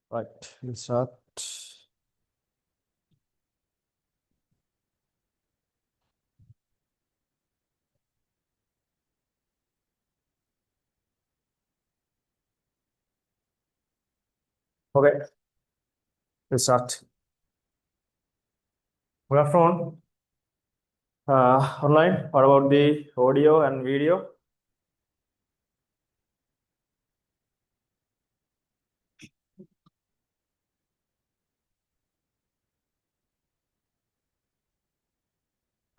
Right, we'll start. Okay, we'll start. Good afternoon. Online, what about the audio and video?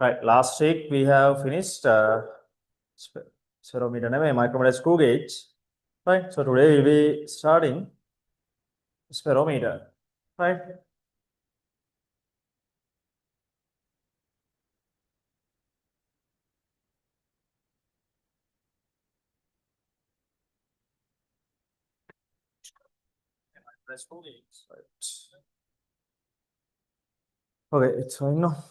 Right, last week we have finished spherometer, micrometer screw gauge. Right, so today we'll be starting spherometer. Right. Screw gauge. Right. Okay, it's fine now.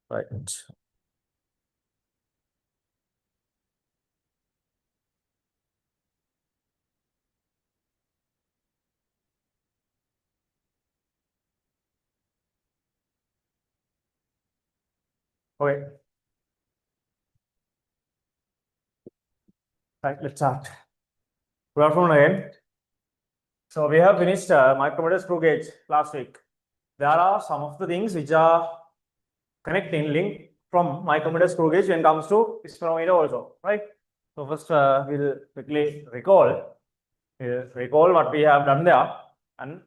Right. Okay. Right, let's start. Good afternoon again. So we have finished micrometer screw gauge last week. There are some of the things which are connecting link from micrometer screw gauge when it comes to spherometer also, right? So first we'll quickly recall what we have done there and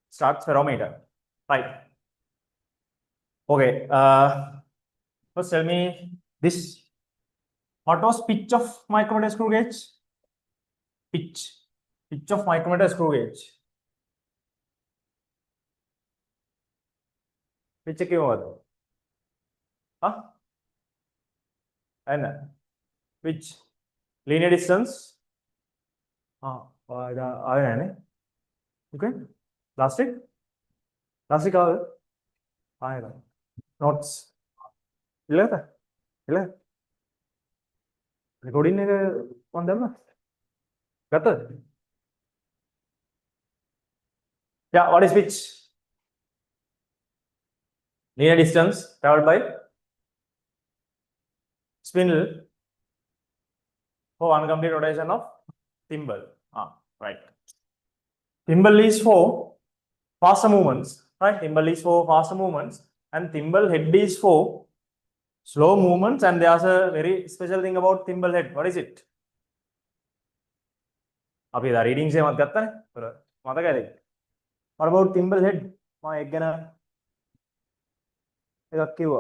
start spherometer, right? Okay. First tell me this. What was pitch of micrometer screw gauge? Pitch of micrometer screw gauge. Pitch क्यों Huh? And which linear distance? Okay. Plastic notes. Recording on them. Yeah, what is pitch? Linear distance traveled by spindle for one complete rotation of thimble. Right. Thimble is for faster movements, right? Thimble is for faster movements, and thimble head is for slow movements. And there's a very special thing about thimble head. What is it? අපි එදා රීඩින්ග් එකක් ගත්තනේ. මතකයිද? What about thimble head? මම ඒක ගැන එකක් කිව්වා.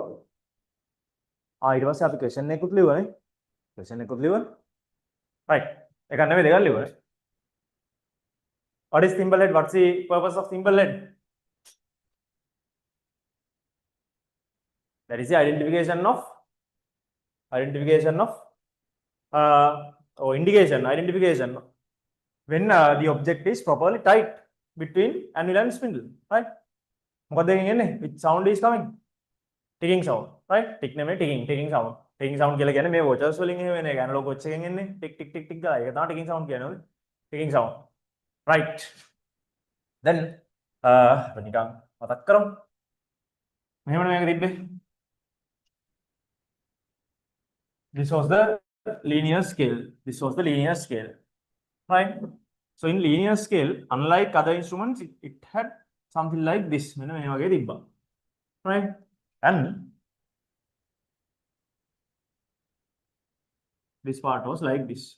ඊට පස්සේ අපි question එකකුත් ලියුවානේ. Question එකකුත් ලියුවා. Right. එකක් නෙමෙයි දෙකක් ලියුවානේ. What is thimble head? What's the purpose of thimble head? That is the identification of or identification when the object is properly tight between anvil and spindle, right? Which sound is coming? Ticking sound, right? Tick නෙමෙයි ticking sound. Ticking sound කියලා කියන්නේ මේ watches වලින් එහෙම වෙන එක analog watch එකෙන් එන්නේ tick tick tick tick ගාලා. ඒක තමයි ticking sound කියන්නේ. Ticking sound. Right. Then නිකන් මතක් කරමු. මෙහෙමනේ මේක තිබ්බේ. This was the linear scale. Right? So in linear scale, unlike other instruments, it had something like this. Right? And This part was like this.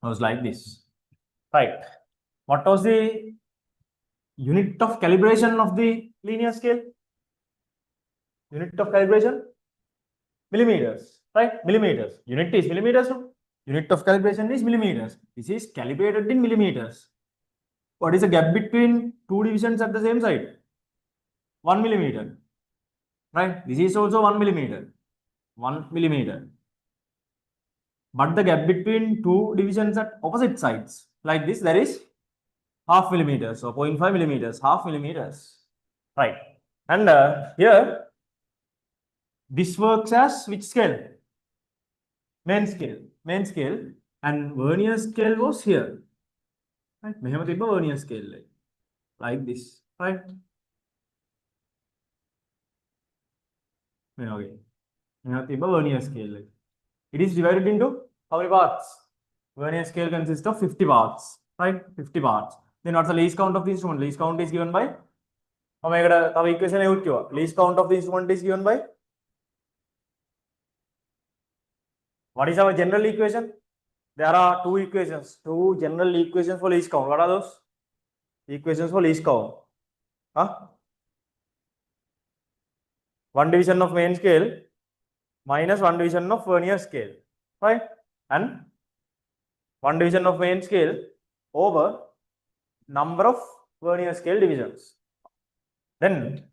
Was like this. Right. What was the unit of calibration of the linear scale? Unit of calibration? Millimeters. Right? Millimeters. Unit is millimeters. No? Unit of calibration is millimeters. This is calibrated in millimeters. What is the gap between two divisions at the same side? 1 millimeter. Right? This is also 1 millimeter. 1 millimeter. But the gap between two divisions at opposite sides, like this, there is half millimeters or 0.5 millimeters, half millimeters. Right. And here, this works as which scale? Main scale. Main scale. And vernier scale was here. Right? Vernier scale like this. Right? Okay. Vernier scale. It is divided into how many parts? Vernier scale consists of 50 parts. Right? 50 parts. Then what's the least count of the instrument? Least count is given by equation. Least count of the instrument is given by. What is our general equation? There are two equations, two general equations for least count. What are those? Equations for least count. Huh? One division of main scale minus one division of vernier scale. Right? And one division of main scale over number of vernier scale divisions. Then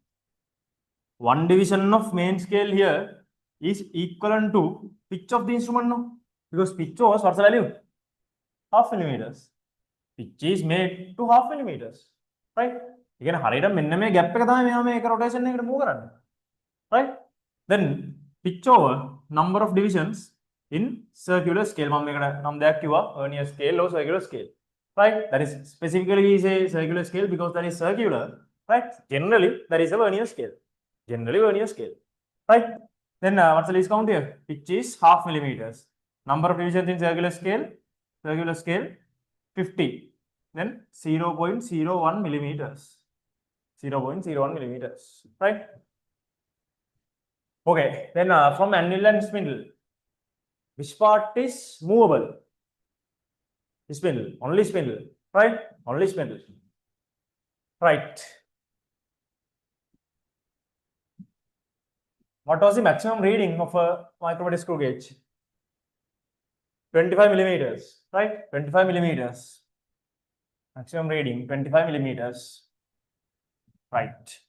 one division of main scale here is equivalent to pitch of the instrument, no? Because pitch was what's the value? Half millimeters. Pitch is made to half millimeters. Right? You can hurry the gap rotation move. Right? Then pitch over number of divisions in circular scale. Vernier scale or circular scale. Right? That is specifically we say circular scale because that is circular. Right? Generally, that is a vernier scale. Generally, vernier scale. Right? Then what's the least count here? Pitch is half millimeters. Number of divisions in circular scale 50. Then 0.01 millimeters. 0.01 millimeters. Right? Okay. Then from anvil and spindle, which part is movable? Spindle. Only spindle. Right? Only spindle. Right. What was the maximum reading of a micrometer screw gauge? 25 millimeters. Right? 25 millimeters. Maximum reading 25 millimeters. Right.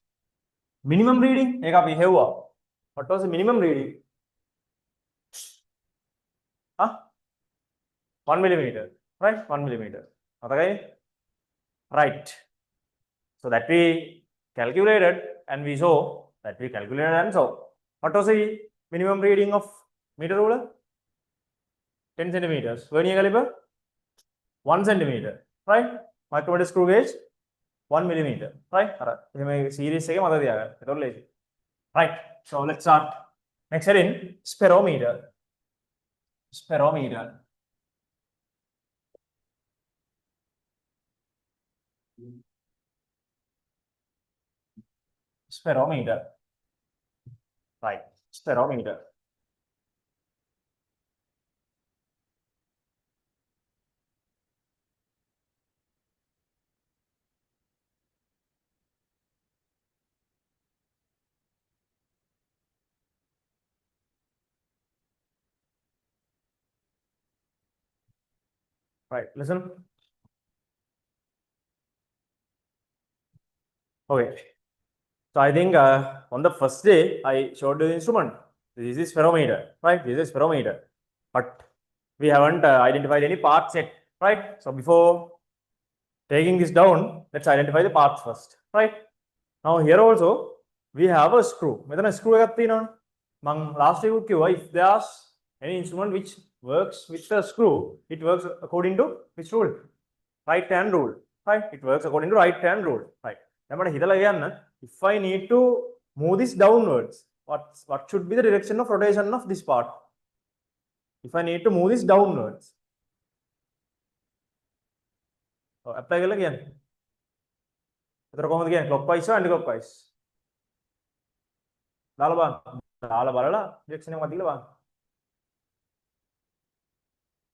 Minimum reading? What was the minimum reading? 1 millimeter. Right? 1 millimeter. Okay? Right. So that we calculated and we saw that we calculated and saw. What was the minimum reading of meter ruler? 10 centimeters. Vernier caliper? 1 centimeter. Right? Micrometer screw gauge? 1 millimeter. Right? Series right. So let's start. Next heading, sperometer. Sperometer. Sperometer. Right. Sperometer. Right. Listen. Okay. So I think on the first day I showed you the instrument. This is sperometer, right? This is sperometer, but we haven't identified any parts yet, right? So before taking this down, let's identify the parts first, right? Now here also we have a screw. A screw last week if there's any instrument which works with a screw, it works according to which rule? Right hand rule, right? It works according to right hand rule, right? If I need to move this downwards, what should be the direction of rotation of this part? If I need to move this downwards, so apply again. Clockwise or anti-clockwise? දාලා බලන්න. දාලා බලලා direction එක මතකලා බලන්න.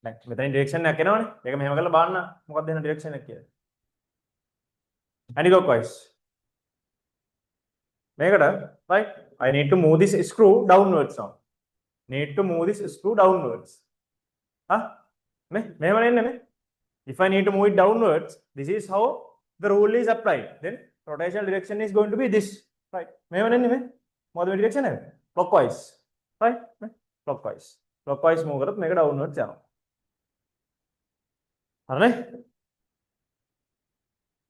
දැන් මෙතනින් direction එකක් එනවනේ. ඒක මෙහෙම කරලා බලන්න මොකක්ද එන ඩිරෙක්ෂන් එක කියලා. Anti-clockwise. මේකට right I need to move this screw downwards now. Need to move this screw downwards. මෙහෙම නෙන්නේ. If I need to move it downwards, this is how the rule is applied. Then rotational direction is going to be this. Right. මෙහෙම නෙන්නේ මේ. මොකද මේ direction එක? Clockwise. Right? Clockwise. Clockwise move කරොත් මේක downwards යනවා. හරිනේ?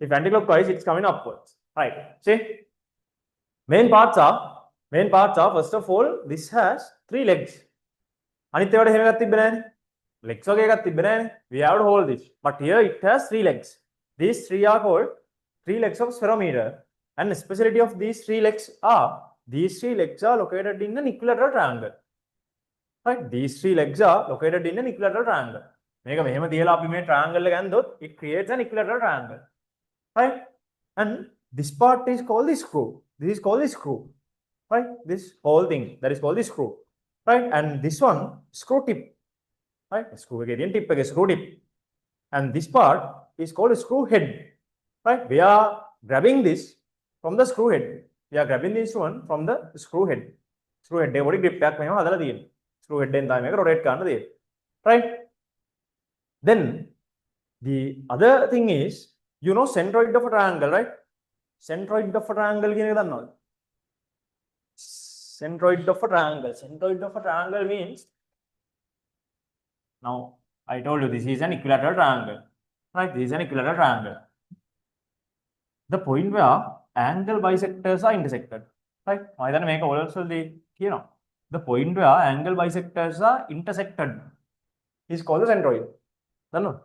If anti-clockwise, it's coming upwards. Right. See? Main parts are first of all, this has 3 legs. අනිත් ඒවාට එහෙම එකක් තිබ්බේ නැහැනේ. Legs වගේ එකක් තිබ්බේ නැහැනේ. We have to hold this. But here it has 3 legs. These 3 are called 3 legs of spherometer. And the speciality of these 3 legs are, these 3 legs are located in an equilateral triangle. Right? These 3 legs are located in an equilateral triangle. මේක මෙහෙම තියලා අපි මේ triangle එක ගන්නොත් it creates an equilateral triangle. Right? And this part is called the screw. This is called the screw. Right? This whole thing that is called the screw. Right? And this one, screw tip. Right? Screw again, tip again, screw tip. And this part is called a screw head. Right? We are grabbing this from the screw head. We are grabbing this one from the screw head. Screw head එකේ grip එකක් මෙහෙම හදලා තියෙනවා. Screw head එකෙන් තමයි මේක rotate කරන්න තියෙන්නේ. Right? Then the other thing is, you know centroid of a triangle, right? Centroid of a triangle කියන එක දන්නවද? Centroid of a triangle. Centroid of a triangle means, now I told you this is an equilateral triangle. Right? This is an equilateral triangle. The point where angle bisectors are intersected. Right? මම හිතන්නේ මේක ඔයල්ස් වලදී කියනවා. The point where angle bisectors are intersected is called the centroid. දන්නවද?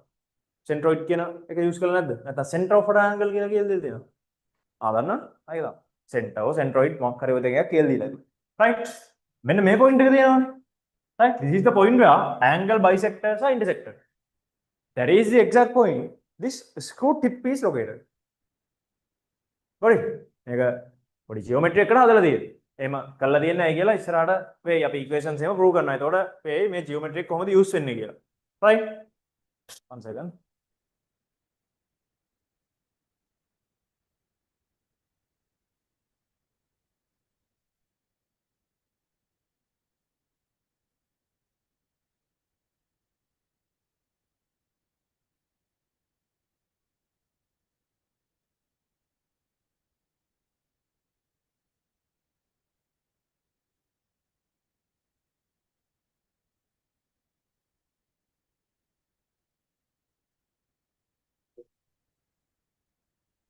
Centroid කියන එක use කරලා නැද්ද? නැත්නම් center of a triangle කියලා කියලා දෙනවා. දන්නවද? හරිද? Center or centroid මොකක් හරි ඔය දෙකක් කියලා දීලා තියෙනවා. Right? මෙන්න මේ point එක තියෙනවානේ. Right? This is the point where angle bisectors are intersected. That is the exact point this screw tip is located. Got it? මේක පොඩි geometry එකකට හදලා තියෙන්නේ. එහෙම කරලා තියන්නේ නැහැ කියලා ඉස්සරහට වෙයි අපි equations එහෙම prove කරනවා. එතකොට වෙයි මේ geometry එක කොහොමද use වෙන්නේ කියලා. Right? One second.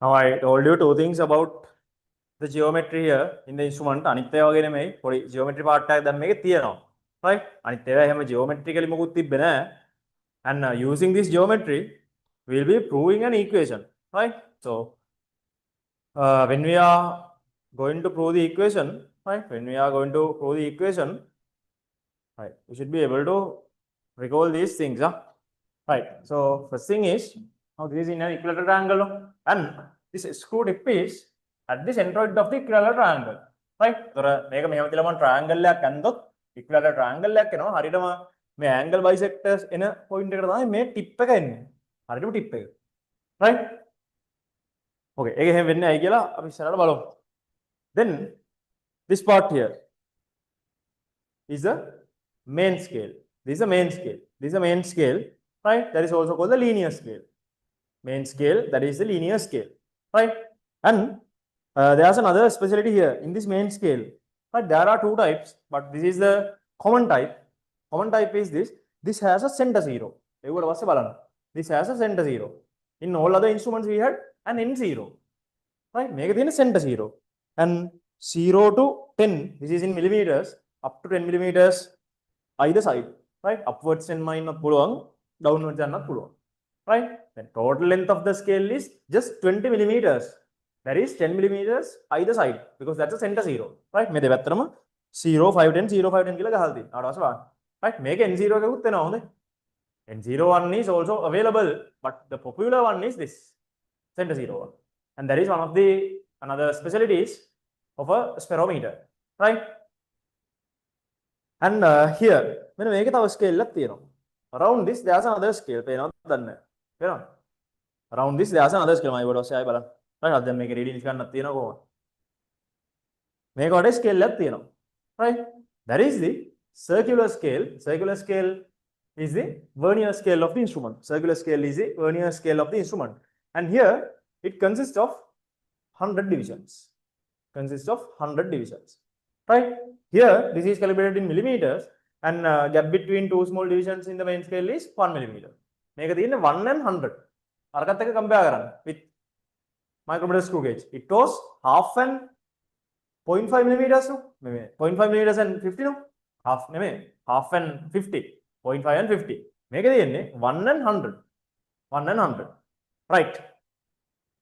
Now I told you 2 things about the geometry here in the instrument. අනිත් ඒවා වගේ නෙමෙයි. පොඩි geometry part එකක් දැන් මේකේ තියෙනවා. Right? අනිත් ඒවා එහෙම geometrically මොකුත් තිබ්බේ නැහැ. And using this geometry we will be proving an equation. Right? So when we are going to prove the equation, right? When we are going to prove the equation, right? We should be able to recall these things, right? So first thing is, now this is in an equilateral triangle, and this screw tip is at the centroid of the equilateral triangle, right? So මේක මෙහෙම තියලා මම triangle එකක් අඳොත් equilateral triangle එකක් එනවා. හරියටම මේ angle bisectors එන point එකට තමයි මේ tip එක එන්නේ. හරියටම tip එක. Right? Okay, ඒක එහෙම වෙන්නේ ඇයි කියලා අපි ඉස්සරහට බලමු. Then this part here is the main scale. This is the main scale. This is the main scale, right? That is also called the linear scale. Main scale, that is the linear scale, right? And there's another specialty here in this main scale. Right? There are 2 types, but this is the common type. Common type is this. This has a center zero. This has a center zero. In all other instruments we had an end zero. Right? Make it in a center zero. And 0 to 10, this is in millimeters, up to 10 millimeters either side. Right? Upwards and minus pulluwan, downwards and not pulluwan. Right? The total length of the scale is just 20 millimeters. That is 10 millimeters either side, because that's a center zero. Right? මේ දෙපැත්තටම 0 5 10 0 5 10 කියලා ගහලා තියෙනවා. ආවට පස්සේ බලන්න. Right? මේක n0 එකකුත් වෙනවා හොඳේ. n01 is also available, but the popular one is this center zero one. And that is one of the another specialties of a spherometer. right? And here මෙන්න මේකේ තව scale එකක් තියෙනවා. Around this there's another scale. පේනවද දන්නේ? පේනවද? Around this there's another scale. මම ඊට පස්සේ ආයෙ බලන්න. right? අද දැන් මේකේ readings ගන්නක් තියෙනවා කොහොමද? මේක වටේ scale එකක් තියෙනවා. right? That is the circular scale. Circular scale is the vernier scale of the instrument. Circular scale is the vernier scale of the instrument. And here it consists of 100 divisions. Consists of 100 divisions. Right? Here this is calibrated in millimeters and gap between two small divisions in the main scale is 1 millimeter. මේක තියෙන්නේ 1 and 100. අරකට එක compare කරන්න with micrometer screw gauge. It was half and 0.5 millimeters no? 0.5 millimeters and 50 no? Half නෙමෙයි. Half and 50. 0.5 and 50. මේක තියෙන්නේ 1 and 100. 1 and 100. Right.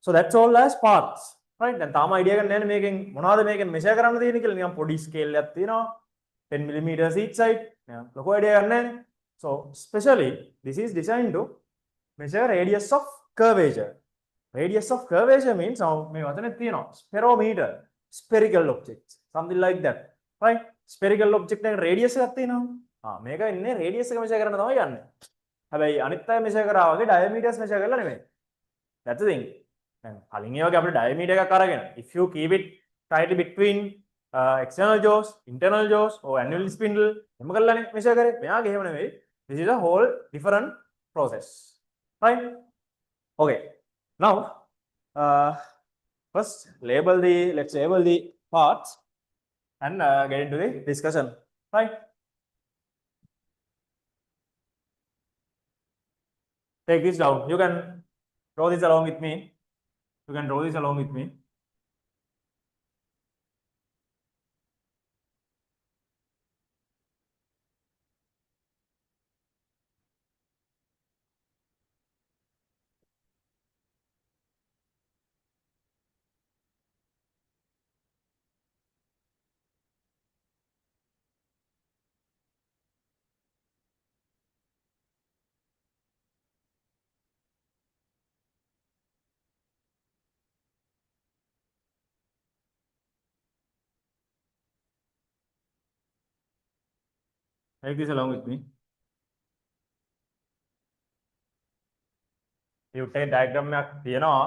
So that's all as parts. Right? දැන් තාම idea ගන්න නැහැ මේකෙන් මොනවද මේකෙන් measure කරන්න තියෙන්නේ කියලා නිකන් පොඩි scale එකක් තියෙනවා. 10 millimeters each side. ලොකු idea ගන්න නැහැ. So especially this is designed to measure radius of curvature. Radius of curvature means මේ වචනේ තියෙනවා spherometer. Spherical objects. Something like that. Right? Spherical object එකේ radius එකක් තියෙනවා. මේක ඉන්නේ radius එක measure කරන්න තමයි යන්නේ. හැබැයි අනිත් අය measure කරා වගේ diameters measure කරලා නෙමෙයි. That's the thing. දැන් කලින් ඒ වගේ අපිට diameter එකක් අරගෙන if you keep it tightly between external jaws, internal jaws or annual spindle එහෙම කරලානේ measure කරේ. මෙයාගේ එහෙම නෙමෙයි. This is a whole different process. Right? Okay. Now first let's label the parts and get into the discussion. Right? Take this down. You can draw this along with me. You can draw this along with me. Take this along with me. Tube එකේ diagram එකක් තියෙනවා.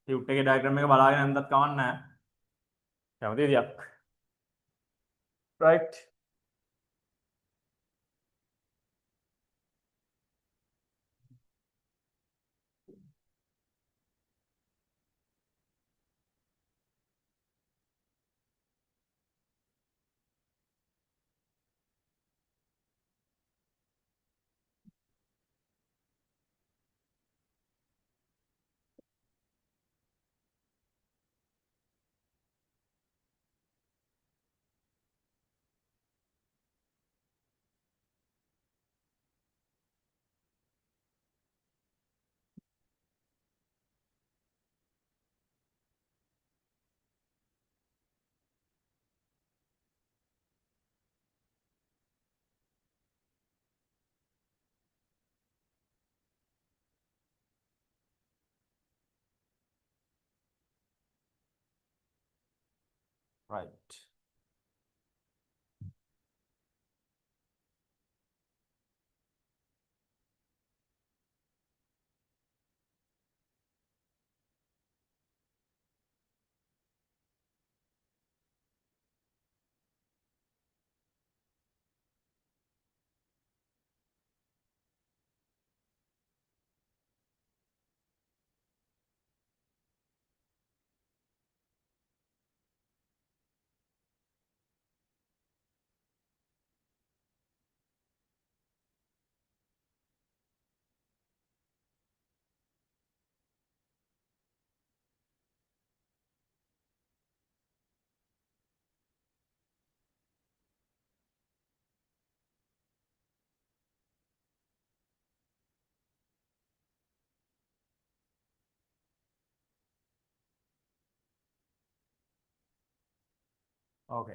Tube එකේ diagram එක බලාගෙන යන්නත් කවන්න නැහැ. කැමතිද යක්? Right? Right. Okay.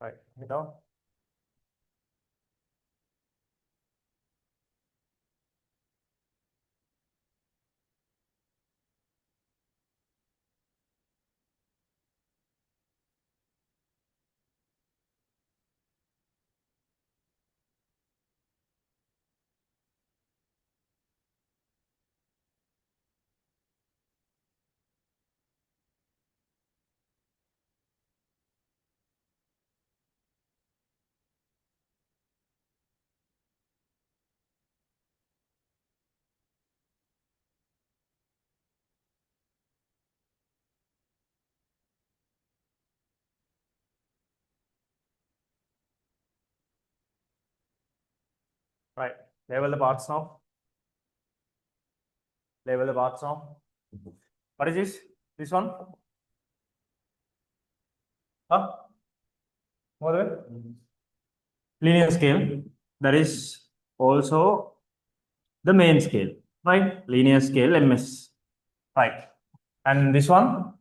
Right, it down. Right, label the parts now. Label the parts now. What is this? This one? Huh? What is it? Linear scale. That is also the main scale, right? Linear scale MS. Right. And this one?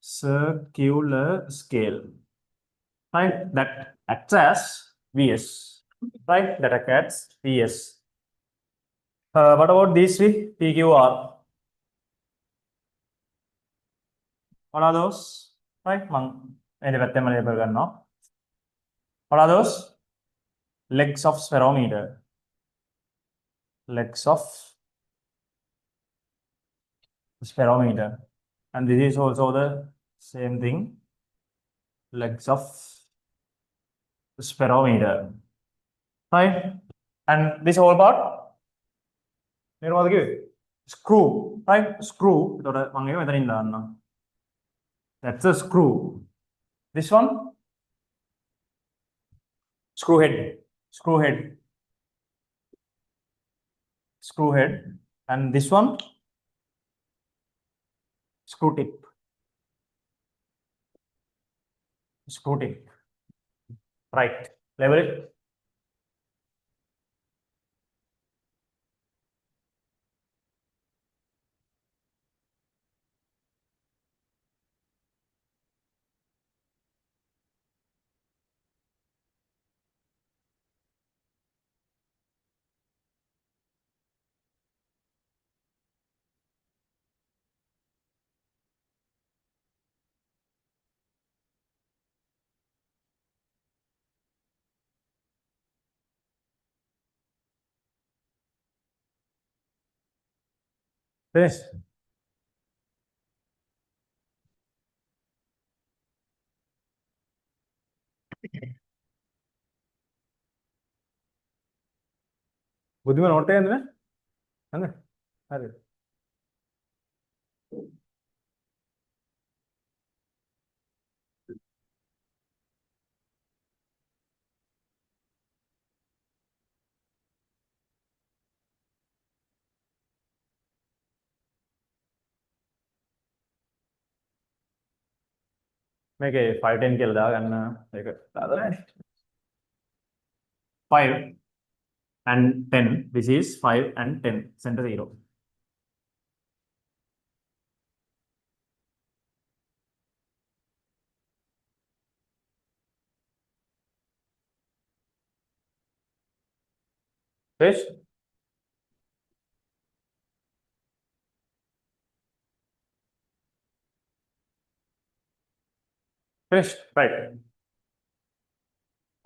Circular scale. Right? That acts as VS. Right? That acts as VS. What about these three? PQR. What are those? Right? What are those? Legs of spherometer. Legs of spherometer. And this is also the same thing. Legs of spherometer. Right? And this whole part? Screw. Right? Screw. That's a screw. This one? Screw head. Screw head. Screw head. And this one? Screw tip. Screw tip. Right. Label it. Finish. ബുദ്ധിമ note ചെയ്യുന്നതിന് അങ്ങ് അതെ මේක 5 10 කියලා දාගන්න ඒක දාලා 5 and 10. This is 5 and 10. Center 0. Finish. Finish. Right.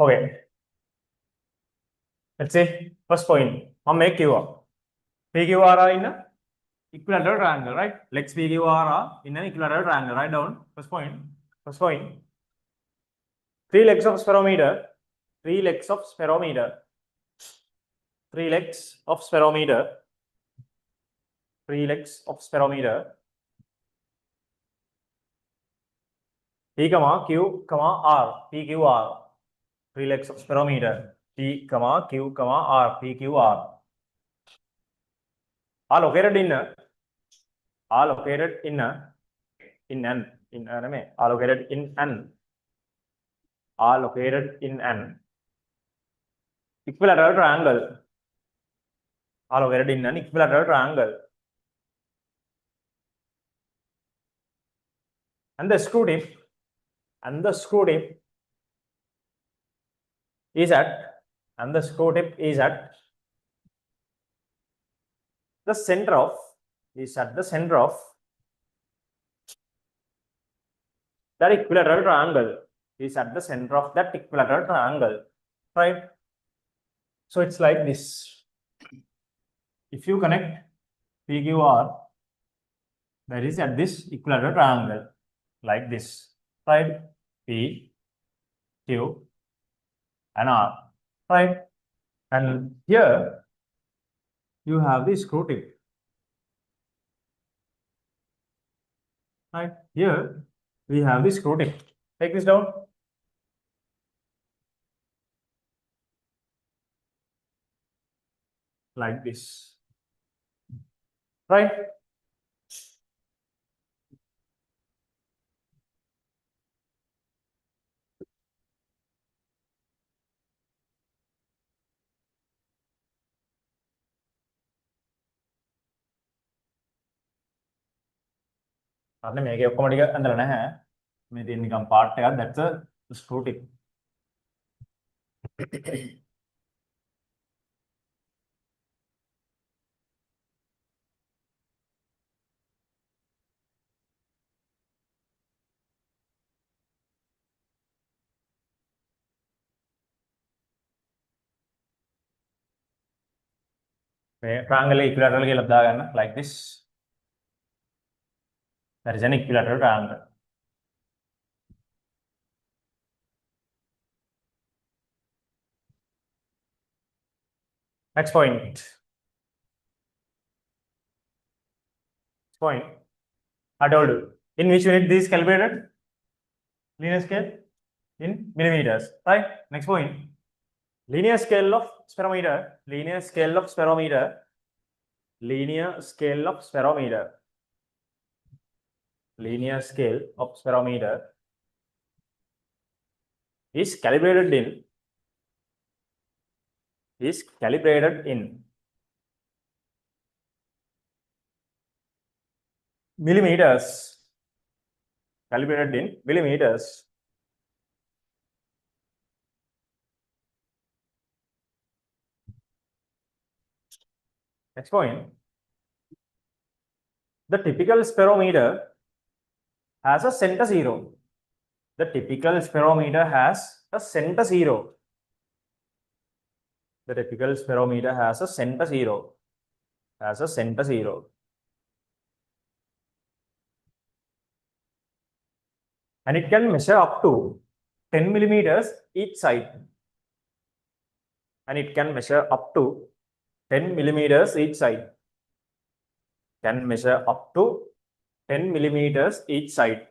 Okay. Let's say first point. I'll make QR. PQR are in a equilateral triangle, right? Legs PQR are in an equilateral triangle. Write down. First point. First point. 3 legs of spherometer. 3 legs of spherometer. 3 legs of spherometer. 3 legs of spherometer. P, Q, R, PQR. 3 legs of spherometer. P, Q, R, PQR. Are located in an are located in an equilateral triangle. Are located in an equilateral triangle. And the screw tip and the screw tip is at the center of that equilateral triangle, right? So it's like this. If you connect PQR, that is at this equilateral triangle, like this, right? P, Q, and R, right? And here you have the screw tip, right? Here we have the screw tip. Take this down. Like this, right? Karena මේකේ ඔක්කොම ටික ඇඳලා නැහැ. මේ තියෙන නිකන් part එකක්, that's a screw tip. මේ triangle equilateral කියලා දාගන්න, like this. That is an equilateral triangle. Next point. I told you. In which unit this is calibrated? Linear scale in millimeters, right? Next point. Linear scale of spherometer. Linear scale of spherometer is calibrated in millimeters. Calibrated in millimeters. Next point. The typical spherometer has a center zero. The typical spherometer has a center zero. The typical spherometer has a center zero. And it can measure up to 10 millimeters each side. And it can measure up to 10 millimeters each side. Can measure up to 10 millimeters each side.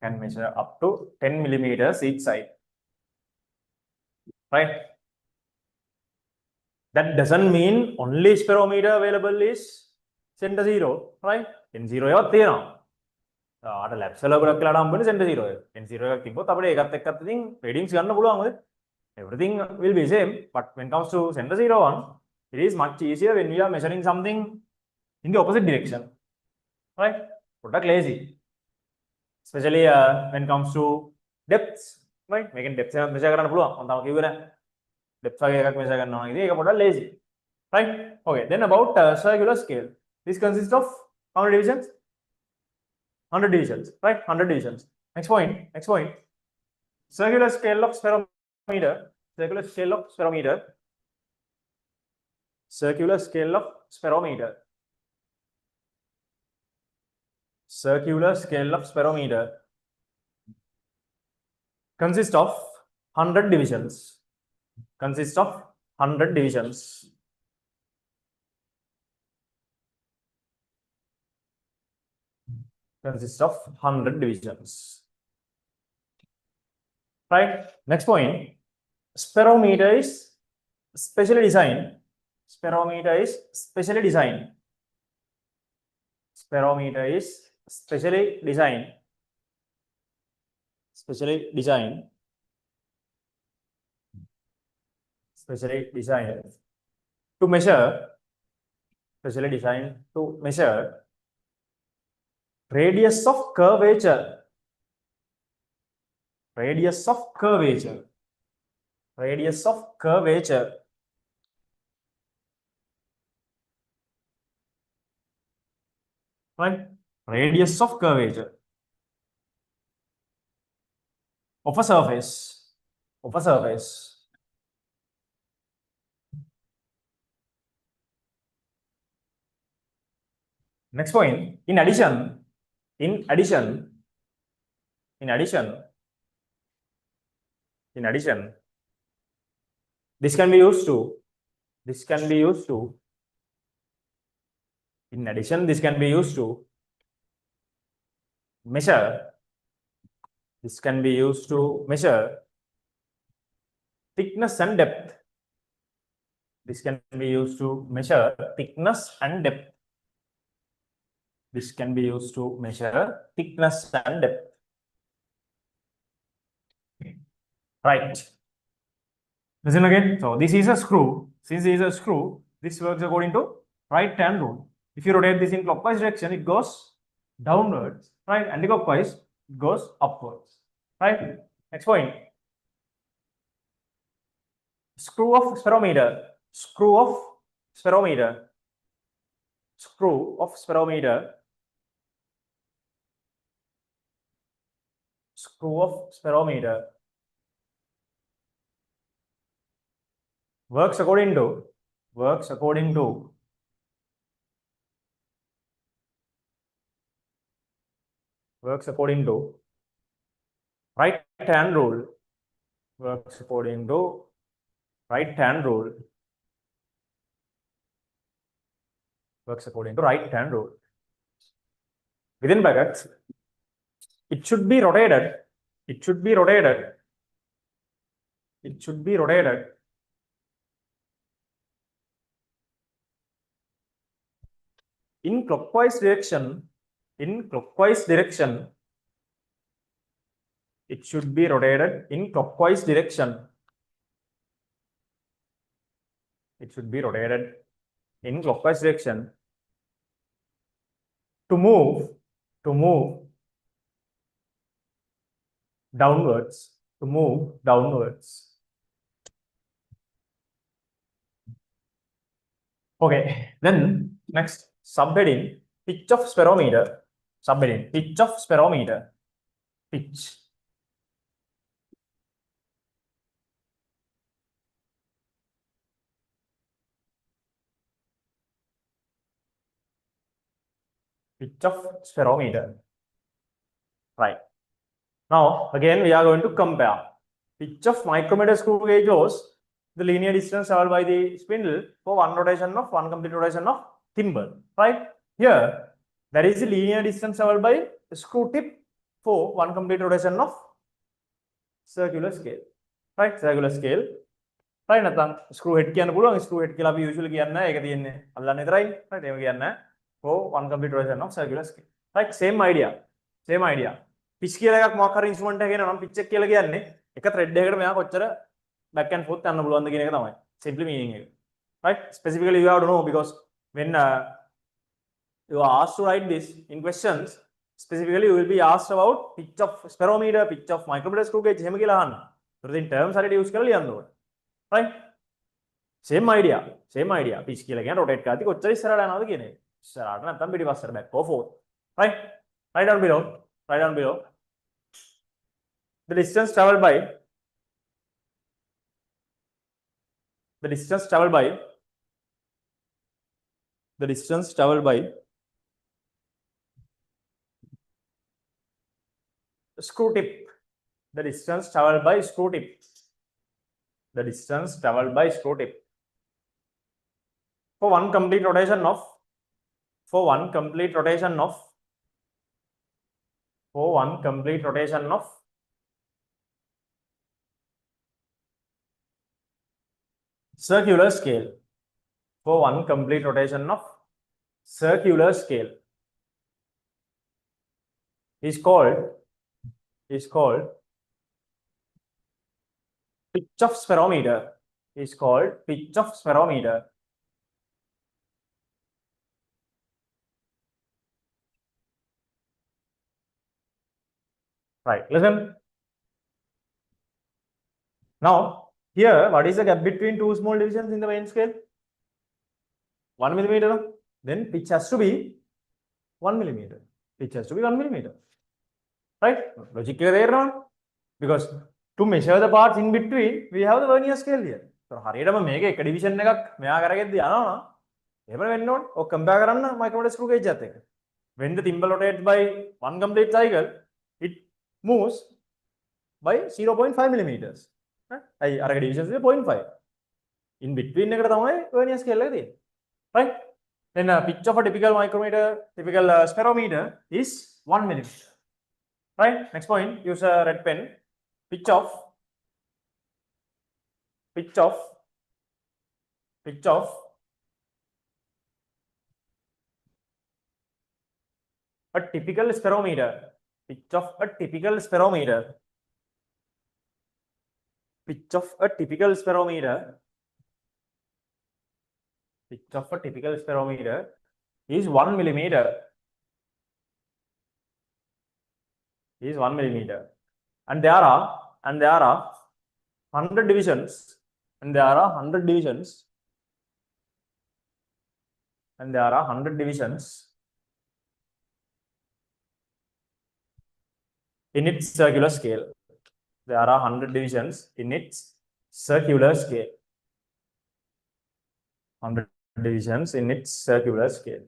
Can measure up to 10 millimeters each side. Right? That doesn't mean only spherometer available is center zero, right? N0 එකක් තියෙනවා. ආට labs වල ගොඩක් වෙලාට හම්බ වෙන්නේ center zero එක. N0 එකක් තිබ්බොත් අපිට ඒකත් එක්කත් ඉතින් readings ගන්න පුළුවන් මොකද? Everything will be same, but when it comes to center zero one, it is much easier when we are measuring something in the opposite direction, right? Product lazy, especially when it comes to depths, right? Making depths measure කරන්න පුළුවන්. මම තාම කිව්වේ නැහැ. Depth වගේ එකක් measure කරනවා නම් ඉතින් ඒක පොඩ්ඩක් lazy, right? Okay, then about circular scale. This consists of how many divisions? 100 divisions, right? 100 divisions. Next point. Circular scale of spherometer. Circular scale of spherometer consists of 100 divisions. Consists of 100 divisions. Right? Next point. Sperometer is specially designed. Sperometer is specially designed to measure Radius of curvature. Radius of curvature. Radius of curvature. Right? Radius of curvature of a surface. Of a surface. Next point. In addition, this can be used to. In addition, this can be used to measure. This can be used to measure thickness and depth. This can be used to measure thickness and depth. This can be used to measure thickness and depth. Right. Listen again. So this is a screw. Since this is a screw, this works according to right hand rule. If you rotate this in clockwise direction, it goes downwards. Right? Anti-clockwise, it goes upwards. Right? Next point. Screw of spherometer. Screw of spherometer. Screw of spherometer. Screw of spherometer. Works according to right hand rule. Works according to right hand rule. Works according to right hand rule. Within brackets, it should be rotated. It should be rotated. It should be rotated in clockwise direction. In clockwise direction. It should be rotated in clockwise direction. It should be rotated in clockwise direction to move downwards. To move downwards. Okay, then next subheading, pitch of spherometer. Subheading, pitch of spherometer. Pitch. Pitch of spherometer. Right. Now, again, we are going to compare. Pitch of micrometer screw gauge shows the linear distance traveled by the spindle for one complete rotation of thimble. Right? Here, there is a linear distance traveled by the screw tip for one complete rotation of circular scale. Right? Circular scale. Right? නැත්නම් screw head කියන්න පුළුවන්. Screw head කියලා අපි usually කියන්නේ ඒක තියෙන්නේ අල්ලන්න විතරයි. Right? ඒක කියන්නේ for one complete rotation of circular scale. Right? Same idea. Pitch කියලා එකක් මොකක් හරි instrument එකක එනවා නම් pitch එක කියලා කියන්නේ එක thread එකකට මෙයා කොච්චර back and forth යන්න පුළුවන්ද කියන එක තමයි. Simply meaning එක. Right? Specifically you have to know because when you are asked to write this in questions, specifically you will be asked about pitch of spherometer, pitch of micrometer screw gauge එහෙම කියලා අහන්න. So in terms හරියට use කරලා ලියන්න ඕනේ. Right? Same idea. Pitch කියලා කියන්නේ rotate කරද්දී කොච්චර ඉස්සරහට යනවද කියන එක. ඉස්සරහට නැත්නම් පිටිපස්සට back or forth. Right? Write down below. The distance traveled by screw tip. The distance traveled by screw tip. For one complete rotation of circular scale. For one complete rotation of circular scale is called pitch of spherometer. Right, listen. Now, here, what is the gap between two small divisions in the main scale? 1 millimeter. Then pitch has to be 1 millimeter. Pitch has to be 1 millimeter. Right? Logic there now. Because to measure the parts in between, we have the vernier scale here. So, හරියටම මේක එක division එකක් මෙයා කරගෙද්දී යනවා. එහෙම වෙන්න ඕනේ. ඔක compare කරන්න micrometer screw gauge එකත් එක්ක. When the thimble rotates by one complete cycle, it moves by 0.5 millimeters. අයි අරක divisions 0.5. In between එකට තමයි vernier scale එක තියෙන්නේ. Right? Then pitch of a typical micrometer, typical spherometer is 1 millimeter. Right? Next point, use a red pen. Pitch of a typical spherometer. Pitch of a typical spherometer. Pitch of a typical spherometer. Pitch of a typical spherometer is 1 millimeter. Is 1 millimeter. And there are 100 divisions. And there are 100 divisions. And there are 100 divisions in its circular scale. There are 100 divisions in its circular scale. 100 divisions in its circular scale.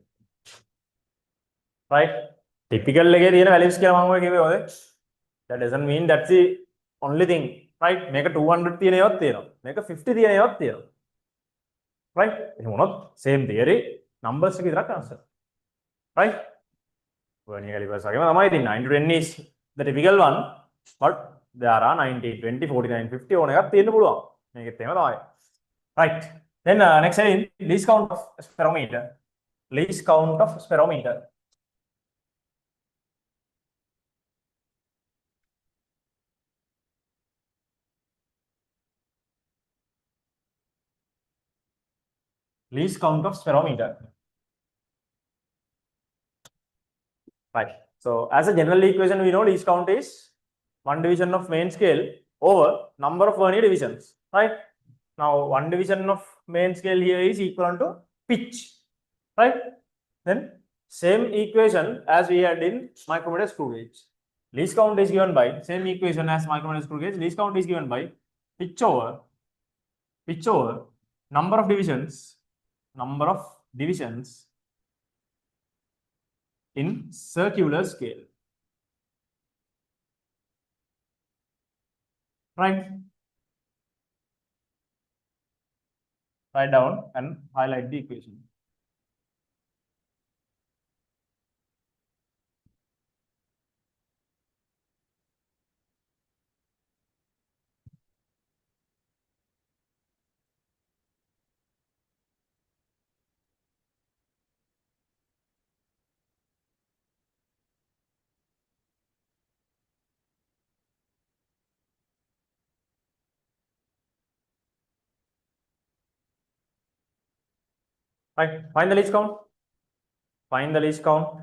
Right? Typical එකේ තියෙන values කියලා මම ඔය කිව්වේ ඔය. That doesn't mean that's the only thing. Right? මේක 200 තියෙන ඒවාත් තියෙනවා. මේක 50 තියෙන ඒවාත් තියෙනවා. Right? එහෙම වුණොත් same theory numbers එක විතරක් answer. Right? vernier calipers වගේම තමයි ඉතින් 9 to 10 is the typical one, but there are 90, 20, 49, 50 ඕන එකක් තියෙන්න පුළුවන්. මේකෙත් එහෙම තමයි. Right. Then next heading, least count of spherometer. Least count of spherometer. Least count of spherometer. Right. So as a general equation, we know least count is one division of main scale over number of vernier divisions. Right. Now one division of main scale here is equivalent to pitch. Right. Then same equation as we had in micrometer screw gauge. Least count is given by same equation as micrometer screw gauge. Least count is given by pitch over number of divisions in circular scale. Right? Write down and highlight the equation. Right, find the least count. Find the least count.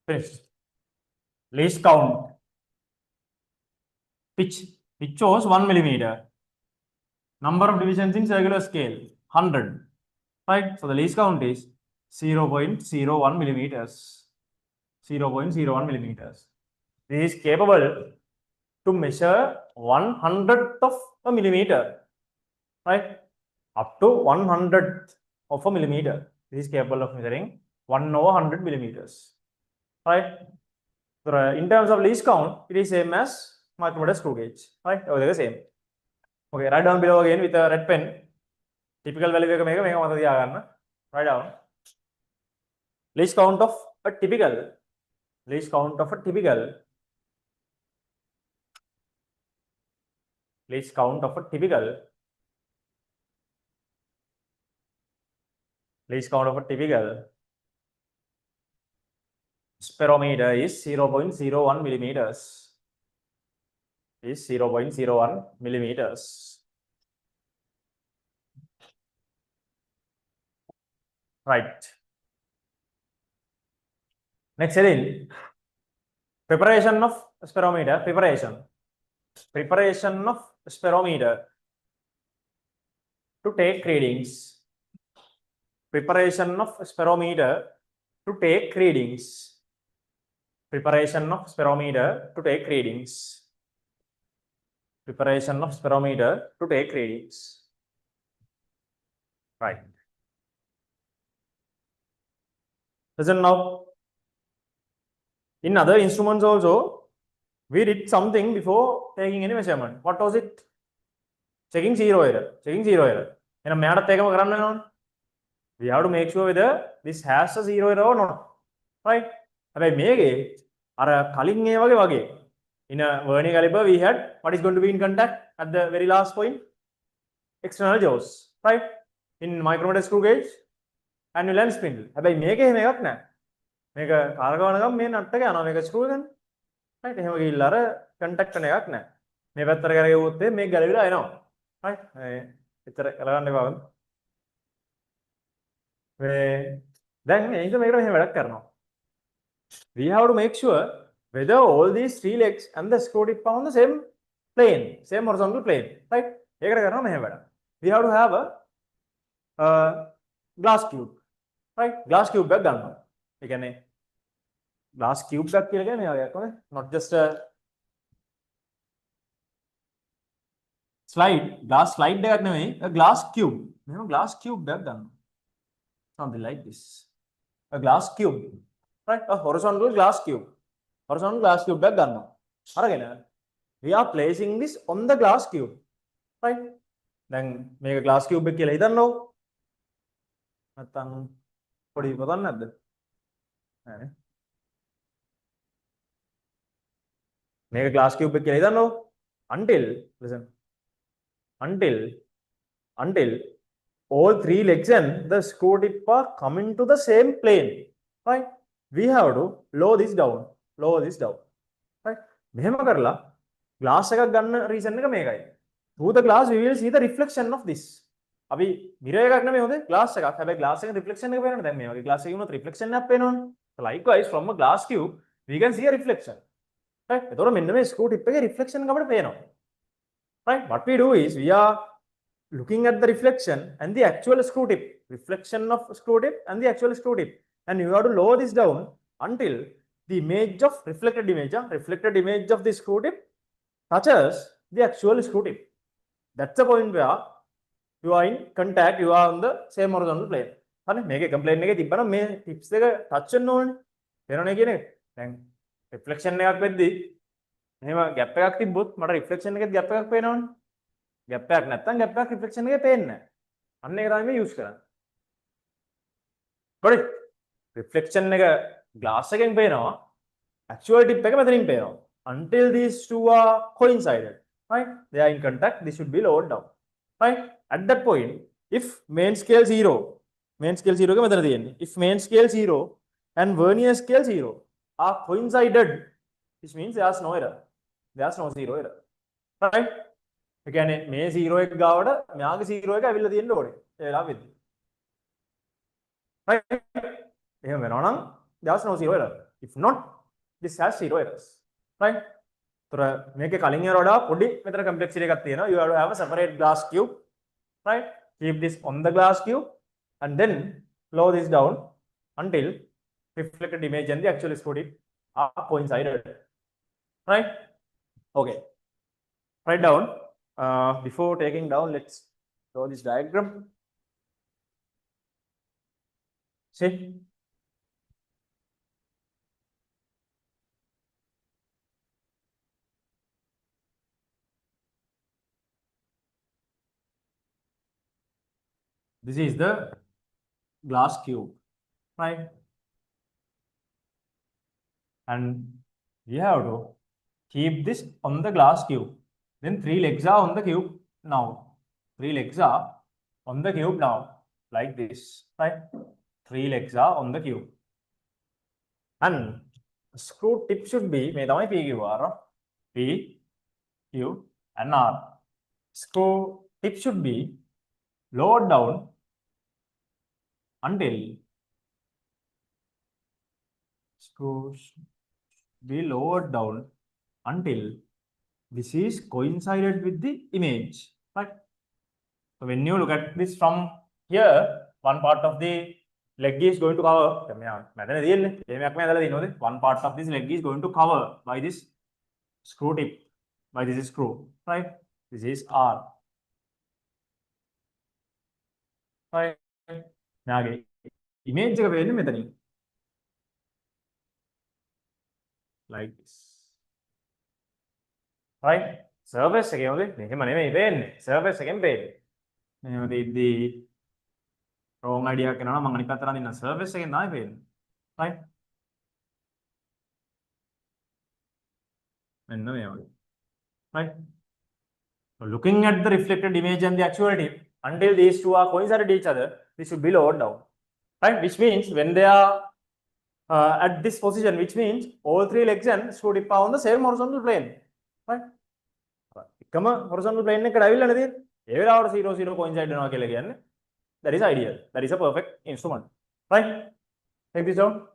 Finished. Least count. Pitch shows 1 millimeter. Number of divisions in circular scale 100. Right? So the least count is 0.01 millimeters. 0.01 millimeters. This is capable to measure 1/100th of a millimeter. Right? Up to 1/100th of a millimeter. This is capable of measuring 1/100 millimeters. Right? So in terms of least count, it is same as micrometer screw gauge. Right? Oh, they are the same. Okay, write down below again with a red pen. Typical value එක මේක මත තියාගන්න. Write down. Least count of a typical. Least count of a typical. Least count of a typical Least count of a typical sperometer is 0.01 millimeters. Is 0.01 millimeters. Right. Next heading. Preparation of sperometer. Preparation of sperometer to take readings. Preparation of sperometer to take readings. Preparation of sperometer to take readings. Preparation of sperometer to take readings. Right. Listen now. In other instruments also, we did something before taking any measurement. What was it? Checking zero error. Checking zero error. In a matter of we have to make sure whether this has a zero error or not. Right? In a vernier caliper, we had what is going to be in contact at the very last point? External jaws. Right? In micrometer screw gauge, annual and spindle. මේක කාර්ගවනකම් මේ නට්ට එක යනවා මේක screw එකනේ. Right එහෙම ගිහිල්ලා අර contact එකක් නැහැ. මේ පැත්තට කරගෙවුවොත් මේක ගැලවිලා එනවා. රයිට් එතර කරගන්න එපා. දැන් මේක මේකට මෙහෙම වැඩක් කරනවා. We have to make sure whether all these three legs and the screw tip are on the same plane, same horizontal plane. Right? ඒකට කරනවා මෙහෙම වැඩක්. We have to have a glass cube. Right? Glass cube එකක් ගන්නවා. ඒ කියන්නේ glass cube එකක් කියලා කියන්නේ ඔය කොහොමද? Not just a slide, glass slide එකක් නෙමෙයි, a glass cube. මෙහෙම glass cube එකක් ගන්නවා. Something like this. A glass cube. Right? A horizontal glass cube. Horizontal glass cube එකක් ගන්නවා. අරගෙන we are placing this on the glass cube. Right? දැන් මේක glass cube එක කියලා හිතන්නකෝ. නැත්තම් පොඩි පොතක් නැද්ද? Make a glass cube until listen until all three legs and the screw tip are coming to the same plane. Right? We have to lower this down. Right? මෙහෙම කරලා glass එකක් ගන්න reason එක මේකයි. Through the glass we will see the reflection of this. අපි mirror එකක් නෙමෙයි හොඳේ glass එකක්. හැබැයි glass එකේ reflection එක පේනවනේ. දැන් මේ වගේ glass එකේ වුණොත් reflection එකක් පේනවනේ. Likewise, from a glass cube, we can see a reflection. Right? එතකොට මෙන්න මේ screw tip එකේ reflection එක අපිට පේනවා. Right? What we do is we are looking at the reflection and the actual screw tip. Reflection of screw tip and the actual screw tip. And you have to lower this down until the image of reflected image of the screw tip touches the actual screw tip. That's the point where you are in contact, you are on the same horizontal plane. හරි මේකේ complaint එකේ තිබ්බනම් මේ tips එක touch වෙන්න ඕනේ. තේරෙනවනේ කියන එක. දැන් රිෆ්ලෙක්ෂන් එකක් වෙද්දී මෙහෙම ગેප් එකක් තිබ්බොත් මට රිෆ්ලෙක්ෂන් එකේ ગેප් එකක් පේනවනේ. ગેප් එකක් නැත්නම් ગેප් එකක් රිෆ්ලෙක්ෂන් එකේ පේන්නේ නැහැ. අන්න ඒක තමයි මේ යූස් කරන්නේ. got it? රිෆ්ලෙක්ෂන් එක ග්ලාස් එකෙන් පේනවා. actual tip එක මෙතනින් පේනවා. Until these two are coincided, right? They are in contact, this should be lowered down. Right? At that point, if main scale 0 එක මෙතන තියෙන්නේ. If main scale 0 and vernier scale 0 are coincided, which means there's no error. There's no zero error. Right? ඒ කියන්නේ මේ 0 එක ගාවට මෙයාගේ 0 එක ඇවිල්ලා තියෙන්න ඕනේ. ඒ වෙලාවෙදී. Right? එහෙම වෙනවා නම් there's no zero error. If not, this has zero errors. Right? තොර මේකේ කලින් එකට වඩා පොඩි මෙතන complexity එකක් තියෙනවා. You have to have a separate glass cube. Right? Keep this on the glass cube. And then lower this down until reflected image and the actual screw tip are coincided. Right? Okay. Write down. Before taking down, let's draw this diagram. See? This is the glass cube, right? And we have to keep this on the glass cube. Then three legs are on the cube now. 3 legs are on the cube now. like this, right? 3 legs are on the cube. And screw tip should be P, Q, and R. Screw tip should be lowered down until this is coincided with the image, right? So when you look at this from here, one part of the leg is going to cover. One part of this leg is going to cover by this screw tip, by this screw, right? This is R. Right? Now, image like this, right? Surface again, surface again, the wrong idea in a surface again, right? Right? So looking at the reflected image and the actual tip, until these two are coincided with each other, this should be lowered down, right? Which means when they are at this position, which means all 3 legs and screw tip are on the same horizontal plane, right? Horizontal plane every 0, 0 coincide again. That is ideal. That is a perfect instrument, right? Take this down.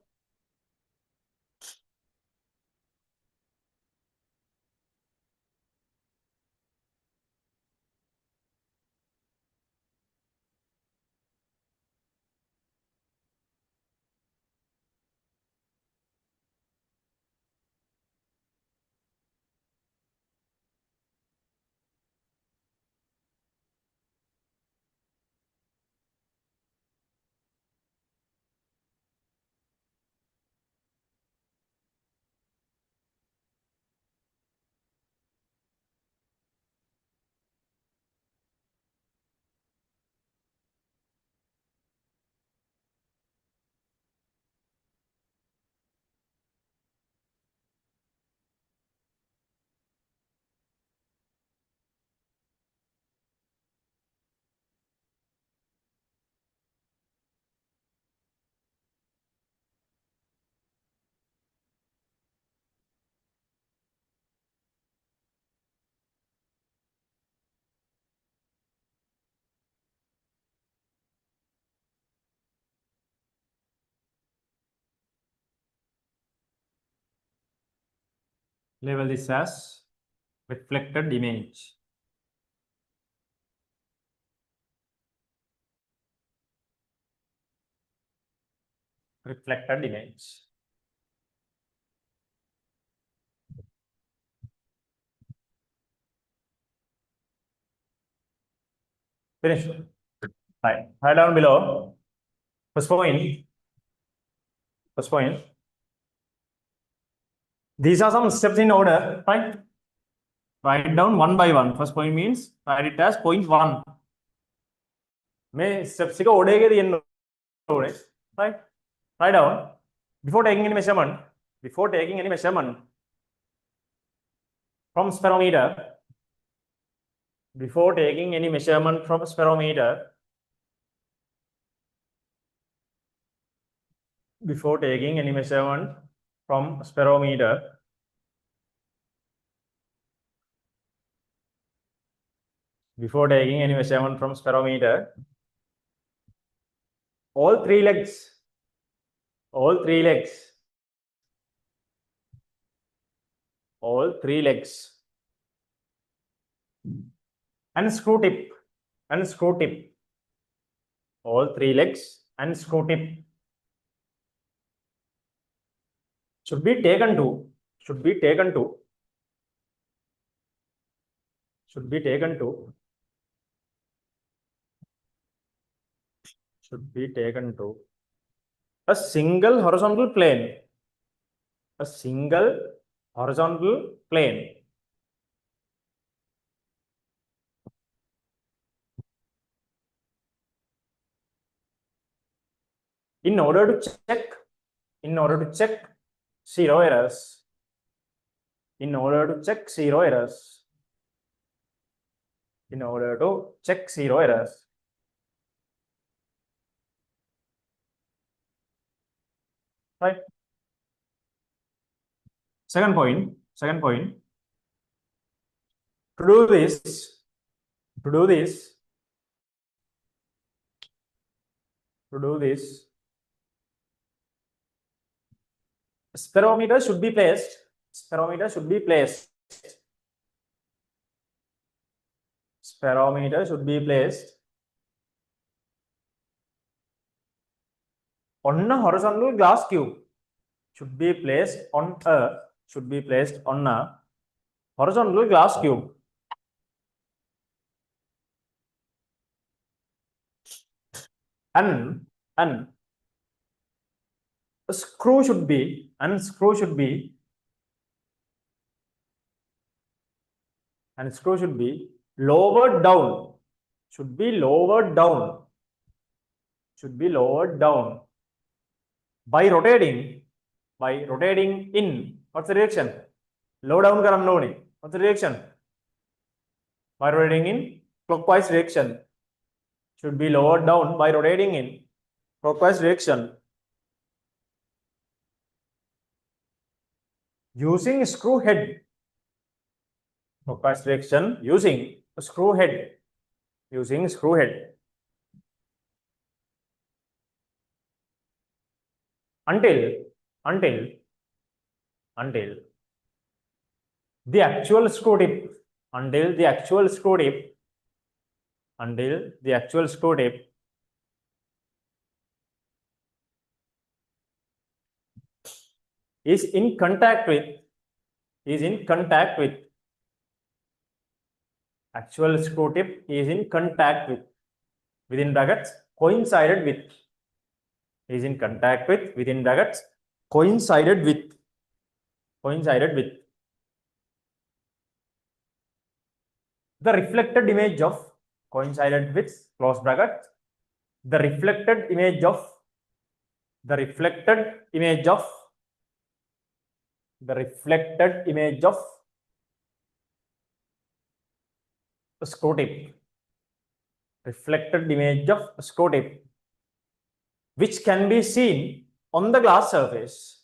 Label this as reflected image. Reflected image. Finish. Right. Right down below. First point. First point. These are some steps in order, right? Write down one by one. First point means write it as point 1. May steps order right? Write down before taking any measurement. Before taking any measurement from sperometer. Before taking any measurement from sperometer. Before taking any measurement from sperometer. Before taking any measurement from sperometer, all 3 legs, all 3 legs, all 3 legs, and screw tip, and screw tip, all 3 legs and screw tip should be taken to, should be taken to, should be taken to, should be taken to a single horizontal plane, a single horizontal plane. In order to check 0 errors, in order to check 0 errors, in order to check 0 errors, right? Second point, to do this, to do this, sperometer should be placed, sperometer should be placed on a horizontal glass cube, should be placed on a horizontal glass cube. And a screw should be lowered down, by rotating in what's the direction? Low down karan low ni. What's the direction? By rotating in clockwise direction. Should be lowered down by rotating in clockwise direction. Using screw head. Clockwise direction using a screw head. Until the actual screw tip, is in contact with actual screw tip is in contact with, within brackets, coincided with, is in contact with, within brackets, coincided with the reflected image of, coincided with, close bracket, the reflected image of a screw tip, which can be seen on the glass surface,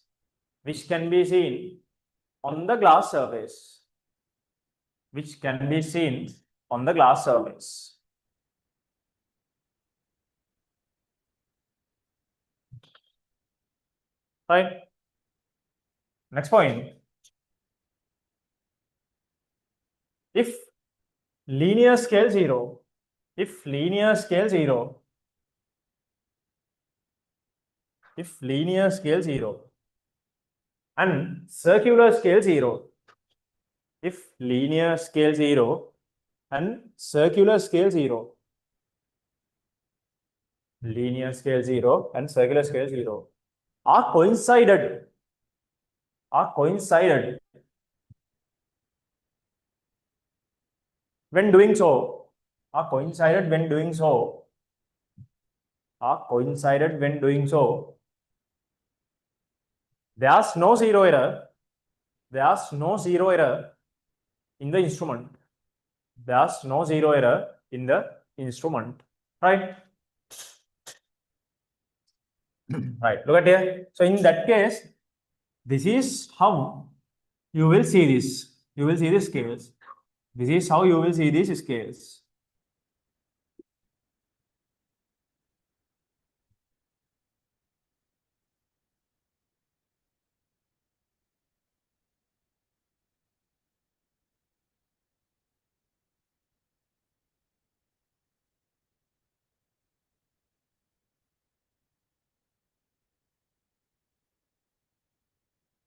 right? Next point, if linear scale 0, and circular scale 0, are coincided when doing so, there's no zero error in the instrument, right? Right, look at here. So in that case, this is how you will see this. Scales. This is how you will see these scales.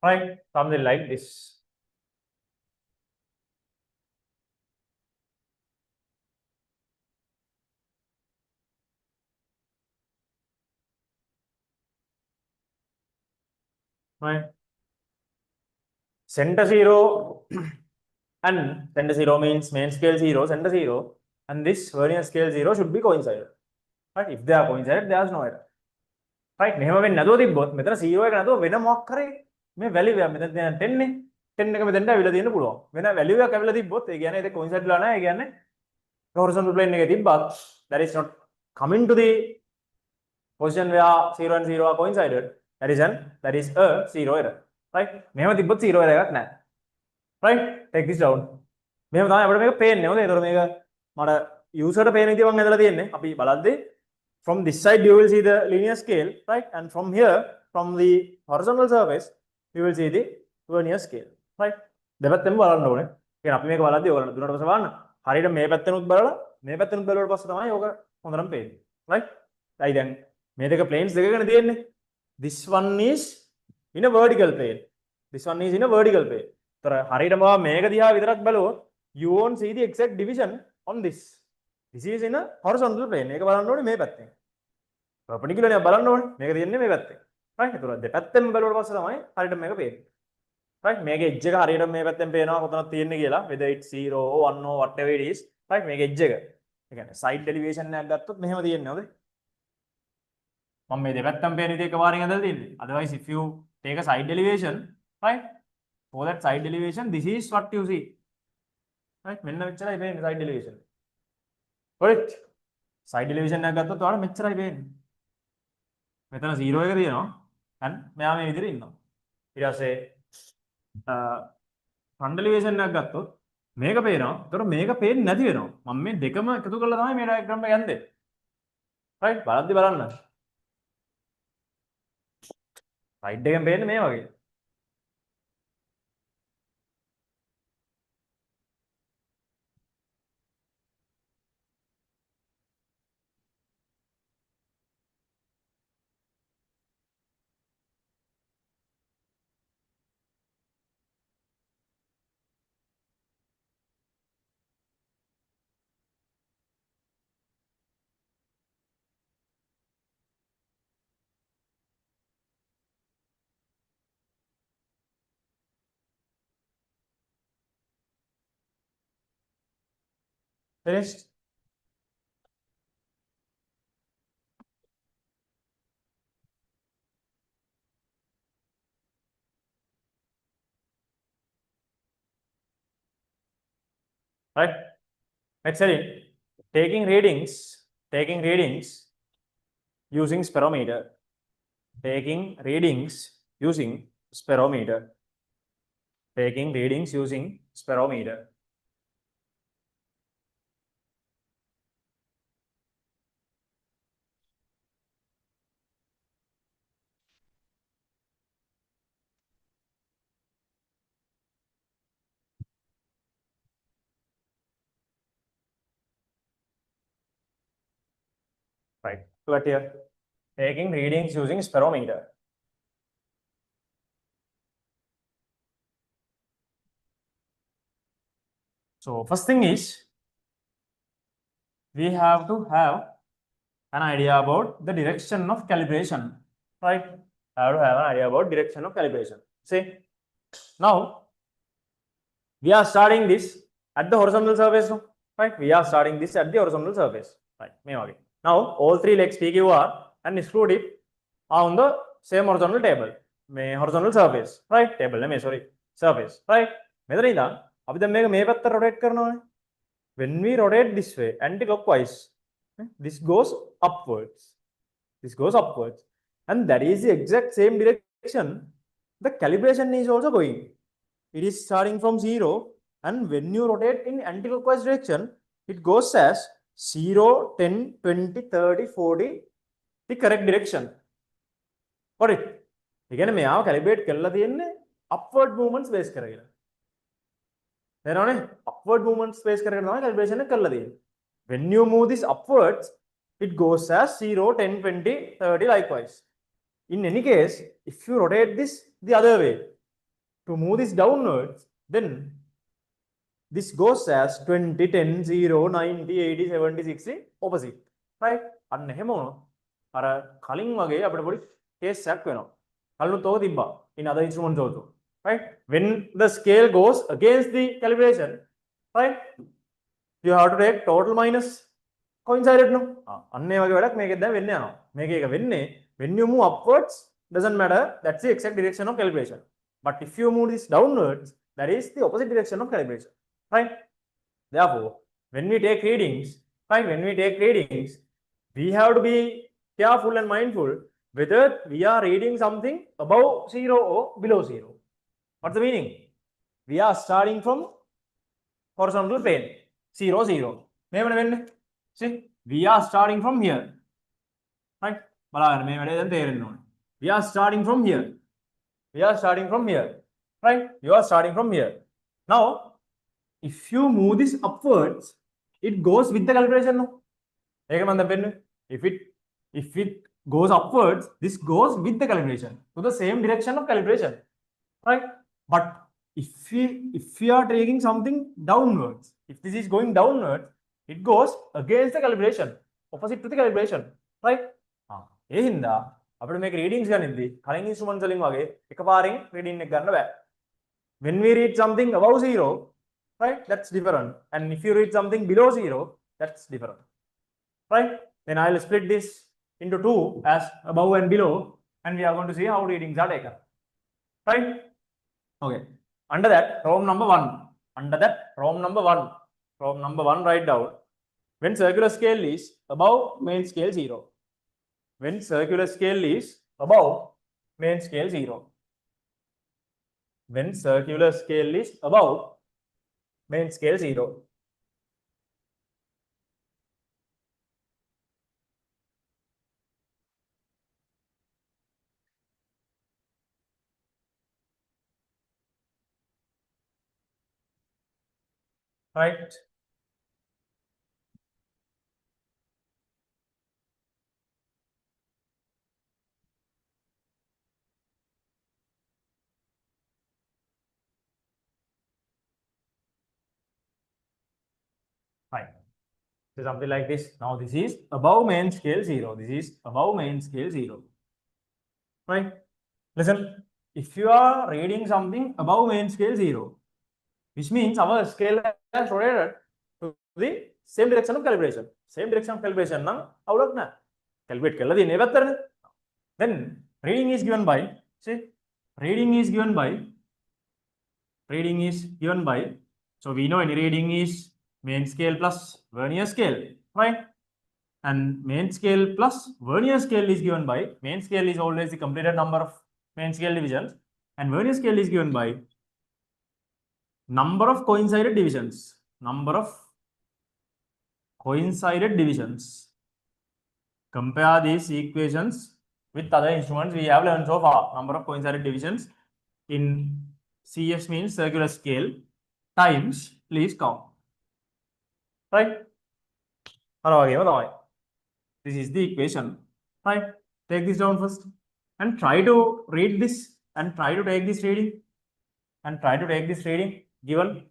Right, something like this. Right. Center 0 and center 0 means main scale 0, center 0, and this vernier scale 0 should be coincided. Right? If they are coincided, there is no error. Right? මෙහෙම වෙන්නේ නැතුව තිබ්බොත් මෙතන 0 එක නැතුව වෙන මොකක් කරේ මේ වැලියු එක මෙතන තියෙන 10 නේ 10 එක මෙතනට අවිලා තියෙන්න පුළුවන්. වෙන වැලියු එකක් අවිලා තිබ්බොත් ඒ කියන්නේ ඒක coincided ලා නැහැ. ඒ කියන්නේ horizontal plane එකේ තිබ්බත් that is not coming to the position where 0 and 0 are coincided. that is a zero error, right? මෙහෙම තිබ්බොත් zero error එකක් නැහැ, right? Take this down. මෙහෙම තමයි අපිට මේක පේන්නේ හොඳ. ඒතකොට මේක මට user ට පේන විදිහ මම ඇදලා තියෙන්නේ. අපි බලද්දී from this side you will see the linear scale, right? And from here, from the horizontal surface, you will see the vernier scale, right? දෙපැත්තෙම බලන්න ඕනේ. කියන්නේ අපි මේක බලද්දී ඔයගොල්ලෝ දුන්නට පස්සේ බලන්න. හරියට මේ පැත්තෙනුත් බලලා මේ පැත්තෙනුත් බලුවට පස්සේ තමයි ඕක හොඳටම පේන්නේ, right? දැන් මේ දෙක planes දෙකකනේ තියෙන්නේ. This one is in a vertical plane. This one is in a vertical plane. ඒතර හරියටම මේක දිහා විතරක් බලුවොත් you won't see the exact division on this. This is in a horizontal plane. මේක බලන්න ඕනේ මේ පැත්තෙන්. perpendicular නේ බලන්න ඕනේ. මේක තියෙන්නේ මේ පැත්තෙන්. right? ඒතර දෙපැත්තෙන් බලුවට පස්සේ තමයි හරියට මේක පේන්නේ. right? මේකේ edge එක හරියට මේ පැත්තෙන් පේනවා කොතනද තියෙන්නේ කියලා. whether it's 0 or 1 or whatever it is. right? මේකේ edge එක. ඒ කියන්නේ side elevation එකක් ගත්තොත් මෙහෙම තියෙන්නේ හොඳේ. මම මේ දෙපැත්තම පේන විදිහ එකපාරින් ඇදලා තියෙන්නේ. Otherwise if you take a side elevation, right? For that side elevation, this is what you see. right? මෙන්න මෙච්චරයි පේන්නේ side elevation. correct? side elevation එකක් ගත්තොත් ඔයාලට මෙච්චරයි පේන්නේ. මෙතන 0 එක තියෙනවා. and මෙයා මේ විදිහට ඉන්නවා. ඊට පස්සේ front elevation එකක් ගත්තොත් මේක පේනවා. ඒතකොට මේක පේන්නේ නැති වෙනවා. මම මේ දෙකම එකතු කරලා තමයි මේ diagram එක යන්නේ. right? බලද්දි බලන්න. side එකෙන් පේන්නේ මේ වගේ. Finished? Right? Let's say taking readings using sperometer. Taking readings using sperometer. Taking readings using sperometer. Right, but here taking readings using sperometer. So first thing is we have to have an idea about the direction of calibration, right? Have to have an idea about direction of calibration. See, now we are starting this at the horizontal surface, right? We are starting this at the horizontal surface, right? Now all three legs PQR and exclude it are on the same horizontal table. Horizontal surface, right? Surface, right? When we rotate this way anti-clockwise, this goes upwards. And that is the exact same direction the calibration is also going. It is starting from 0, and when you rotate in anti-clockwise direction, it goes as 0, 10, 20, 30, 40, the correct direction. Got it? Again, I have calibrate upward movements base karagila. Upward movements base calibration. When you move this upwards, it goes as 0, 10, 20, 30 likewise. In any case, if you rotate this the other way, to move this downwards, then this goes as 20, 10, 0, 90, 80, 70, 60, opposite. Right? And case in other instruments also. Right? When the scale goes against the calibration, right? You have to take total minus coincided. No? When you move upwards, doesn't matter. That's the exact direction of calibration. But if you move this downwards, that is the opposite direction of calibration. Right? Therefore, when we take readings, we have to be careful and mindful whether we are reading something above 0 or below 0. What's the meaning? We are starting from horizontal plane 0 0. See, we are starting from here, right? We are starting from here. We are starting from here, right? You are starting from here. Now, if you move this upwards, it goes with the calibration. No? If it goes upwards, this goes with the calibration to the same direction of calibration, right? But if we are taking something downwards, if this is going downwards, it goes against the calibration, opposite to the calibration, right? ඒ හින්දා අපිට මේක readings ගනිද්දී කලින් instruments වලින් වගේ එකපාරින් reading එක ගන්න බෑ. When we read something above 0, right, that's different, and if you read something below 0, that's different, right? Then I'll split this into two as above and below, and we are going to see how readings are taken, right? Okay, under that row number 1, write down when circular scale is above main scale 0. When circular scale is above main scale 0. When circular scale is above main scale 0. Right? Fine. So something like this. Now this is above main scale 0. This is above main scale 0. Right? Listen, if you are reading something above main scale 0, which means our scale has rotated to the same direction of calibration. Same direction of calibration now, how does that? Calculate kalla then reading is given by, see, reading is given by, so we know any reading is main scale plus vernier scale, right? And main scale plus vernier scale is given by, main scale is always the completed number of main scale divisions, and vernier scale is given by number of coincided divisions. Compare these equations with other instruments we have learned so far. Number of coincided divisions in CS means circular scale times least count. Right? This is the equation. Right? Take this down first and try to read this and try to take this reading given.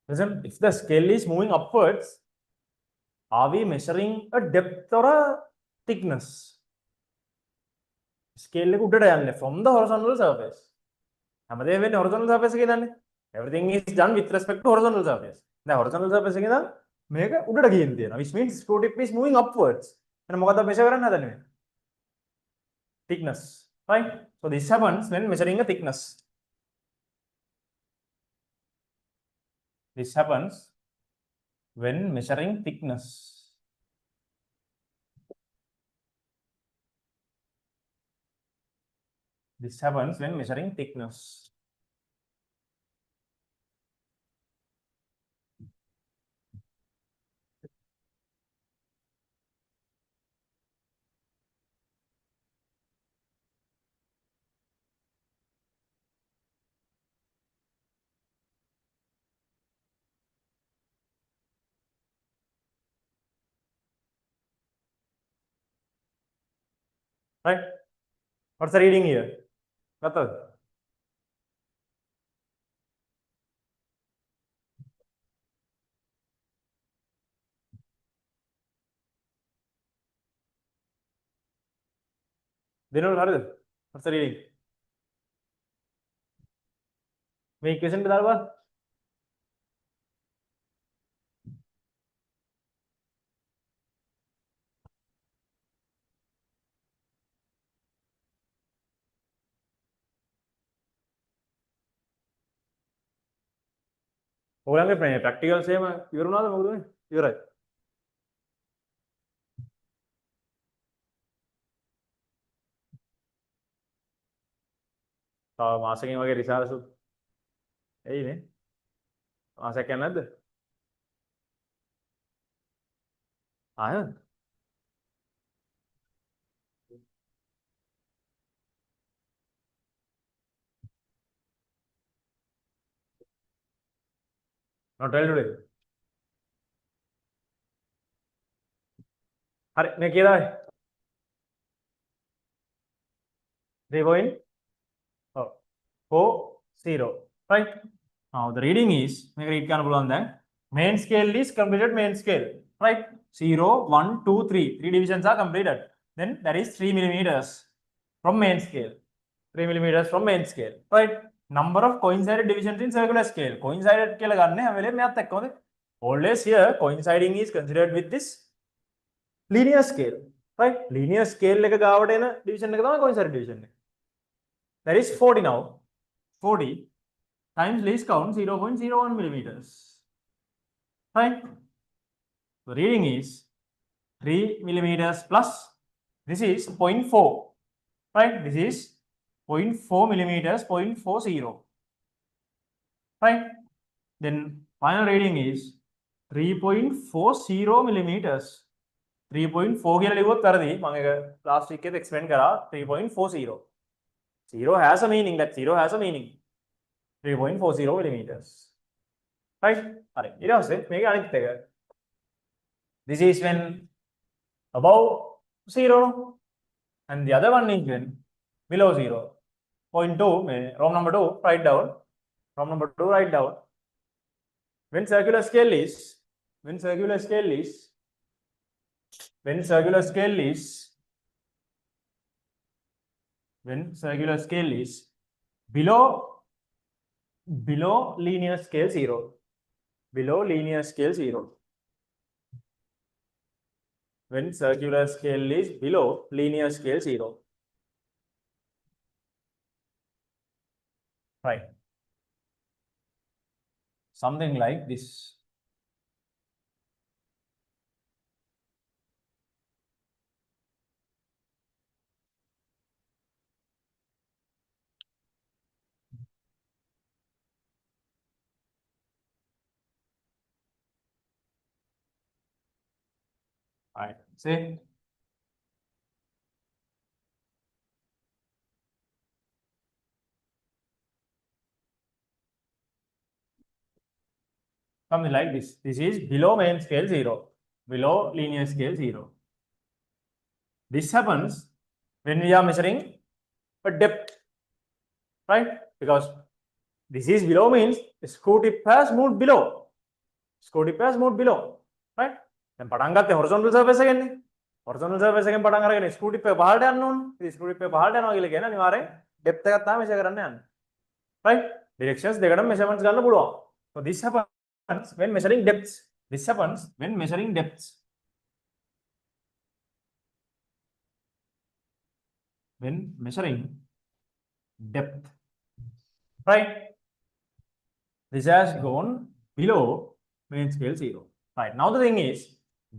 Listen, if the scale is moving upwards, are we measuring a depth or a thickness? Scale from the horizontal surface. Horizontal surface everything is done with respect to horizontal surface. The horizontal surface which means screw tip is moving upwards. And measure thickness. Right? So this happens when measuring a thickness. This happens when measuring thickness. This happens when measuring thickness. right? What's the reading here? Gatal. Dinul Harid. What's the reading? May question bata ba? ඔයගොල්ලන්ගේ practicals එහෙම ඉවරුණාද මොකද මේ? ඉවරයි. තව මාසෙකින් වගේ research එයිනේ. මාසයක් යන්නේ නැද්ද? ආය. Not tell today. හරි මේ කීයද? 3.40. Right? Now the reading is මේක read කරන්න පුළුවන් දැන්. Main scale is completed main scale. Right? 0, 1, 2, 3. 3 divisions are completed. Then that is 3 millimeters from main scale. 3 millimeters from main scale. Right? Number of coincided divisions in circular scale. Coincided කියලා ගන්න හැම වෙලේම මෙයාත් එක්ක හොඳ. Always here coinciding is considered with this linear scale. Right? Linear scale එක ගාවට එන division එක තමයි coincided division එක. That is 40 now. 40 times least count 0.01 millimeters. Right? The reading is 3 millimeters plus. This is 0.4. Right? This is 0.4 millimeters, 0.40. Right? Then final reading is 3.40 millimeters. 3.4 කියලා ලිව්වොත් වැරදි. මම ඒක last week එකේ explain කරා 3.40. 0 has a meaning. That 0 has a meaning. 3.40 millimeters. Right? හරි. ඊට පස්සේ මේක අනිත් එක. This is when above 0 and the other one is when below 0. 0.2, row number 2, write down. Row number 2, write down. When circular scale is below linear scale 0. Below linear scale 0. When circular scale is below linear scale 0. Right. Something like this. Right. See? Something like this. This is below main scale 0. Below linear scale 0. This happens when we are measuring a depth. Right? Because this is below means the screw tip has moved below. Screw tip has moved below. Right? දැන් පටන් ගත්තේ horizontal surface එකෙන්නේ. horizontal surface එකෙන් පටන් අරගෙන screw tip එක පහළට යන්න ඕනේ. ඉතින් screw tip එක පහළට යනවා කියලා කියන්නේ අනිවාර්යෙන් depth එකක් තමයි measure කරන්න යන්නේ. Right? Directions දෙකටම measurements ගන්න පුළුවන්. So this happens when measuring depths. This happens when measuring depths. When measuring depth. Right? This has gone below main scale 0. Right. Now the thing is,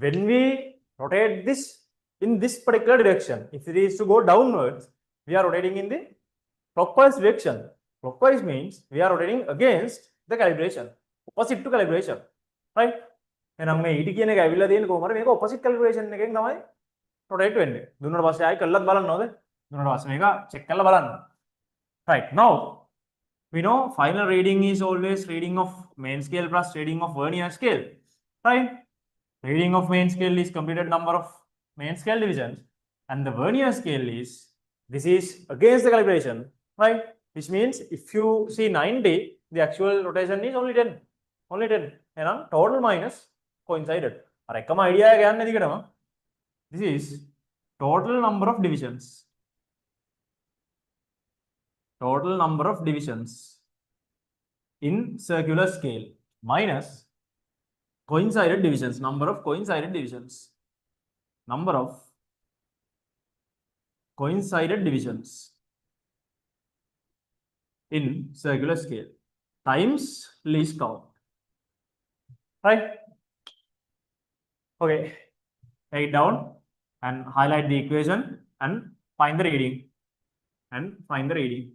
when we rotate this in this particular direction, if it is to go downwards, we are rotating in the clockwise direction. Clockwise means we are rotating against the calibration, opposite to calibration. Right? එහෙනම් මේ ඊට කියන එක ඇවිල්ලා තියෙන්නේ කොහොමද? මේක opposite calibration එකෙන් තමයි rotate වෙන්නේ. දුන්නාට පස්සේ ආයෙ කළත් බලන්න ඕනේ. දුන්නාට පස්සේ මේක check කරලා බලන්න. Right. Now we know final reading is always reading of main scale plus reading of vernier scale. Right? Reading of main scale is completed number of main scale divisions and the vernier scale is, this is against the calibration, right? Which means if you see 90, the actual rotation is only 10. Only 10. And total minus coincided. Idea this is total number of divisions. Total number of divisions in circular scale minus coincided divisions. Number of coincided divisions. Number of coincided divisions in circular scale times least count. Right? Okay. Take it down and highlight the equation and find the reading. And find the reading.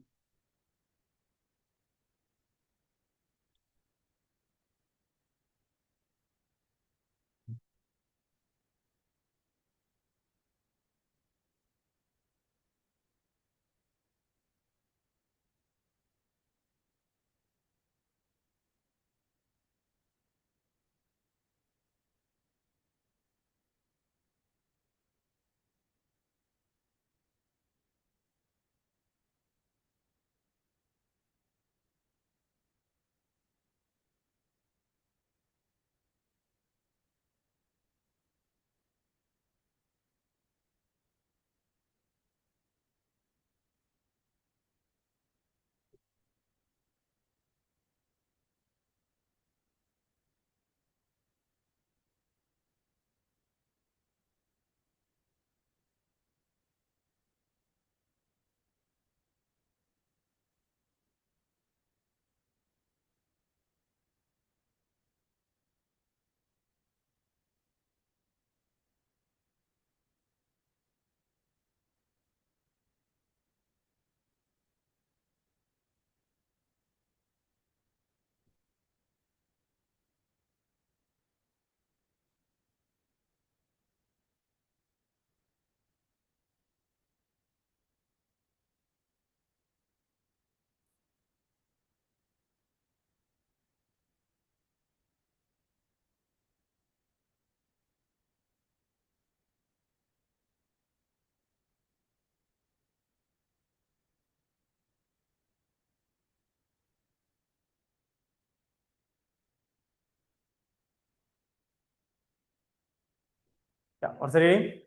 Yeah, what's the reading?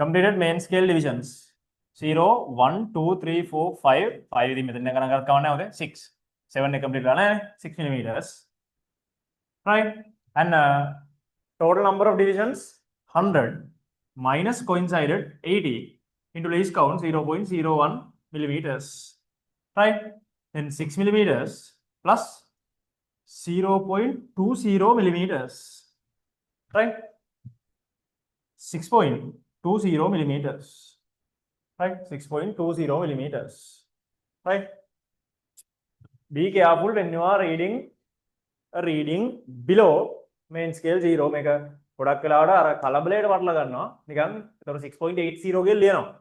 Completed main scale divisions. 0, 1, 2, 3, 4, 5. 5 ఇది మెదన్న కనుక కావనే అవుతే 6. 7 complete కానే 6 millimeters. Right? And total number of divisions 100 minus coincided 80 into least count 0.01 millimeters. Right? Then 6 millimeters plus 0.20 millimeters. Right? 6.20 millimeters. Right? 6.20 millimeters. Right? Be careful when you are reading below main scale 0 මේක ගොඩක් වෙලාවට අර කලබලයට වටලා ගන්නවා නිකන්. ඒතකොට 6.80 ගෙල් ලියනවා.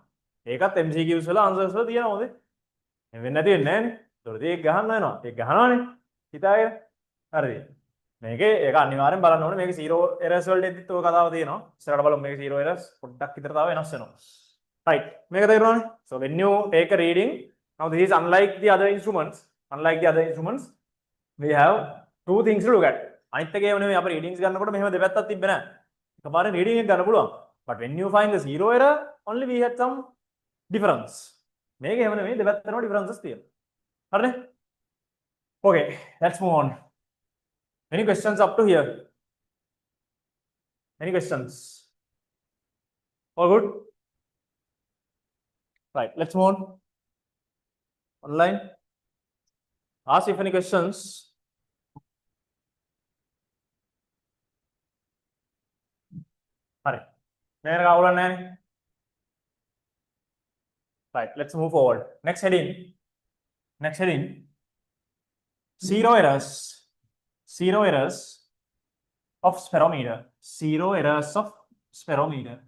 ඒකත් MCQs වල answers වල තියෙනවා මොකද? වෙන්නේ නැති වෙන්නේ නැහනේ. ඒතකොට ඒක ගහන්න වෙනවා. ඒක ගහනවානේ. හිතාගෙන. හරිද? මේකේ ඒක අනිවාර්යෙන් බලන්න ඕනේ. මේක 0 errors වලට එද්දිත් ඔය කතාව තියෙනවා. ඉස්සරහට බලමු මේක 0 errors පොඩ්ඩක් විතර තව වෙනස් වෙනවා. Right. මේක තේරුණානේ? So when you take a reading, now this is unlike the other instruments. We have two things to look at. අනිත් එකේ නෙමෙයි අපි readings ගන්නකොට මෙහෙම දෙපැත්තක් තිබ්බේ නැහැ. එකපාරේ reading එක ගන්න පුළුවන්. But when you find the 0 error, only we had some difference. මේක එහෙම නෙමෙයි දෙපැත්තටම differences තියෙනවා. හරිනේ? Okay, let's move on. Any questions up to here? Any questions? All good? Right, let's move on. Online. Ask if any questions. Right. Right, let's move forward. Next heading. Zero errors of spherometer. Zero errors of spherometer.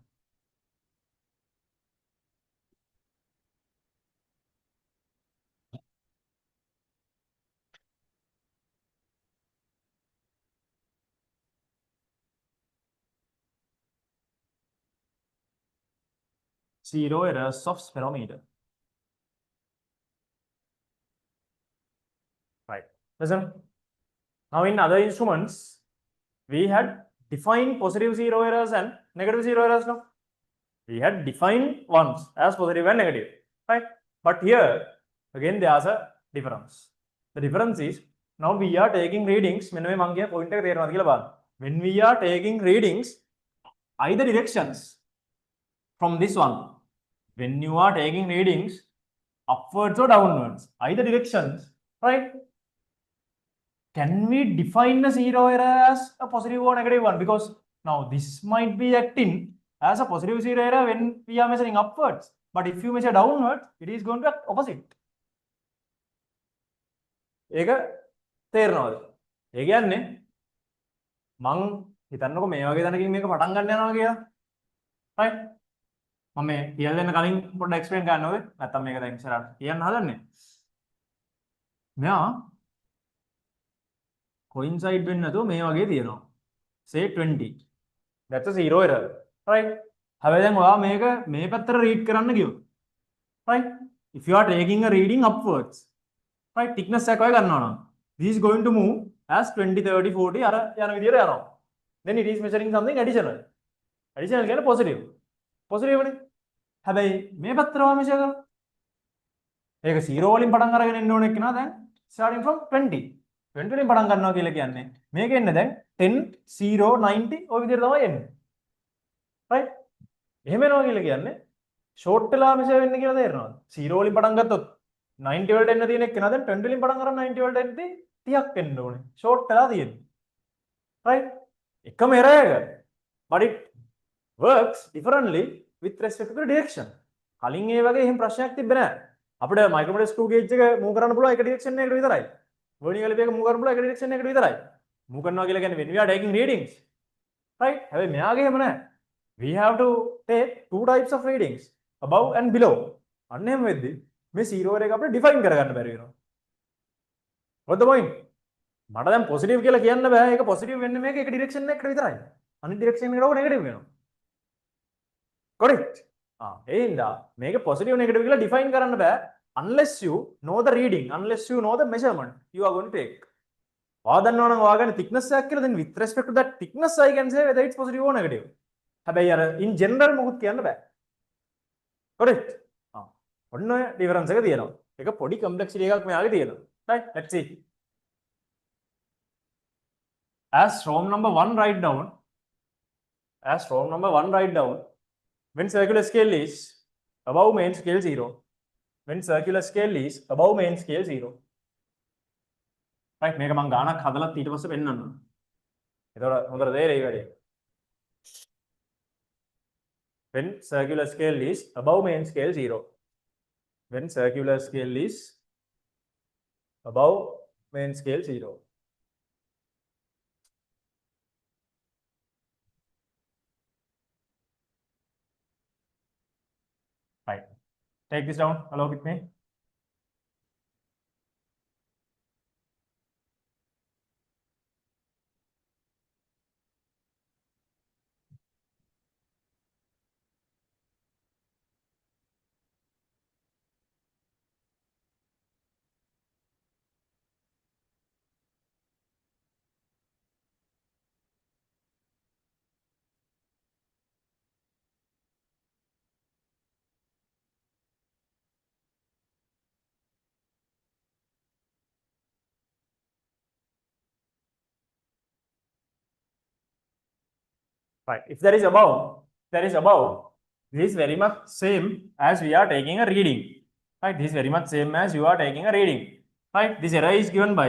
Zero errors of spherometer. Right. Listen. Now in other instruments, we had defined positive zero errors and negative zero errors. No, we had defined ones as positive and negative. Right. But here again there's a difference. The difference is now we are taking readings. When we are taking readings, either directions from this one. When you are taking readings upwards or downwards, either directions, right? Can we define the zero error as a positive or negative one? Because now this might be acting as a positive zero error when we are measuring upwards. But if you measure downwards, it is going to act opposite. ඒක තේරෙනවද? ඒ කියන්නේ මං හිතන්නකො මේ වගේ දැනකින් මේක පටන් ගන්න යනවා කියලා. right? මම මේ කියලා දෙන්න කලින් පොඩ්ඩක් එක්ස්ප්ලেইন කරන්න ඕනේ. නැත්තම් මේක දැන් ඉස්සරහට කියන්න හදන්නේ. මෙයා coincide වෙන්නේ නැතුව මේ වගේ තියෙනවා. say 20. That's a zero error. right? හැබැයි දැන් ඔයා මේක මේ පැත්තට රීඩ් කරන්න ගියොත්. right? If you are taking a reading upwards, right? thickness එක ඔය ගන්නවා නම් this is going to move as 20 30 40 අර යන විදියට යනවා. Then it is measuring something additional. Additional කියන්නේ positive. positive නේ. හැබැයි මේ පැත්තට ඔයා මෙෂර් කරනවා. ඒක 0 වලින් පටන් අරගෙන එන්න ඕනේ කියලා දැන් starting from 20. 20 වලින් පටන් ගන්නවා කියලා කියන්නේ මේක එන්නේ දැන් 10 0 90 ඔය විදිහට තමයි එන්නේ. right? එහෙම එනවා කියලා කියන්නේ short වෙලා මෙෂර් වෙන්න කියලා තේරෙනවද? 0 වලින් පටන් ගත්තොත් 90 වලට එන්න තියෙන එක නා දැන් 20 වලින් පටන් අරන් 90 වලට එන්නේ 30ක් එන්න ඕනේ. short වෙලා තියෙන්නේ. right? එකම error එක. but it works differently with respect to the direction. කලින් ඒ වගේ එහෙම ප්‍රශ්නයක් තිබ්බේ නැහැ. අපිට මයික්‍රොමීටර් ස්ක්‍රූ ගේජ් එක move කරන්න පුළුවන් එක direction එකකට විතරයි. vernier clip එක move කරන්න පුළුවන් එක direction එකකට විතරයි. move කරනවා කියලා කියන්නේ when we are taking readings. right? හැබැයි මෙයාගේ එහෙම නැහැ. We have to take two types of readings, above and below. අන්න එහෙම වෙද්දි මේ zero එක අපිට define කරගන්න බැරි වෙනවා. What the point? මට දැන් positive කියලා කියන්න බෑ. ඒක positive වෙන්නේ මේක එක direction එකකට විතරයි. අනිත් direction එකට ඕක negative වෙනවා. correct? ඒ හින්දා මේක positive negative කියලා define කරන්න බෑ unless you know the reading, unless you know the measurement you are going to take. ඔයා දන්නවා නම් ඔයාගෙන thickness එකක් කියලා then with respect to that thickness I can say whether it's positive or negative. in general මොකුත් කියන්න බෑ. correct? ඔන්න ඔය difference එක තියෙනවා. ඒක පොඩි complexity එකක් මෙයාගේ තියෙනවා. right? Let's see. As Rome number 1 write down, when circular scale is above main scale 0, when circular scale is above main scale 0, right? මේක මම ගානක් හදලත් ඊට පස්සේ පෙන්නන්න. ඒතකොට හොඳට තේරෙයි වැඩි. When circular scale is above main scale 0, when circular scale is above main scale 0, right? Take this down along with me. Right. If there is above, this is very much same as we are taking a reading. Right. This is very much same as you are taking a reading. Right. This error is given by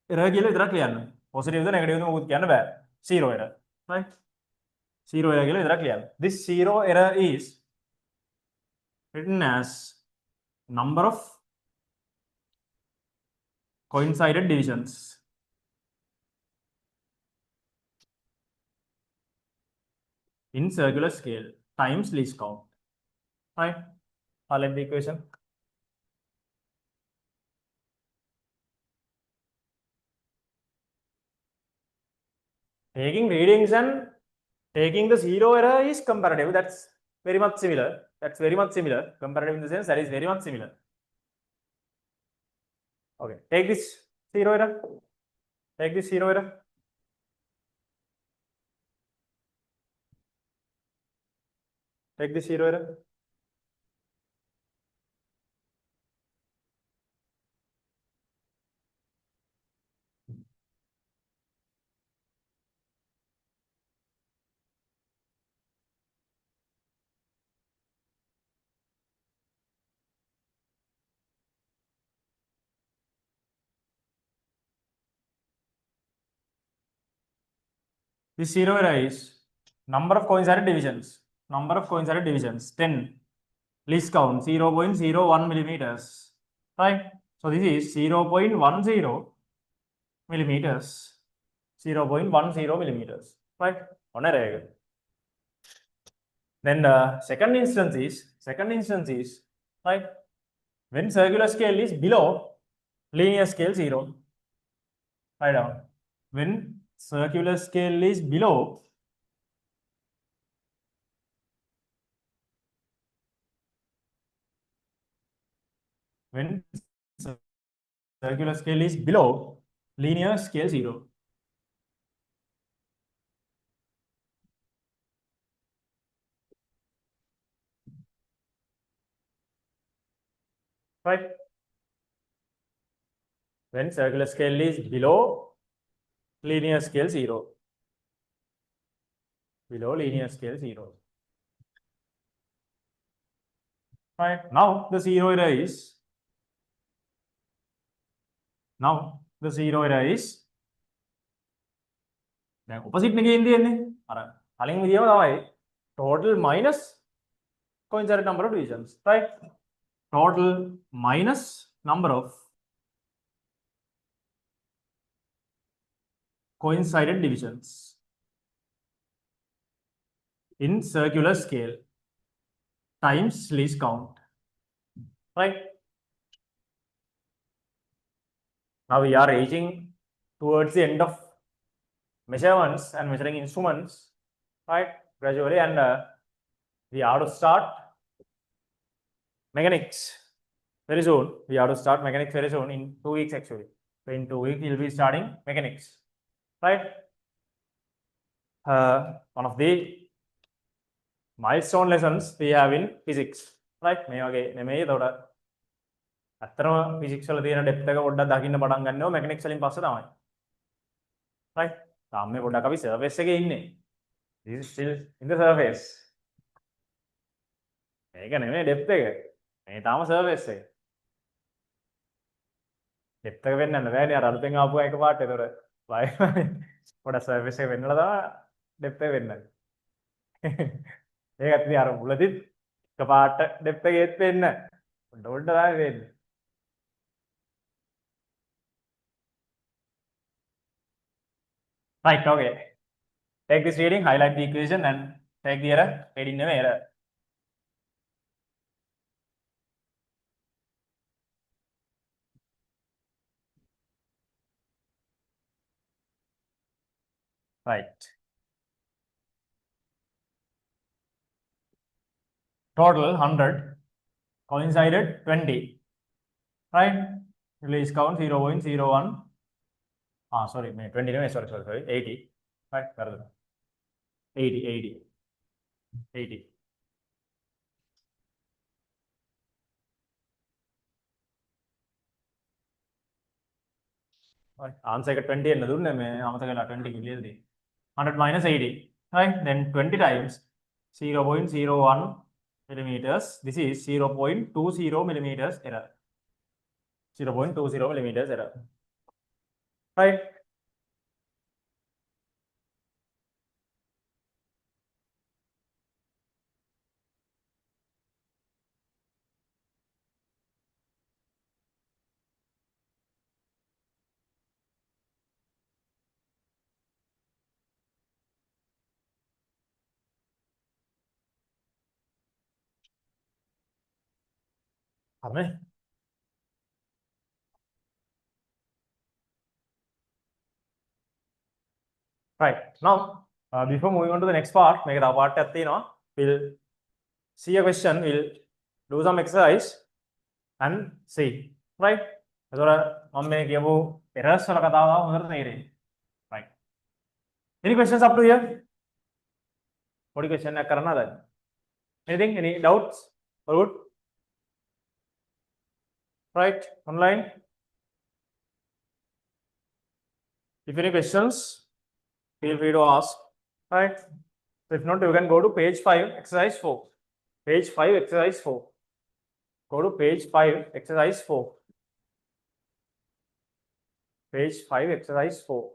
error කියලා විතරක් ලියන්න. positive ද negative ද මොකුත් කියන්න බෑ. Zero error. Right. Zero error කියලා විතරක් ලියන්න. This zero error is written as number of coincided divisions in circular scale times least count. Right? Highlight the equation. Taking readings and taking the zero error is comparative. That's very much similar. Comparative in the sense that is very much similar. Okay. Take this zero error. Take this zero error. Take this zero error. This zero error is number of coincided divisions. 10. Least count 0.01 millimeters. Right? So this is 0.10 millimeters. 0.10 millimeters. Right? On a regular. Then the second instance is right when circular scale is below linear scale 0. Write down. When circular scale is below linear scale 0. Right? When circular scale is below linear scale 0. Below linear scale 0. Right? Now the zero error is then opposite එකේ ඉන්නේ අර කලින් විදියම තමයි total minus coincided number of divisions. Right? Total minus number of coincided divisions in circular scale times least count. Right? Now we are reaching towards the end of measurements and measuring instruments, right? Gradually, and we have to start mechanics very soon. We have to start mechanics very soon in 2 weeks actually. So in 2 weeks, we'll be starting mechanics, right? one of the milestone lessons we have in physics, right? මේ වගේ නෙමෙයි. එතකොට ඇත්තටම physics වල තියෙන depth එක පොඩ්ඩක් දකින්න පටන් ගන්නවා mechanics වලින් පස්සේ තමයි. right? තාම මේ පොඩ්ඩක් අපි surface එකේ ඉන්නේ. This is still in the surface. මේක නෙමෙයි depth එක. මේ තාම surface එක. depth එක වෙන්නන්න බෑනේ අර අලුතෙන් ආපු එක පාට. ඒතකොට පොඩ්ඩක් surface එක වෙන්නලා තමයි depth එක වෙන්නන්නේ. ඒකත් ඉතින් අර මුලදිත් එකපාරට depth එකේත් වෙන්න. පොඩ පොඩ තමයි වෙන්නේ. Right, okay. Take this reading, highlight the equation and take the error, reading the error. Right. Total 100, coincided 20. Right? Release count 0.01. Sorry, 20, sorry, 80. Right, 80. Right, answer 20 and 20 100 minus 80. Right, then 20 times 0.01 millimeters. This is 0.20 millimeters error. 0.20 millimeters error. Right. Amen. Right. Now, before moving on to the next part, make it a part at we'll see a question, we'll do some exercise and see. Right? Errors. Right. Any questions up to here? What question? Anything? Any doubts? All good? Right? Online? If any questions, feel free to ask. Right? So if not, you can go to page 5, exercise 4. Page 5, exercise 4. Go to page 5, exercise 4. Page 5, exercise 4.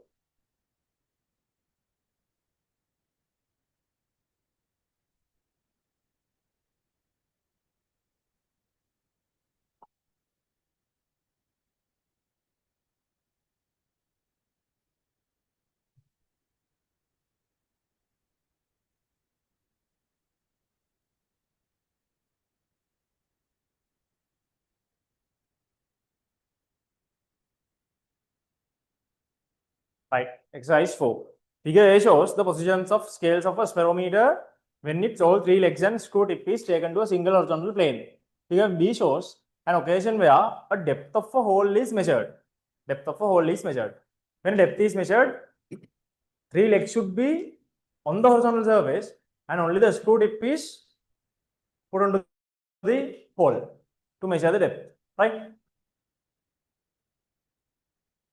Right, exercise 4. Figure A shows the positions of scales of a spherometer when its all three legs and screw tip is taken to a single horizontal plane. Figure B shows an occasion where a depth of a hole is measured. Depth of a hole is measured. When depth is measured, three legs should be on the horizontal surface and only the screw tip is put onto the hole to measure the depth. Right?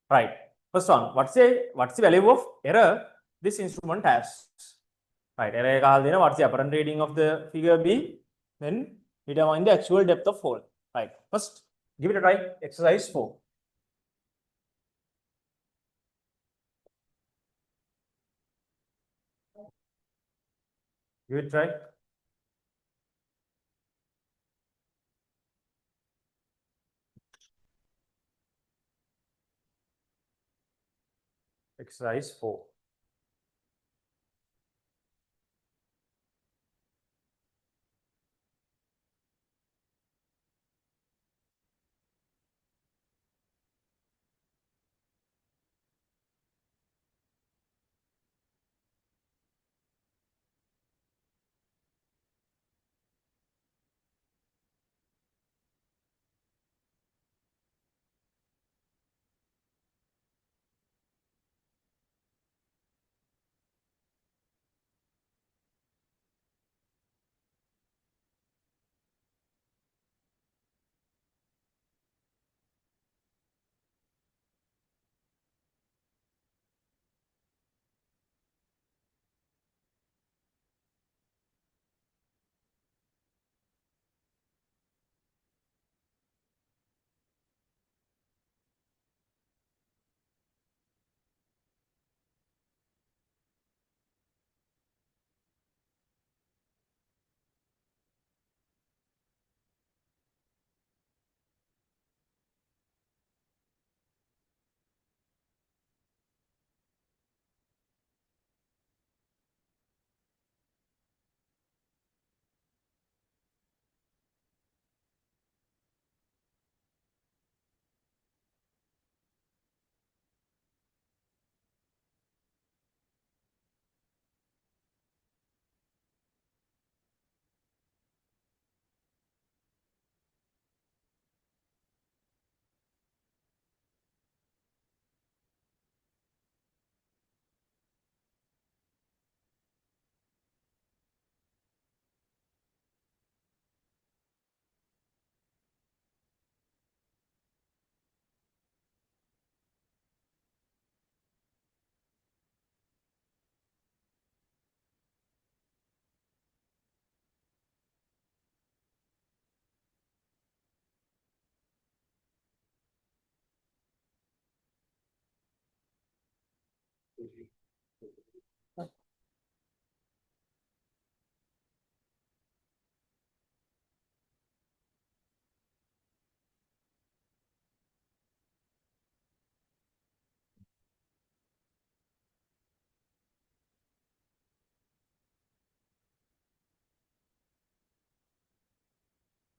Right. First one, what's the value of error this instrument has? Right, error what's the apparent reading of the figure B? Then determine the actual depth of hole. Right. First, give it a try. Exercise 4. Give it a try. Exercise 4.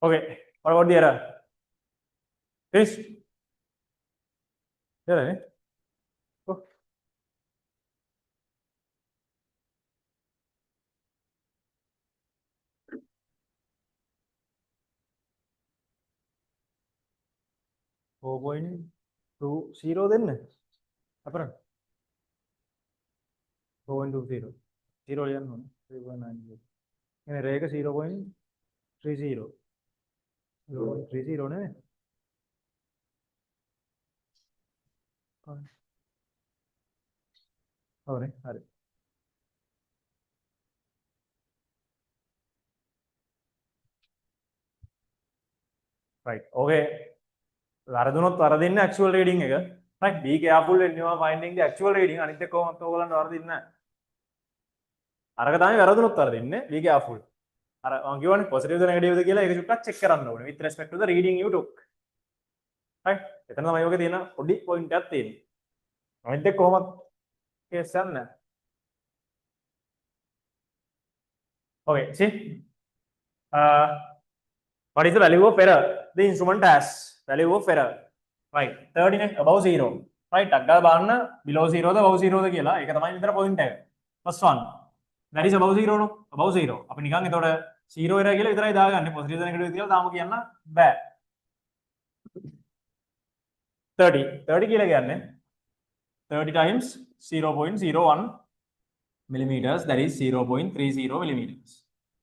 Okay, what about the error? Finished? Yeah, oh. 4.20 then. Apparent. 4.20. 0 3.90. And rega 0.30. 0.30 ne? Right. Okay. Varadunot varadinna actual reading එක. Right. Be careful when you are finding the actual reading. අනිත් එක කොහොමද ඔයගලන්ට වරදින්නේ නැහැ. අරක තමයි වැරදුනොත් වරදින්නේ. Be careful. අර මම කියවනේ positive ද negative ද කියලා ඒක චුට්ටක් check කරන්න ඕනේ with respect to the reading you took. Right. එතන තමයි ඔයගේ තියෙන පොඩි point එකක් තියෙන්නේ. අනිත් එක කොහොමද case යන්නේ. Okay, see. What is the value of error? The instrument has value of error. Right. 30 above 0. Right. අග්ගල බලන්න below 0 ද above 0 ද කියලා. ඒක තමයි විතර point එක. First one. That is above 0 no? Above 0. අපි නිකන් එතකොට 0 error කියලා විතරයි දාගන්නේ. positive ද negative කියලා තාම කියන්න බෑ. 30 කියලා කියන්නේ 30 times 0.01 millimeters, that is 0.30 millimeters.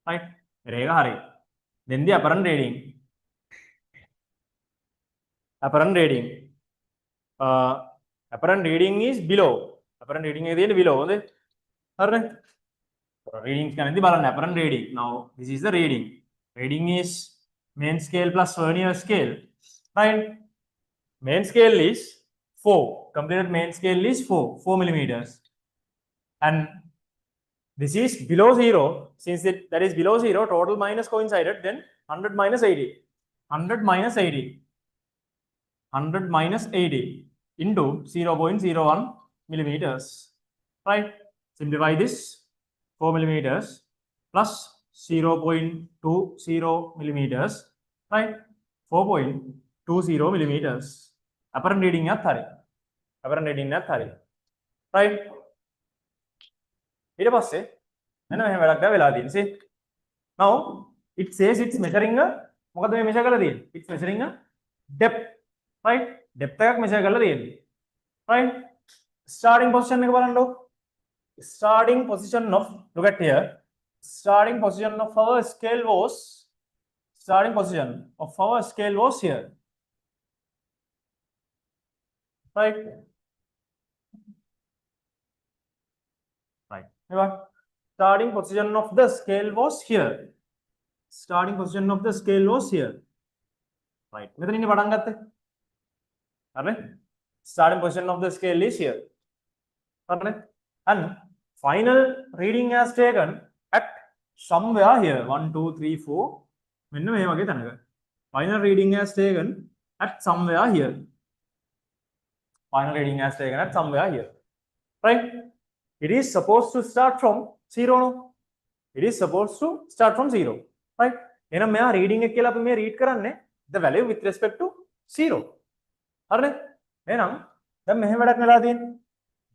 Right. ඒක හරි. Then the apparent reading. Apparent reading. Apparent reading is below. Apparent reading is below. Right? Reading can be balance. Apparent reading. Now this is the reading. Reading is main scale plus vernier scale. Right? Main scale is 4. Completed main scale is 4 millimeters. And this is below 0. Since that is below 0, total minus coincided, then 100 minus 80. 100 minus 80. 100 minus 80 into 0.01 millimeters. Right? Simplify this. 4 millimeters plus 0.20 millimeters. Right? 4.20 millimeters. Apparent reading at 30. Apparent reading at 30. Right? ඊට පස්සේ මෙන්න මෙහෙම වැඩක් දැන් වෙලා තියෙන්නේ. See? Now it says it's measuring a මොකද මේ measure කරලා තියෙන්නේ? It's measuring a depth. Right? Depth එකක් measure කරලා තියෙන්නේ. Right? Starting position එක බලන්නකො. Starting position of, look at here. Starting position of our scale was here. Right? Right. Starting position of the scale was here. Starting position of the scale was here. Right. මෙතන ඉන්නේ පටන් ගත්තේ. හරිනේ? Starting position of the scale is here. හරිනේ? And final reading has taken at somewhere here. 1 2 3 4 මෙන්න මේ වගේ තැනක. Final reading has taken at somewhere here. Final reading has taken at somewhere here. Right? It is supposed to start from 0 no? It is supposed to start from 0. Right? එහෙනම් මෙයා reading එක කියලා අපි මේ read කරන්නේ the value with respect to 0. හරිනේ? එහෙනම් දැන් මෙහෙම වැඩක් වෙලා තියෙන්නේ.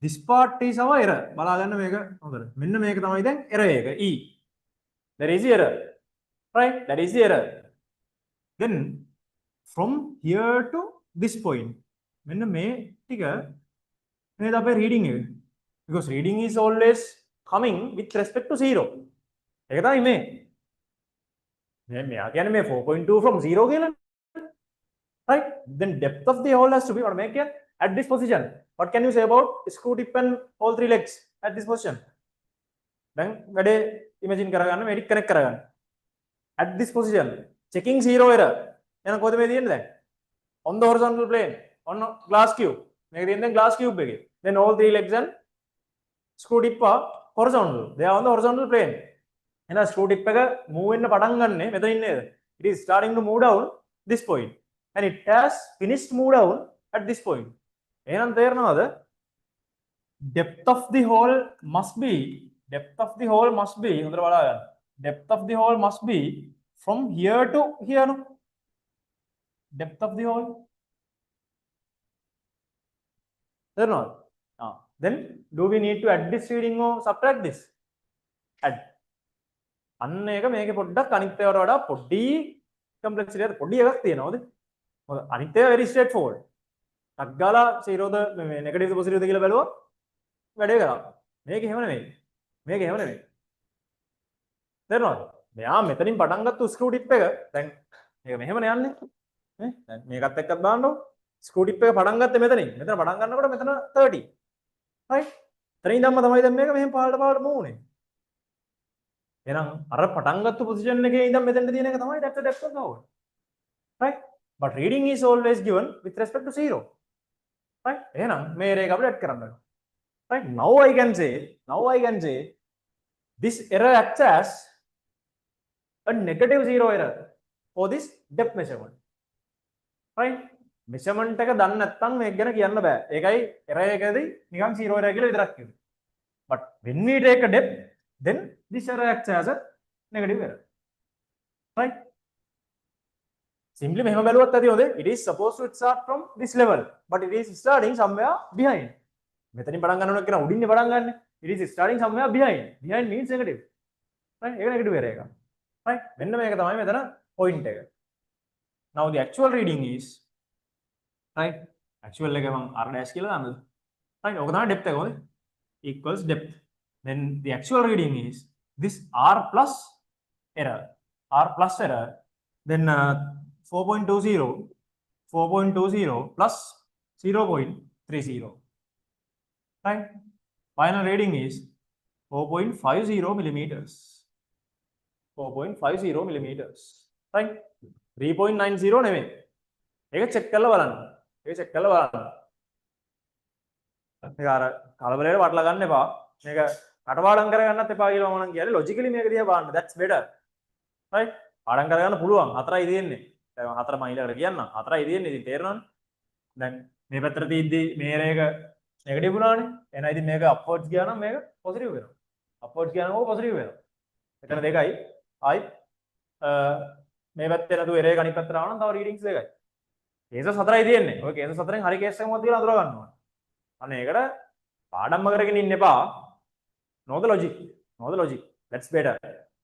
This part is our error. බලා ගන්න මේක හොඳට. මෙන්න මේක තමයි දැන් error එක. E. That is the error. Right? That is the error. Then from here to this point. මෙන්න මේ ටික නේද අපේ reading එක. Because reading is always coming with respect to 0. ඒක තමයි මේ. මෙයා කියන්නේ මේ 4.2 from 0 කියලා. Right? Then depth of the hole has to be what make it at this position. What can you say about screw tip and all 3 legs at this position? Then වැඩේ imagine කරගන්න මේ ටික connect කරගන්න. At this position, checking 0 error. එහෙනම් කොහෙද මේ තියෙන්නේ දැන්? On the horizontal plane, on glass cube. මේක තියෙන්නේ glass cube එකේ. Then all 3 legs and screw tip horizontal. They are on the horizontal plane. And a screw tip move in the padangan, it is starting to move down this point. And it has finished move down at this point. And there now depth of the hole must be from here to here. No? Depth of the hole. There not. Then do we need to add this reading or subtract this? Add. අන්න එක මේකේ පොඩ්ඩක් අනිත් ඒවාට වඩා පොඩි complexity එකක් පොඩි එකක් තියෙනවාද? මොකද අනිත් ඒවා very straight forward. ටක් ගාලා 0ද මේ නෙගටිව්ද පොසිටිව්ද කියලා බැලුවොත් වැඩේ කරා. මේක එහෙම නෙමෙයි. මේක එහෙම නෙමෙයි. තේරෙනවද? මෙයා මෙතනින් පටන් ගත්ත ස්ක්‍රූ ටිප් එක දැන් මේක මෙහෙමනේ යන්නේ. නේ? දැන් මේකත් එක්කත් බලන්නකො. ස්ක්‍රූ ටිප් එක පටන් ගත්තේ මෙතනින්. මෙතන පටන් ගන්නකොට මෙතන 30. right? එතනින් ඉඳන්ම තමයි දැන් මේක මෙහෙම පාළට මූනේ. එහෙනම් අර පටන් ගත්ත පොසිෂන් එකේ ඉඳන් මෙතෙන්ට තියෙන එක තමයි depth of the hole. right? But reading is always given with respect to 0. right? එහෙනම් මේ රේඛ අපිට ඇඩ් කරන්න වෙනවා. right? Now I can say this error acts as a negative 0 error for this depth measurement. right? measurement එක දන්නේ නැත්නම් මේක ගැන කියන්න බෑ. ඒකයි error එකදී නිකන් 0 error කියලා විතරක් කියනවා. But when we take a depth, then this error acts as a negative error. right? Simply මෙහෙම බැලුවත් ඇති හොඳේ. It is supposed to start from this level, but it is starting somewhere behind. මෙතනින් පටන් ගන්න ඕන කියන උඩින්නේ පටන් ගන්න. It is starting somewhere behind. Behind means negative. right? ඒක negative error එක. right? මෙන්න මේක තමයි මෙතන point එක. Now the actual reading is right? actual එක මම r dash කියලා දාන්නද? right? ඕක තමයි depth එක හොඳේ. equals depth. Then the actual reading is this r plus error. Then 4.20 plus 0.30. right? Final reading is 4.50 millimeters. 4.50 millimeters. right? 3.90 නෙමෙයි. ඒක check කරලා බලන්න. මේක අර කලබලයට වටලා ගන්න එපා. මේක කටපාඩම් කරගන්නත් එපා කියලා මම නම් කියන්නේ logically මේක දිහා බලන්න. That's better. right? පාඩම් කරගන්න පුළුවන්. 4යි තියෙන්නේ. දැන් 4 මම ඊළඟට කියන්නම්. 4යි තියෙන්නේ. ඉතින් තේරෙනවනේ. දැන් මේ පැත්තට තියෙද්දි මේ රේඛ නෙගටිව් වුණානේ. එහෙනම් ඉතින් මේක අප්වර්ඩ්ස් ගියා නම් මේක පොසිටිව් වෙනවා. අප්වර්ඩ්ස් ගියා නම් ඕක පොසිටිව් වෙනවා. එතන දෙකයි. ආයි මේ පැත්තේ නේද ඒ රේඛ අනිත් පැත්තට ආව නම් තව රීඩින්ග්ස් දෙකයි. කේස් 4යි තියෙන්නේ. ඔය කේස් 4ෙන් හරි කේස් එකක් මොකක්ද කියලා අඳුර ගන්න ඕනේ. අන්න ඒකට පාඩම්ම කරගෙන ඉන්න එපා. know the logic. That's better.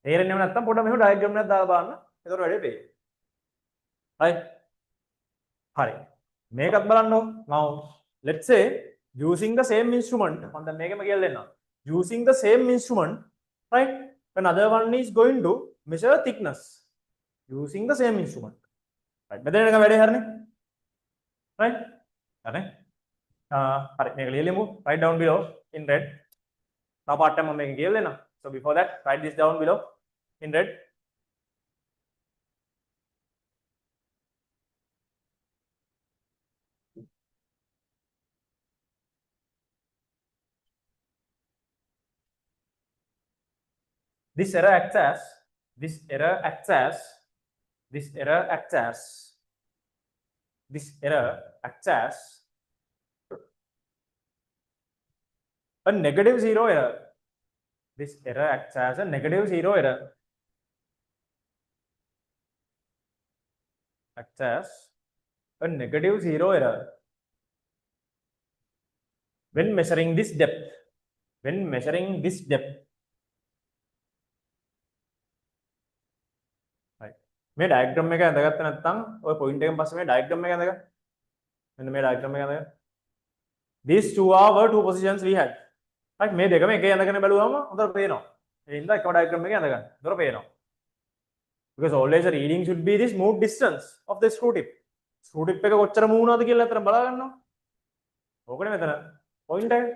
තේරෙන්නේ නැත්නම් පොඩ්ඩක් මෙහෙම ඩයග්‍රෑම් එකක් දාලා බලන්න. ඒතකොට වැඩේ පේයි. right? හරි. මේකත් බලන්න. now let's say using the same instrument මම දැන් මේකම කියලා දෙන්නම්. using the same instrument, right? Another one is going to measure thickness using the same instrument. right? මෙතන එක වැඩේ හරිනේ. right? හරිනේ. හරි මේක ලියලිමු. write down below in red. now part time මම මේක කියලා දෙන්නම්. so before that write this down below in red. This error acts as a negative 0 error. This error acts as a negative 0 error. Acts as a negative 0 error when measuring this depth. right? මේ diagram එක ඇඳගත්ත නැත්නම් ඔය point එකෙන් පස්සේ මේ diagram එක ඇඳගන්න. මෙන්න මේ diagram එක ඇඳගන්න. These two are were two positions we had. right? මේ දෙකම එකේ ඇඳගෙන බැලුවම හොඳට පේනවා. ඒ හින්දා එකම diagram එකේ ඇඳගන්න. හොඳට පේනවා. Because always the reading should be this move distance of the screw tip. Screw tip එක කොච්චර move වුණාද කියලා අතන බලා ගන්නවා. ඕකනේ මෙතන point එක.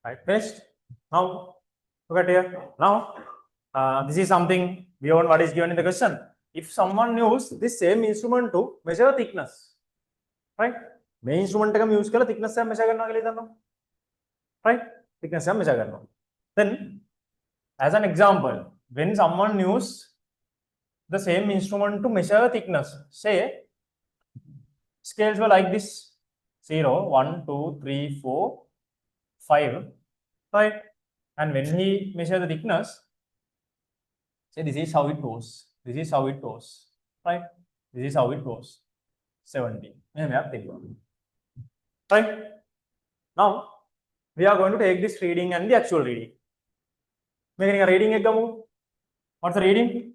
Right, finished. Now look at here. Now this is something beyond what is given in the question. If someone use this same instrument to measure thickness, right? Main instrument का use करा thickness से measure करना के लिए था, right? Thickness से measure करना. Then, as an example, when someone use the same instrument to measure thickness, say scales were like this: 0, 1, 2, 3, 4, 5, right? And when he measure the thickness, say this is how it goes. This is how it goes, right? This is how it goes. 70. Right? Now we are going to take this reading and the actual reading. Making a reading exam. What's the reading?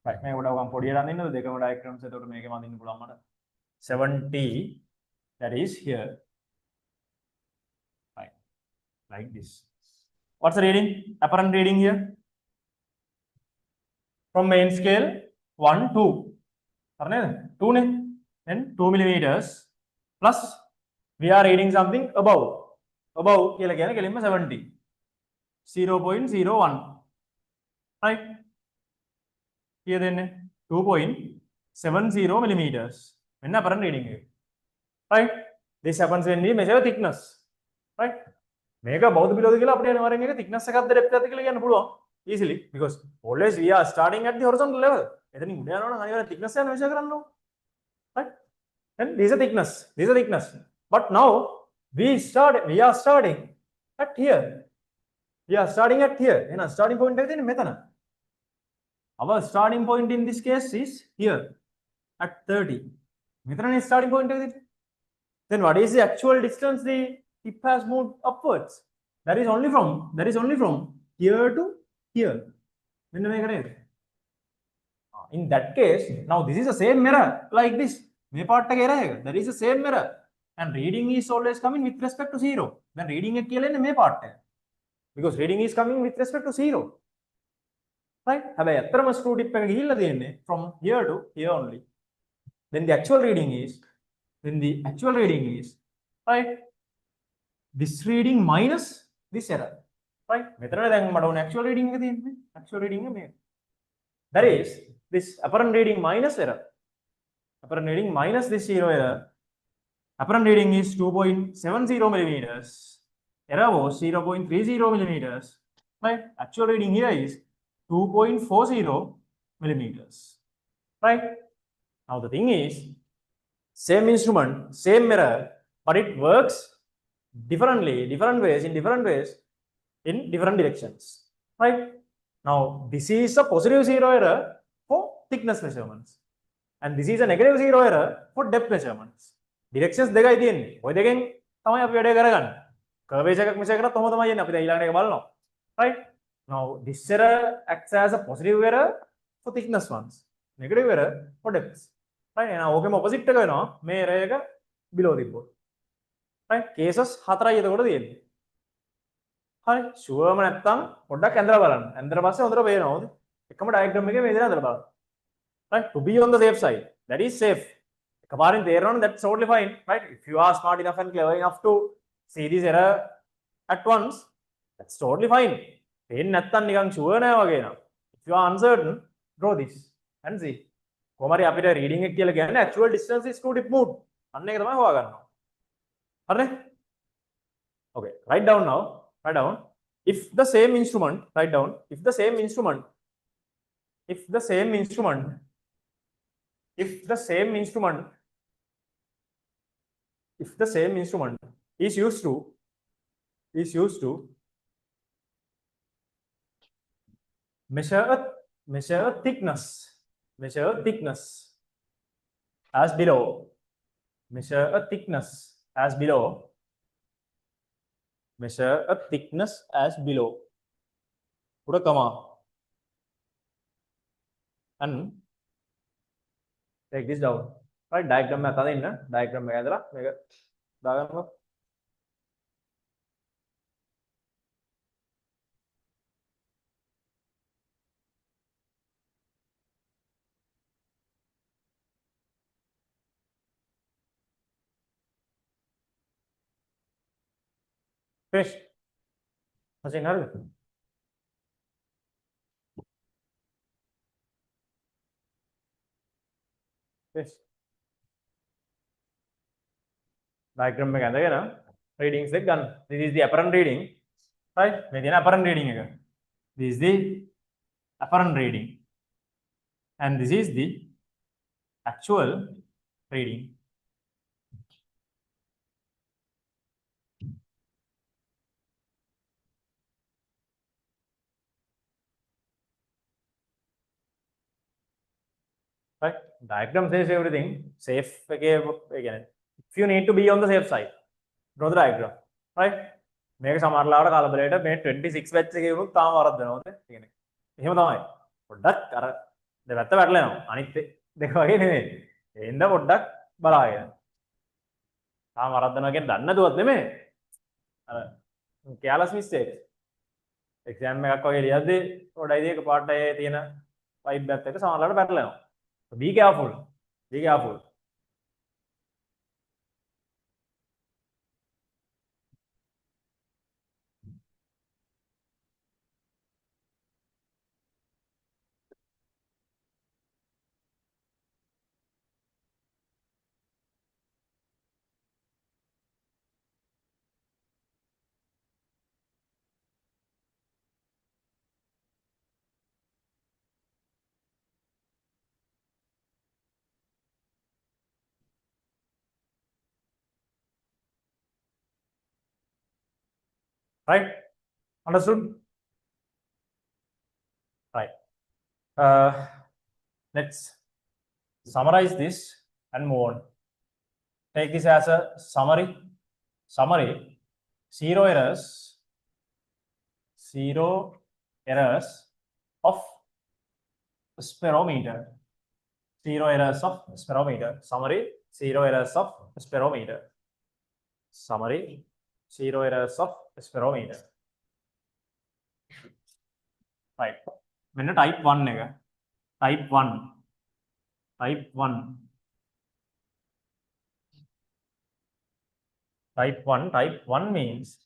Right. I would have put here and the diagram set to make a 70. That is here. Right. Like this. What's the reading? Apparent reading here. From main scale 1, 2. 2 then 2 millimeters plus we are reading something above. Above 70. 0.01. Right? Here then 2.70 millimeters. When apparent reading. Right? This happens when we measure thickness. Right? Make a both below the thickness of the depth easily because always we are starting at the horizontal level. Thickness and measure. Right? And this is a thickness. This is a thickness. But now we are starting at here. We are starting at here. And starting point is our starting point in this case is here at 30. Methana is starting point. Then what is the actual distance the tip has moved upwards? That is only from here to here. In that case, now this is the same mirror like this. That is the same mirror. And reading is always coming with respect to 0. Then reading a part. Because reading is coming with respect to 0. Right? Have a screw tip from here to here only. Then the actual reading is right, this reading minus this error. Right? Actual reading that is this apparent reading minus error. Apparent reading minus this 0 error. Apparent reading is 2.70 millimeters. Error was 0.30 millimeters. Right? Actual reading here is 2.40 millimeters. Right? Now the thing is, same instrument, same mirror, but it works differently, different ways, in different directions. Right? Now this is a positive 0 error for thickness measurements. And this is a negative 0 error for depth measurements. Directions දෙකයි තියෙන්නේ. ඔය දෙකෙන් තමයි අපි වැඩේ කරගන්නේ. Curvature එකක් measure කරලා තොම තමයි යන්නේ. අපි දැන් ඊළඟට එක බලනවා. Right? Now this error acts as a positive error for thickness ones. Negative error for depths. Right? එහෙනම් ඕකෙම opposite එක වෙනවා. මේ error එක below තිබ්බොත්. Right? Cases 4යි එතකොට තියෙන්නේ. හරි. sure නැත්තම් පොඩ්ඩක් ඇඳලා බලන්න. ඇඳලා පස්සේ හොඳට පේනවා. එකම diagram එකේ මේ විදිහට ඇඳලා බලන්න. Right? To be on the safe side. That is safe. That's totally fine. Right? If you are smart enough and clever enough to see this error at once, that's totally fine. If you are uncertain, draw this and see. Reading actual distance is 2 tip mode. Okay, write down now. Write down. If the same instrument, write down. If the same instrument is used to measure thickness as below. Measure a thickness as below. Put a comma and take this down. Right? Diagram में आता है ना? Diagram में क्या diagram finish. Masih hariද? finish. Diagram එක ඇඳගෙන readings එක ගන්න. This is the apparent reading. Right? මේ තියෙන apparent reading එක. This is the apparent reading. And this is the actual reading. Right? Diagram says everything. Safe again. If you need to be on the safe side, draw the diagram. Right? මේක සමහරලාට කාලබලයට මේ 26 batch එකේ වුණත් තාම වරද්දනවාද කියන්නේ. එහෙම තමයි. පොඩ්ඩක් අර දෙපැත්ත වැටලෙනවා. අනිත් දෙක වගේ නෙමෙයි. එන්න පොඩ්ඩක් බලාගෙන. තාම වරද්දනවා කියන්නේ දන්නේ නැතුවත් නෙමෙයි. අර careless mistake. exam එකක් වගේ ලියද්දී පොඩ්ඩයි ඒක පාට ඒ තියෙන vibe එකත් එක්ක සමහරලාට වැටලෙනවා. Be careful. Be careful. Right? Understood? Right. Let's summarize this and move on. Take this as a summary. Summary. Zero errors of sperometer. Zero errors of sperometer. Summary. Zero errors of sperometer. Summary. Zero errors of sperometer. Right. When type 1 nega. Type 1. Type 1. Type 1. Type 1 means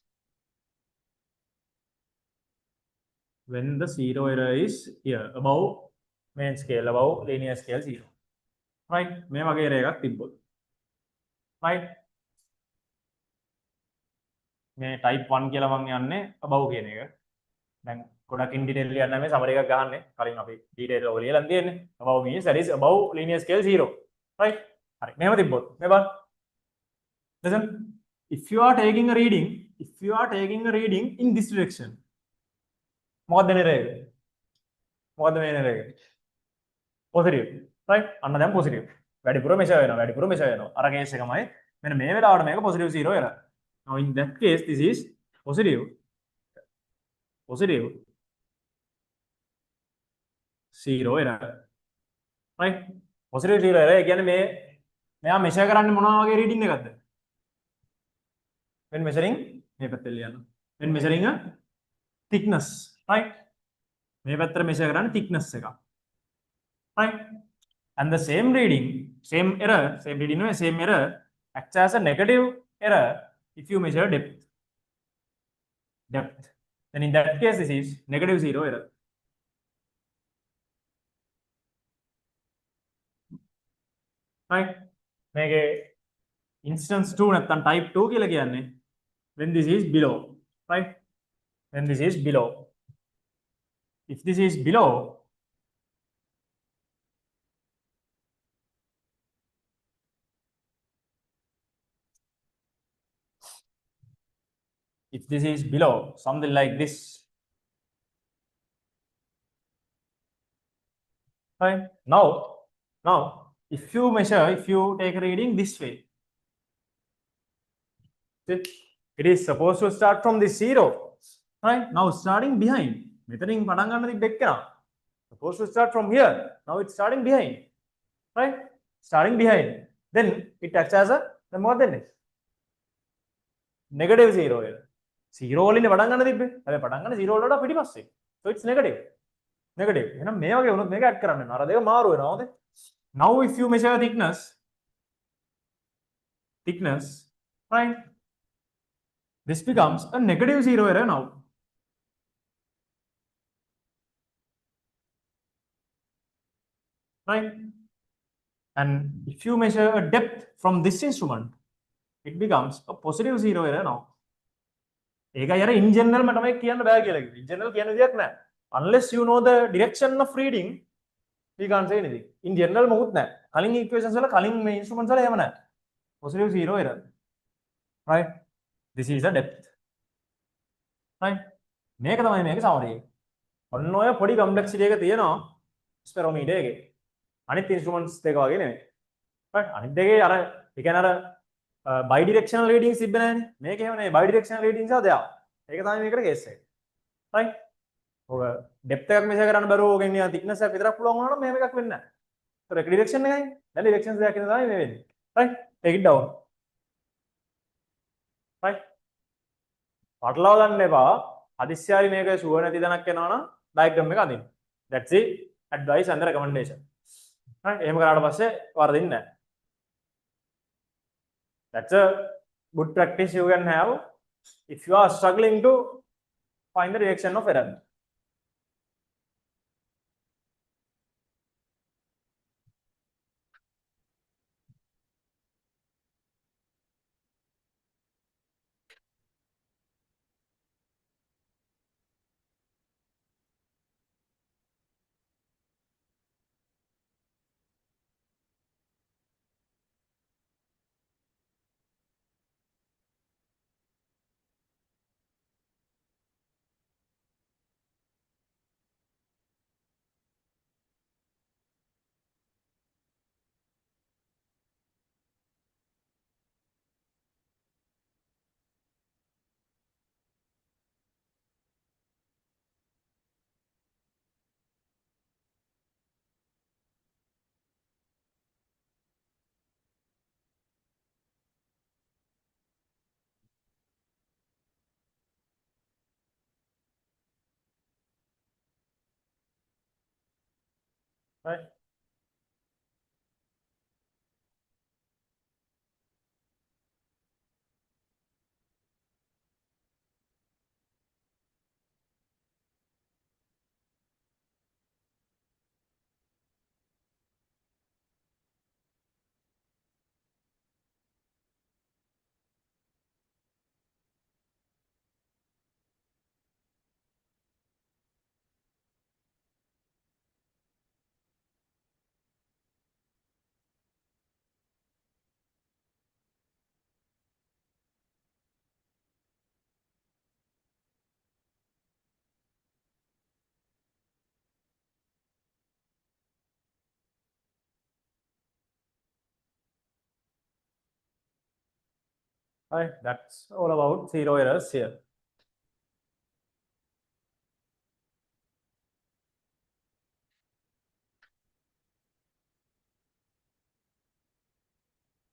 when the zero error is here, above main scale, above linear scale 0. Right? මේ වගේ error එකක් තිබ්බොත්. Right? මේ type 1 කියලා මම යන්නේ above කියන එක. දැන් ගොඩක් in detail ලියන්න මේ summary එකක් ගහන්නේ. කලින් අපි detail එක ලියලා තියෙන්නේ. Above means that is above linear scale 0. Right? හරි. මෙහෙම තිබ්බොත්. මේ බලන්න. Listen. If you are taking a reading in this direction, මොකක්ද වෙන error එක? මොකක්ද වෙන error එක? Positive. Right? අන්න දැන් positive. වැඩිපුර measure වෙනවා. අර case එකමයි. මෙන්න මේ වෙලාවට මේක positive 0 error. Now in that case this is positive 0 error. Right? Positive 0 error කියන්නේ මෙයා measure කරන්නේ මොනවා වගේ reading එකක්ද? When measuring මේ පැත්තට ලියන්න. When measuring a thickness, right? මේ පැත්තට measure කරන්නේ thickness එක. Right? And the same error acts as a negative error if you measure depth. Then in that case this is negative 0 error. Right? මේකේ instance 2 නැත්නම් type 2 කියලා කියන්නේ when this is below. Right? When this is below. If this is below, something like this. Right? Now if you take a reading this way, it is supposed to start from this 0. Right? Now starting behind. මෙතනින් පටන් ගන්න තිබ්බ එක්කන. Supposed to start from here. Now it's starting behind. Right? Starting behind. Then it acts as a more than this. Negative 0 error. 0 වලින් පටන් ගන්න තිබ්බේ. හැබැයි පටන් ගන්න 0 වලට පිටිපස්සේ. So it's negative. එහෙනම් මේ වගේ වුණොත් මේක ඇඩ් කරන්න වෙනවා. අර දෙක මාරු වෙනවා නේද? Now if you measure thickness, right? this becomes a negative zero error now. Right? And if you measure a depth from this instrument, it becomes a positive zero error now. ඒකයි අර in general මට මේක කියන්න බෑ කියලා කිව්වේ. In general කියන විදියක් නෑ. Unless you know the direction of reading, we can't say anything. In general මොකුත් නෑ. කලින් equations වල කලින් මේ instruments වල එහෙම නෑ. Positive zero error. Right? This is the depth. Right? මේක තමයි මේකේ summary එක. ඔන්න ඔය පොඩි complexity එක තියෙනවා ස්පෙරෝමීටර් එකේ. අනිත් instruments දෙක වගේ නෙමෙයි. right? අනිත් දෙකේ අර ඒ කියන්නේ අර bidirectional readings තිබ්බ නැහැනේ. මේක එහෙම නෙවෙයි bidirectional readings ආ දෙයක්. ඒක තමයි මේකට case එක. right? ඔක depth එකක් measure කරන්න බැරුව ඕකෙන් නිකන් thickness එකක් විතරක් පුළුවන් වුණා නම් මෙහෙම එකක් වෙන්නේ නැහැ. ඒක direction එකයි. දැන් directions දෙකක් ඉඳන් තමයි මේ වෙන්නේ. right? take it down. right? පටලවා ගන්න එපා. හදිස්සියාරි මේක ෂුවර් නැති දණක් එනවා නම් diagram එක අදින්න. that's the advice and the recommendation. right? එහෙම කරාට පස්සේ වරදින්නේ නැහැ. That's a good practice you can have if you are struggling to find the direction of error. Right? Right? That's all about zero errors here.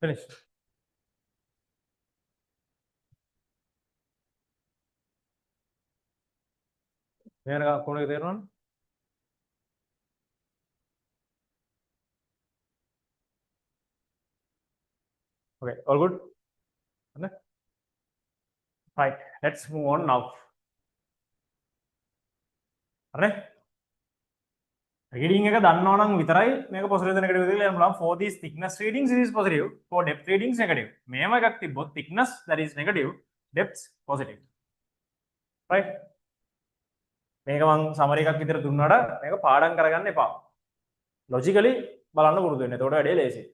Finished. There one. Okay, all good. Right, let's move on now. Right? Reading එක දන්නවා නම් විතරයි මේක positive negative කියලා කියන්න පුළුවන්. For these thickness readings it is positive, for depth readings negative. මේම එකක් තිබ්බොත් thickness that is negative, depth positive. Right? මේක මම summary එකක් විතර දුන්නාට මේක පාඩම් කරගන්න එපා. Logically බලන්න පුරුදු වෙන්න. එතකොට වැඩේ ලේසියි.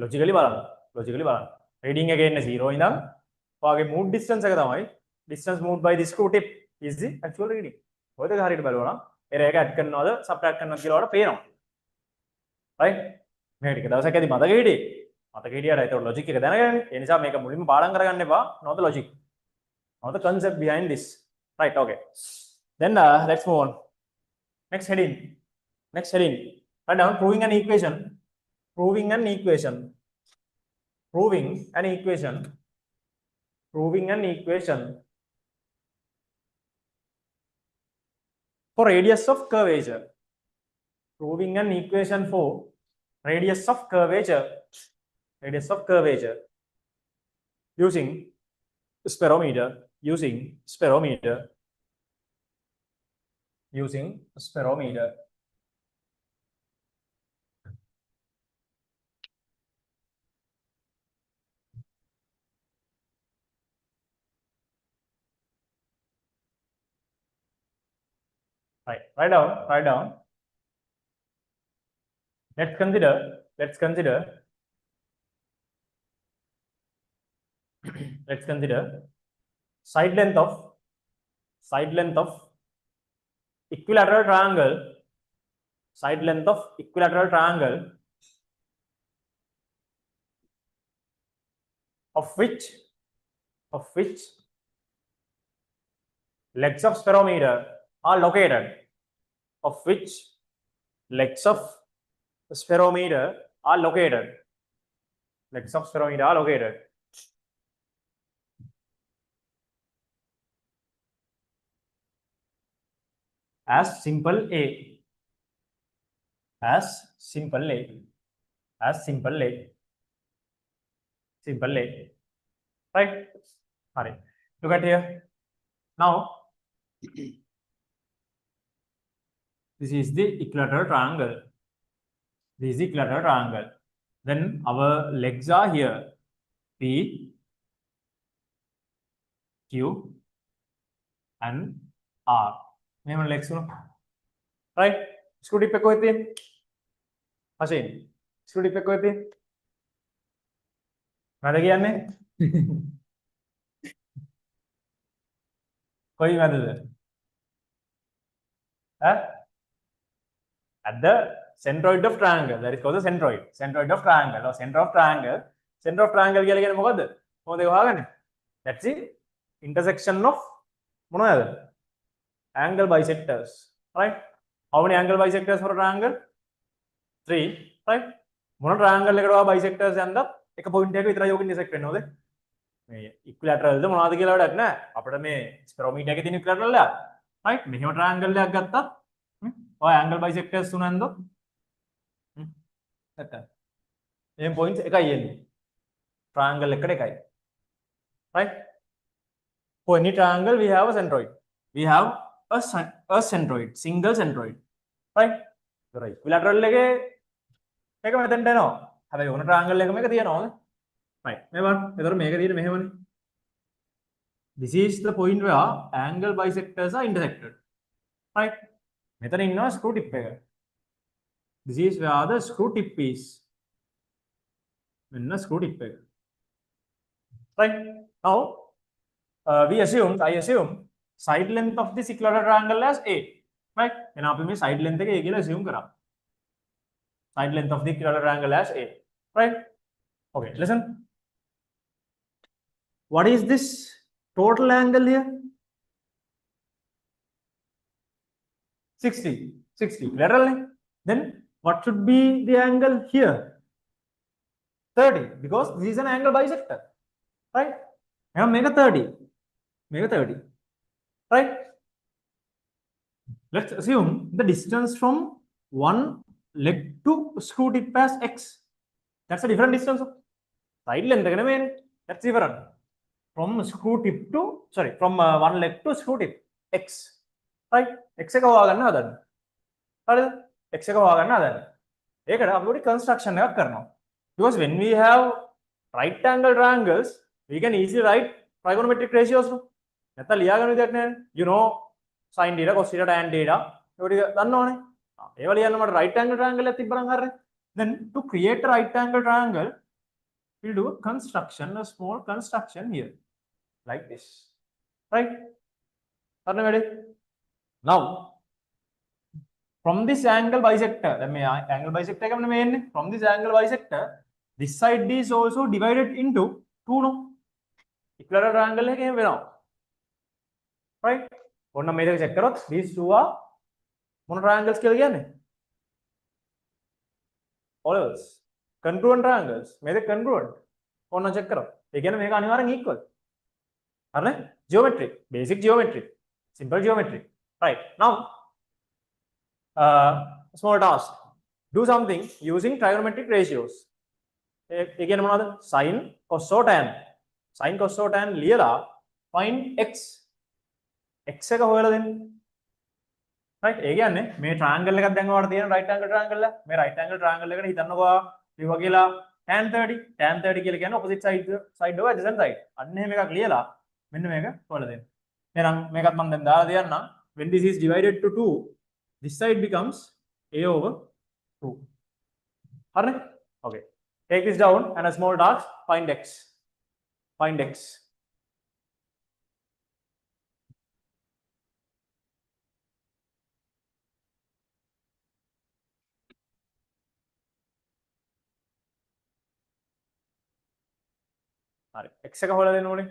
Logically බලන්න. Reading එකේ ඉන්නේ 0 ඉඳන් ඔයාගේ mood distance එක තමයි distance moved by the screw tip is the actual reading. ඔය දෙක හරියට බලුවා නම් error එක add කරනවද subtract කරනවද කියලා ඔයාලට පේනවා. right? මේ ටික දවසකදී මතක හිටියේ. මතක හිටියට ඒක logic එක දැනගන්න. ඒ නිසා මේක මුලින්ම පාඩම් කරගන්න එපා. know the logic. know the concept behind this. Right, okay. Then let's move on. Next heading. Write down proving an equation. Proving an equation for radius of curvature. Proving an equation for radius of curvature using sperometer, using sperometer, right, write down. Let's consider side length of equilateral triangle, of which legs of sperometer are located, as simple A, right? All right, look at here. Now this is the equilateral triangle. Then our legs are here, P, Q, and R. Name legs, right? Screw tip ko itin. Asin. Screw tip ko itin. Mada kiyanne? Koi mada? At the centroid of triangle, that is called the centroid of triangle, or center of triangle කියලා කියන්නේ මොකද්ද? කොහොමද ඒක හොයාගන්නේ? That's the intersection of මොනවද? Angle bisectors, right? How many angle bisectors for a triangle? 3, right? මොන triangle එකකට ඔයා bisectors යන්දත් එක point එකක විතරයි යෝග intersect වෙන්නේ හොඳේ. මේ equilateral ද මොනවද කියලා වැඩක් නැහැ. අපිට මේ sperometer එකේ තියෙන equilateral එක, right? මෙහෙම triangle එකක් ගත්තත් angle bisectors තුනන්ද නැත්නම් එහෙම points එකයි එන්නේ triangle එකට එකයි, right? For any triangle we have a centroid, single centroid, right? right, equilateral එකේ මේක මෙතෙන්ට එනවා. හැබැයි ඕන triangle එකම එක තියෙනවද? right, මේ බලන්න. එතකොට මේක තියෙන්නේ මෙහෙමනේ. This is the point where angle bisectors are intersected, right? මෙතන ඉන්නවා screw tip එක. This is where the screw tip is. මෙන්න screw tip එක. Right? Now, I assume side length of this equilateral triangle as A. Right? එහෙනම් අපි මේ side length එක A කියලා assume කරා. Side length of the equilateral triangle as A. Right? Okay, listen. What is this total angle here? 60 lateral. Then what should be the angle here? 30, because this is an angle bisector, right? Now make a 30, right? Let's assume the distance from one leg to screw tip as x. That's a different distance. Side length, that's different. From one leg to screw tip x. right? X එක හොයාගන්න හදන්න. හරිද? X එක හොයාගන්න හදන්න. ඒකට අපි පොඩි construction එකක් කරනවා. Because when we have right angle triangles, we can easily write trigonometric ratios. නැත්නම් ලියාගන්න විදියක් නැහැ. You know sin theta, cos theta, tan theta. ඒක ටික දන්නවනේ. ඒව ලියන්න මට right angle triangle එකක් තිබ්බනම් හරිනේ. Then to create a right angle triangle, we'll do a small construction here. Like this. Right? හරිනේ වැඩේ? Now, from this angle bisector, from this angle bisector, this side is also divided into 2, no? Equilateral triangle hai kehe now, right? Onna mere check karot, these two are mono triangles kiyala kiyanne? Polars, congruent triangles. Mere congruent. Onna check karot. Ee kiyanne meka aniwaren equal. Harne? Geometry, basic geometry, simple geometry. Right, now small task. Do something using trigonometric ratios. Again, sin, cos, tan. Sin, cos, tan ලියලා find x. x එක හොයලා දෙන්න. right ඒ කියන්නේ මේ triangle එකක් දැන් ඔයාලට තියෙන right angle triangle එක. මේ right angle triangle එකට හිතන්නකෝ ලියුවා කියලා tan 30. tan 30 කියලා කියන්නේ opposite side of adjacent side. අන්න එහෙම එකක් ලියලා මෙන්න මේක හොයලා දෙන්න. එහෙනම් මේකත් මම දැන් දාලා දෙන්නම්. When this is divided to 2, this side becomes a over 2. හරිනේ? Okay. Take this down and a small task, find x. Find x. හරි. x එක හොයලා දෙන්න ඕනේ.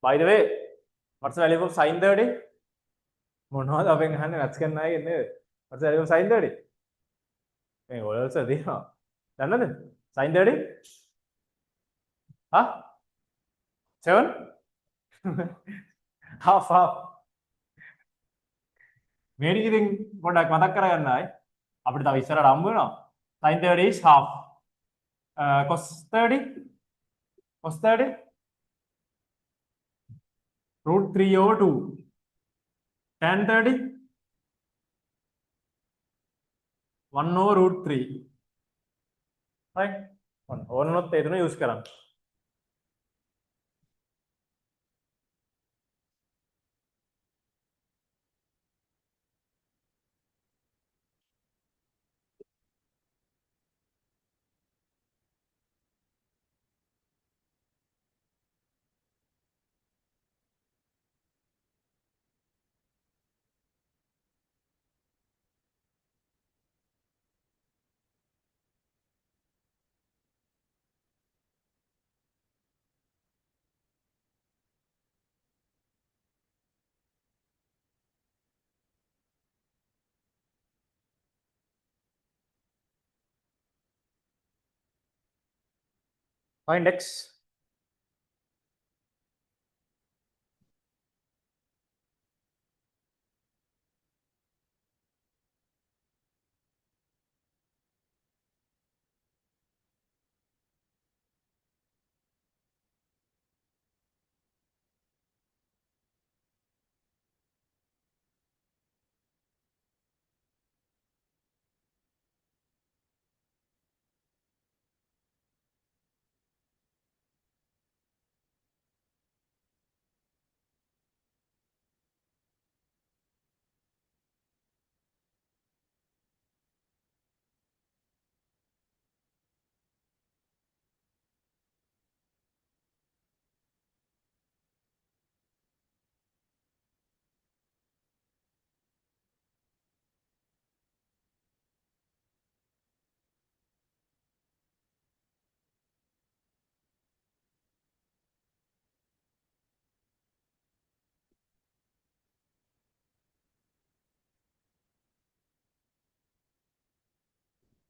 By the way, what's the value of sin 30? මොනවද අපෙන් අහන්නේ maths කරන්න ආයේ නේද? What's the value of sin 30? මේ ඔයල්ස දෙනවා. දන්නවද? sin 30? හා? 7? half. මේ ටික ඉතින් පොඩ්ඩක් මතක් කරගන්න ආයේ. අපිට තව ඉස්සරහට හම්බ වෙනවා. sin 30 is half. Cos 30? Cos 30? root 3 over 2. Tan 30? 1 over root 3. Right? ඕනොත් ඒ තුන යූස් කරන්න. Find x.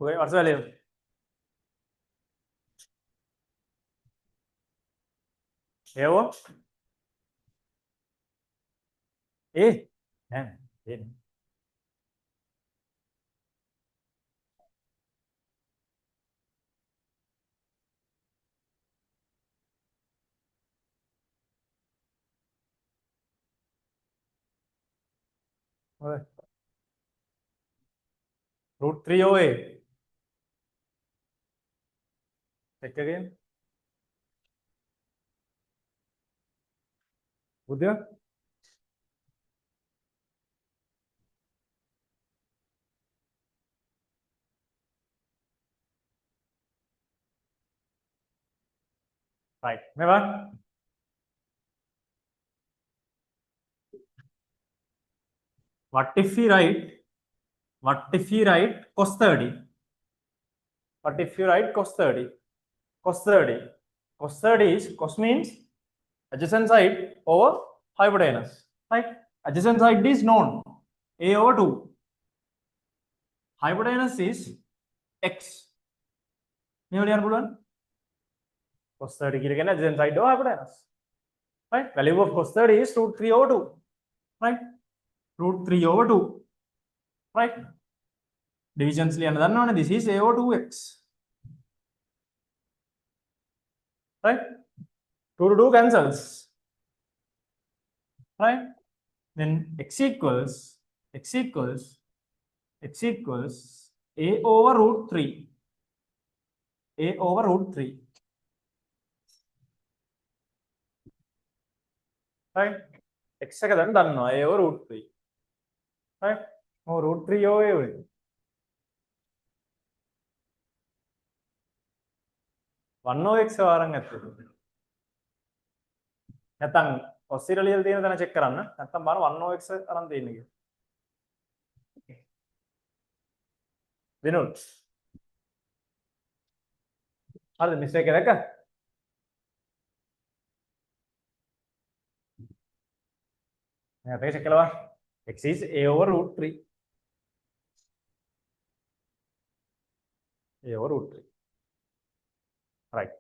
Okay, what's the value? A over? A? Yeah. A. Okay. Root 3 over A. Check again. Udya? Right. Remember? What if we write cos 30? What if you write cos 30? Cos 30. Cos 30 is, cos means adjacent side over hypotenuse. Right? Adjacent side is known. A over 2. hypotenuse is x. මේ වලියන්න පුළුවන්. cos 30 කියලා කියන්නේ adjacent side of hypotenuse. Right? Value of cos 30 is root 3 over 2. Right? Root 3 over 2. Right? Divisions ලියන්න දන්නවනේ. This is a over 2x. Right? 2 to 2 cancels. Right? Then x equals a over root 3. A over root 3. Right? X එක දැන් දන්නවා a over root 3. Right? Oh, root 3 over a වෙයි. 1 over x වාරන් ඇත්තේ. නැත්තම් cos එක ලියලා තියෙන තැන check කරන්න. නැත්තම් බලන්න 1 over x අරන් තියෙන්නේ කියලා. විනෝඩ්. හරිද mistake එක දැක්කද? Yeah, check it out. X is a over root 3. A over root 3. Right.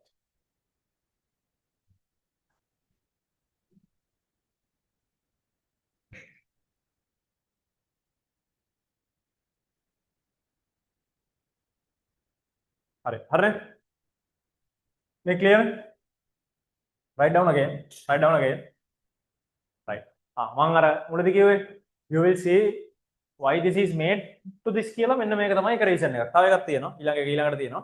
Hurry. Make clear? Write down again. Right. මම අර මුලදී කිව්වේ you will see why this is made to this කියලා මෙන්න මේක තමයි එක reason එකක්. තව එකක් තියෙනවා. ඊළඟට තියෙනවා.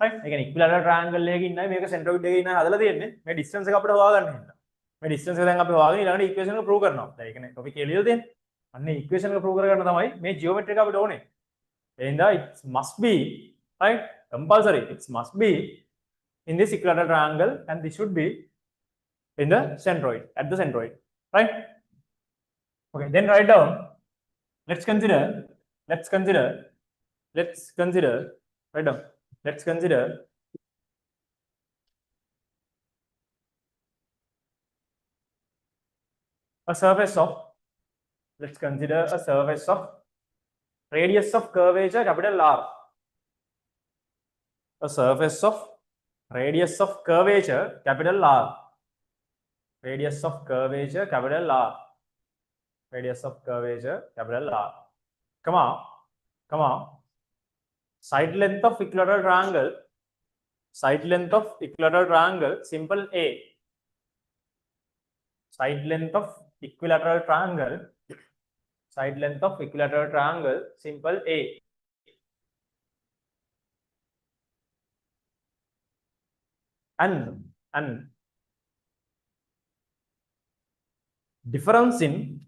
right? ඒ කියන්නේ equilateral triangle එකක ඉන්නයි මේක centroid එකේ ඉන්නයි හදලා තියෙන්නේ. මේ distance එක අපිට හොයාගන්න හින්දා. මේ distance එක දැන් අපි හොයාගෙන ඊළඟට equation එක prove කරනවා. දැන් ඒ කියන්නේ topic එක ලියලා තියෙන්නේ. අන්න equation එක prove කරගන්න තමයි මේ geometry එක අපිට ඕනේ. ඒ හින්දා it must be right compulsory. It must be in this equilateral triangle and this should be in the centroid, at the centroid, right? Okay, then write down. Let's consider. Write down. Let's consider a surface of. Let's consider a surface of radius of curvature capital R. A surface of radius of curvature capital R. Radius of curvature capital R. Radius of curvature capital R. Come on. Side length of equilateral triangle. Side length of equilateral triangle. Simple A. Side length of equilateral triangle. Side length of equilateral triangle. Simple A. And difference in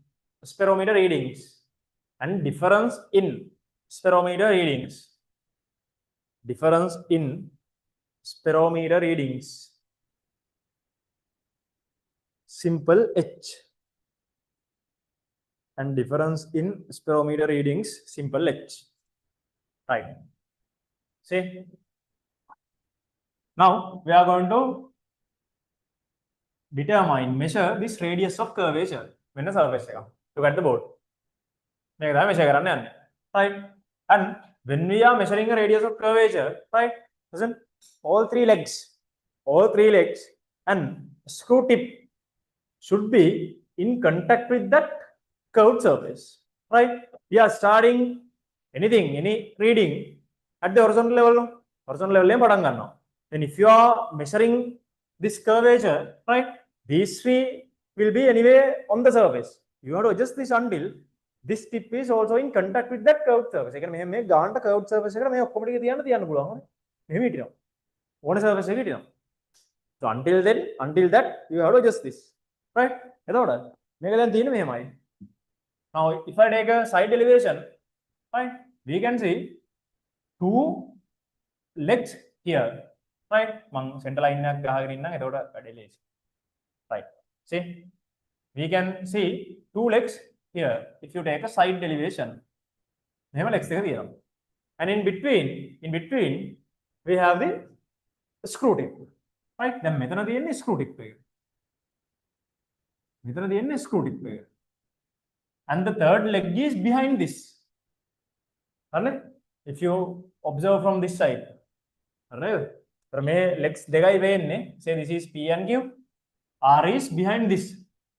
sperometer readings and difference in sperometer readings. Difference in sperometer readings. Simple H. And difference in sperometer readings. Simple H. Right. See. Now we are going to measure this radius of curvature. When the surface look at the board. Right? And when we are measuring a radius of curvature, right? Listen, all three legs and screw tip should be in contact with that curved surface. Right? We are starting any reading at the horizontal level. Horizontal level. Then if you are measuring this curvature, right? These three will be anyway on the surface. You have to adjust this until this tip is also in contact with that curved surface. Again, මේ ගානට curved surface එකට මේ ඔක්කොම ටික තියන්න පුළුවන්. මෙහෙම හිටිනවා. ඕන surface එකක හිටිනවා. So until that you have to adjust this. Right? එතකොට මේක දැන් තියෙන්නේ මෙහෙමයි. Now if I take a side elevation, right? We can see two legs here. Right? මම center line එකක් ගහගෙන ඉන්නම්. එතකොට වැඩේ ලේසි. Right? See? We can see two legs here if you take a side elevation. මෙහෙම legs එක තියෙනවා. And in between we have the screw tip. Right? දැන් මෙතන තියෙන්නේ screw tip එක. And the third leg is behind this. හරිද? if you observe from this side, right? So මේ legs දෙකයි වෙන්නේ. Say this is P and Q. R is behind this,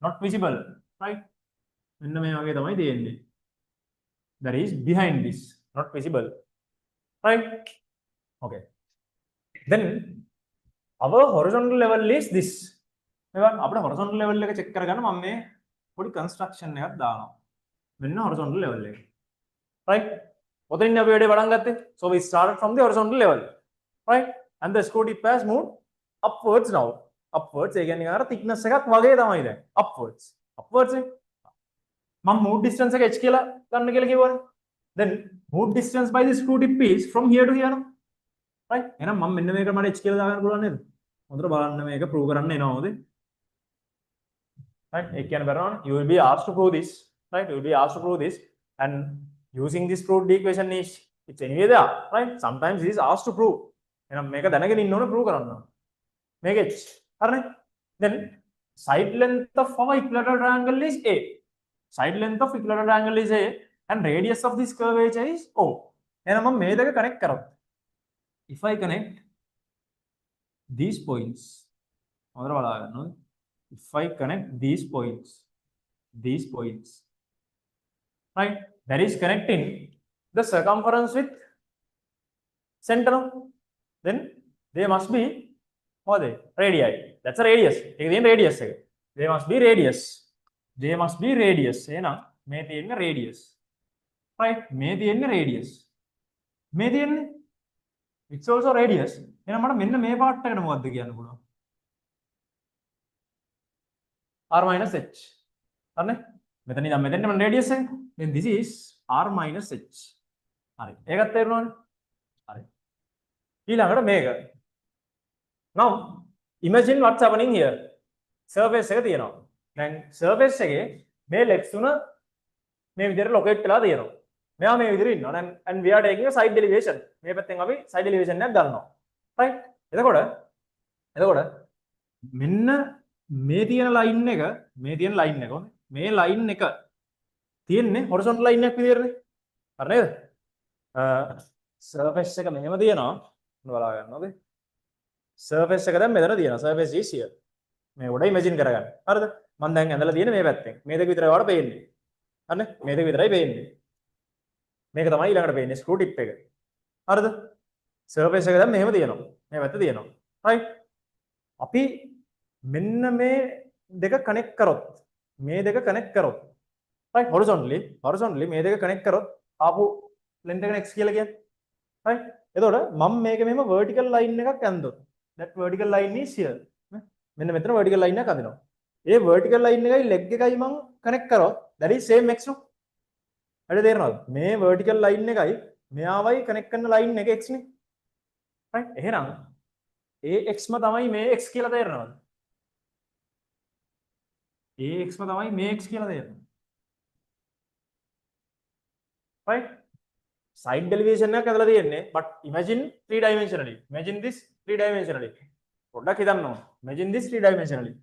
not visible, right? මෙන්න මේ වගේ තමයි තියෙන්නේ. That is behind this, not visible, right? Okay. Then our horizontal level is this. මේවා අපිට horizontal level එක check කරගන්න මම මේ පොඩි construction එකක් දානවා. මෙන්න horizontal level එක. Right? ඔතනින් අපි වැඩේ පටන් ගත්තේ. So we started from the horizontal level. Right? And the screw tip has moved upwards now. Upwards ඒ කියන්නේ අර thickness එකක් වගේ තමයි දැන්. Upwards. Upwards එක. මම move distance එක h කියලා ගන්න කියලා කිව්වනේ. Then move distance by the screw tip is from here to here. Right? එහෙනම් මම මෙන්න මේක මට h කියලා දාගන්න පුළුවන් නේද? හොඳට බලන්න මේක prove කරන්න එනවද? Right? ඒ කියන්නේ බලන්න you will be asked to prove this. Right? You will be asked to prove this, and using this proved equation is it's anyway there. Right? Sometimes it is asked to prove. එහෙනම් මේක දැනගෙන ඉන්න ඕනේ prove කරන්න. මේක h. හරිනේ? Then side length of our equilateral triangle is a. Side length of equilateral triangle is a, and radius of this curvature is o. එහෙනම් මම මේ දෙක connect කරොත්, if I connect these points, හොඳට බලා ගන්න ඕනේ. If I connect these points, right, that is connecting the circumference with center, then they must be what they radii. That's a radius. Again radius. They must be radius. එහෙනම් මේ තියෙන්නේ radius. Right? මේ තියෙන්නේ radius. මේ තියෙන්නේ it's also radius. එහෙනම් මට මෙන්න මේ part එකට මොකද්ද කියන්න පුළුවන්? r minus h. හරිනේ? මෙතන ඉඳන් මෙතෙන්ට මම radius එක. Then this is r minus h. හරි. ඒකත් තේරුණානේ? හරි. ඊළඟට මේක. Now imagine what's happening here. Surface එක තියෙනවා. දැන් surface එකේ මේ legs තුන මේ විදිහට locate වෙලා තියෙනවා. මෙයා මේ විදිහට ඉන්නවා. And we are taking a side elevation. මේ පැත්තෙන් අපි side elevation එකක් ගන්නවා. Right? එතකොට මෙන්න මේ තියෙන line එක, මේ line එක තියෙන්නේ horizontal line එකක් විදිහටනේ. හරි නේද? surface එක මෙහෙම තියෙනවා. බලා ගන්නවද? surface එක දැන් මෙතන තියෙනවා. surface is here. මේ උඩ imagine කරගන්න. හරිද? මම දැන් ඇඳලා තියෙන්නේ මේ පැත්තෙන්. මේ දෙක විතරයි වඩ පේන්නේ. හරිනේ? මේ දෙක විතරයි පේන්නේ. මේක තමයි ඊළඟට පේන්නේ screw tip එක. හරිද? surface එක දැන් මෙහෙම තියෙනවා. මේ පැත්ත තියෙනවා. right? අපි මෙන්න මේ දෙක connect කරොත්, right, horizontally මේ දෙක connect කරොත් ආපු length එක x කියලා කියන්නේ. right? එතකොට මම මේක මෙහෙම vertical line එකක් ඇඳුවොත්, that vertical line is here. මෙන්න මෙතන vertical line එකක් අඳිනවා. ඒ vertical line එකයි leg එකයි මම connect කරොත් that is same x නේ. හරිද? තේරෙනවද? මේ vertical line එකයි මෙයාවයි connect කරන line එක x නේ. right? එහෙනම් ඒ x ම තමයි මේ x කියලා තේරෙනවද? ඒ x ම තමයි මේ x කියලා තේරෙනවා. right? Side elevation එකක් ඇදලා තියෙන්නේ, but imagine 3 dimensionally. Imagine this 3 dimensionally. පොඩ්ඩක් හිතන්න ඕන. Imagine this 3 dimensionally.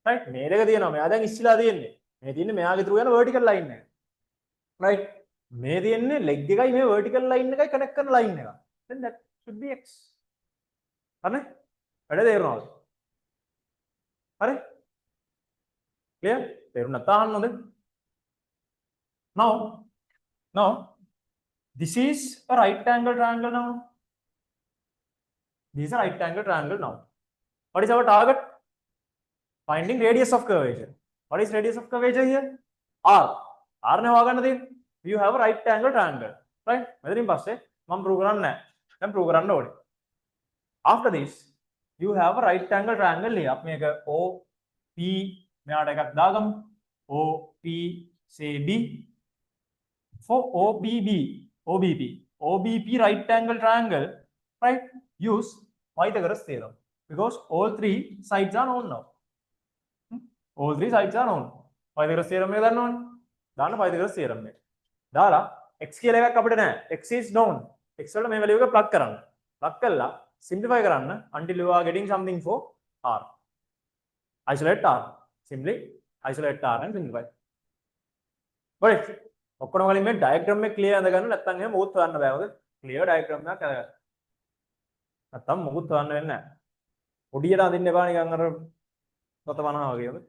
right? මේ දෙක තියෙනවා. මෙයා දැන් ඉස්සිලා තියෙන්නේ. මේ තියෙන්නේ මෙයාගේ through යන vertical line එක. right? මේ තියෙන්නේ leg එකයි මේ vertical line එකයි connect කරන line එක. Then that should be x. හරිනේ? වැඩ තේරෙනවද? හරි? clear? තේරුණා තාන්න හොඳ? Now this is a right angle triangle now. This is a right angle triangle now. What is our target? Finding radius of curvature. What is radius of curvature here? R. R ne hoga na. You have a right angle triangle. Right? මෙතනින් පස්සේ මම prove කරන්නේ නැහැ. දැන් prove කරන්න ඕනේ. After this, you have a right angle triangle here. අපි මේක OP මෙයාට එකක් දාගමු. OP say B. For OBP right angle triangle, right? Use Pythagoras theorem because all three sides are known now. All three sides are known. Pythagoras theorem එක දන්න ඕනේ. දාන්න Pythagoras theorem එක. දාලා x කියලා එකක් අපිට නැහැ. X is known. X වල මේ value එක plug කරන්න. Plug කළා simplify කරන්න until you are getting something for r. Isolate r. Simply isolate r and simplify. Got it? ඔක්කොම වලින් මේ diagram එක clear අඳ ගන්න නැත්නම් එහෙම මොකොත් හොයන්න බෑ. හොඳ clear diagram එකක් අරගන්න. නැත්තම් මොකුත් හොයන්න වෙන්නේ නැහැ. පොඩියට අදින්න එපා නිකන් අර ගත 50 වගේම.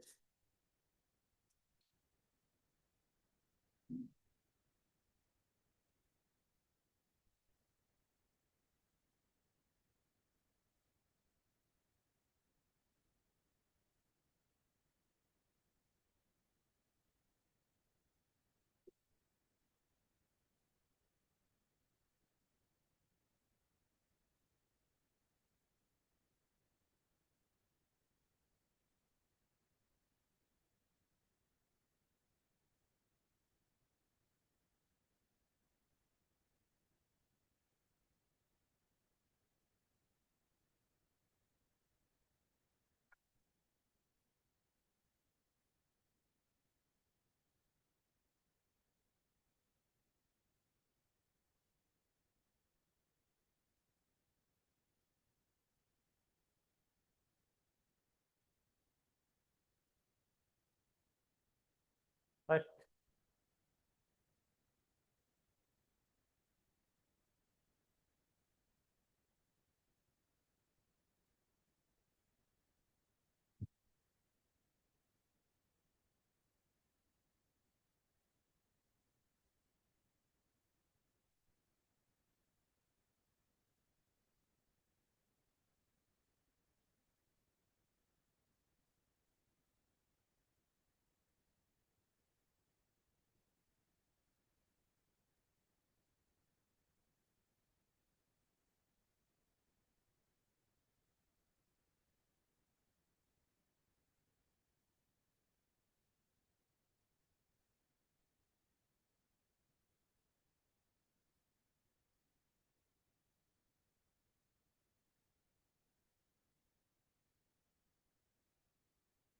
Right.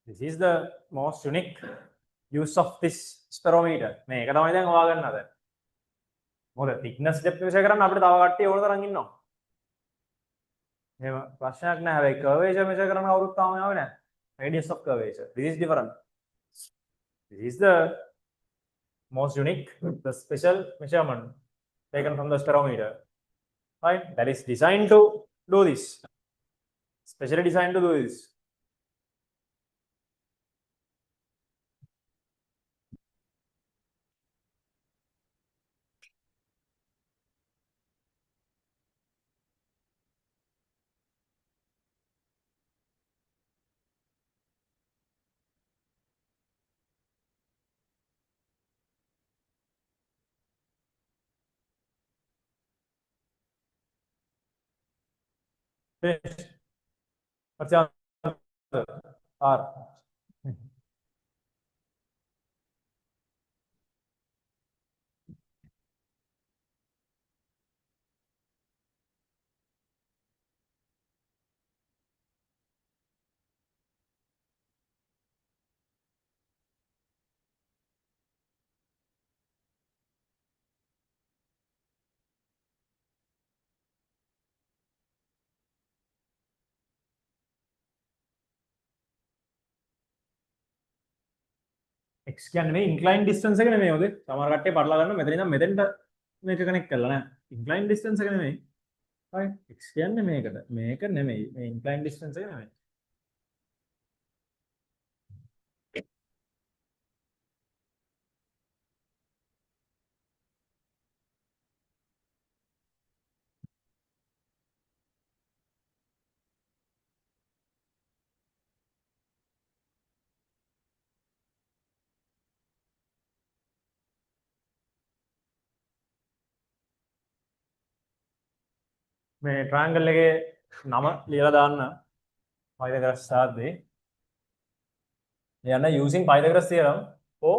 This is the most unique use of this sperometer. මේක තමයි දැන් හොයාගන්න හදන්නේ. මොකද thickness depth විශ්ය කරන්න අපිට තව කට්ටිය ඕන තරම් ඉන්නවා. එහෙම ප්‍රශ්නයක් නැහැ. හැබැයි curvature measure කරන්න කවුරුත් තාම ආවේ නැහැ. Radius of curvature. This is different. This is the most unique, the special measurement taken from the sperometer. Right? That is designed to do this. Specially designed to do this. What's your answer? R. X කියන්නේ මේ incline distance එක නෙමෙයි ඔතේ. සමහර කට්ටිය පටලවා ගන්න මෙතන ඉඳන් මෙතෙන්ට මේක කනෙක්ට් කරලා නෑ. incline distance එක නෙමෙයි. right? X කියන්නේ මේකට. මේක නෙමෙයි. මේ incline distance එක නෙමෙයි. මේ triangle එකේ නම ලියලා දාන්න Pythagoras සාද්දේ. යන්න using Pythagoras theorem for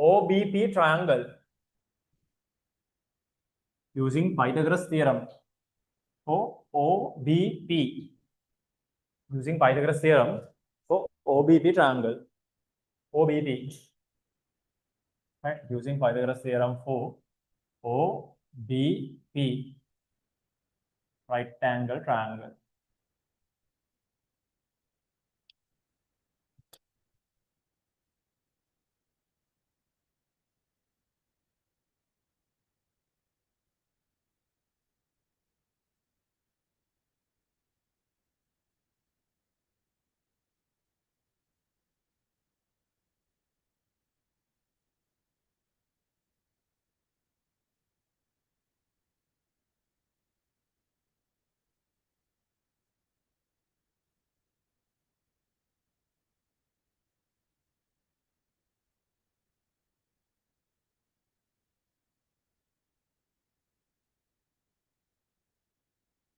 OBP triangle. Using Pythagoras theorem for OBP. Using Pythagoras theorem for OBP triangle. OBP. Right? Using Pythagoras theorem for OBP. Right angle triangle.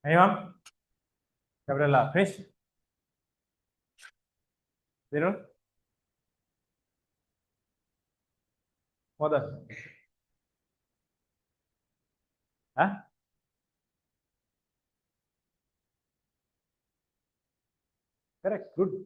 Anyone? Gabriella, finish. Zero. Mother. Huh? Correct. Good.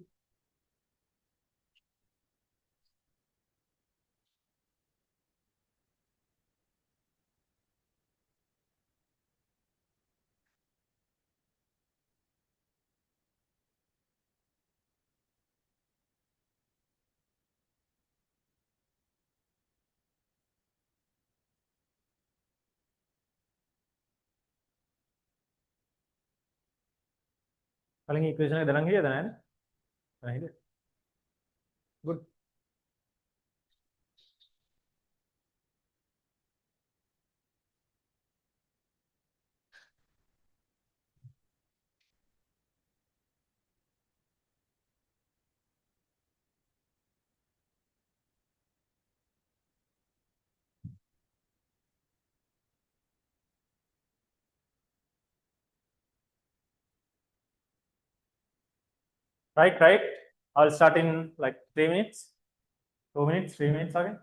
Paling equation dalang hiya dan. Good. Right, right. I'll start in like 3 minutes. 2 minutes, 3 minutes again.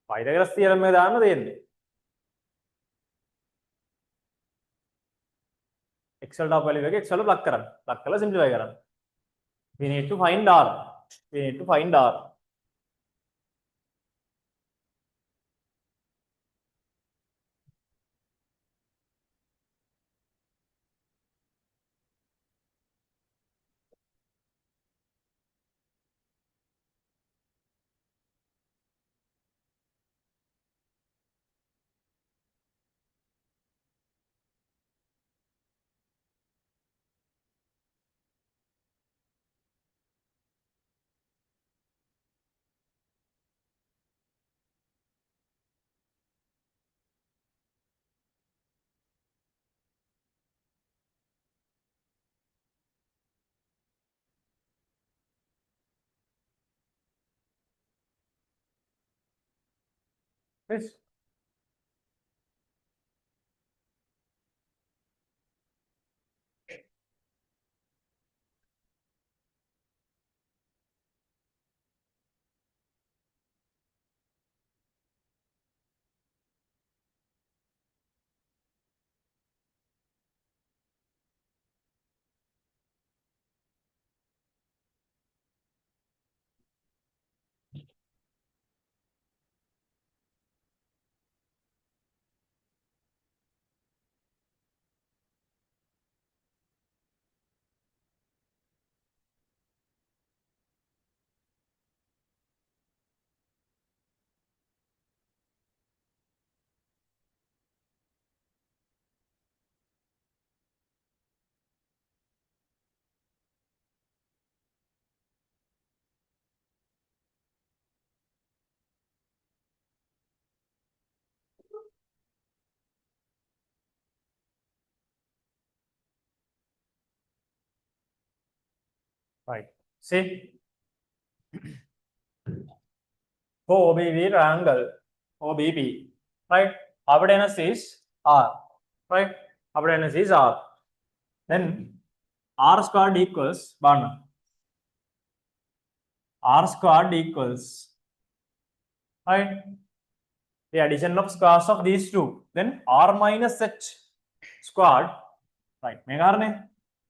Pythagoras theorem మీద అన్నది ఏంది? Excel top value के Excel plug करन. Plug कला simplify Karan. We need to find R. We need to find R. Yes. Right. See, for OBB triangle, OBB, right? Hypotenuse is R, right? Hypotenuse is R. Then R squared equals, R squared equals, right? The addition of squares of these two. Then R minus H squared, right?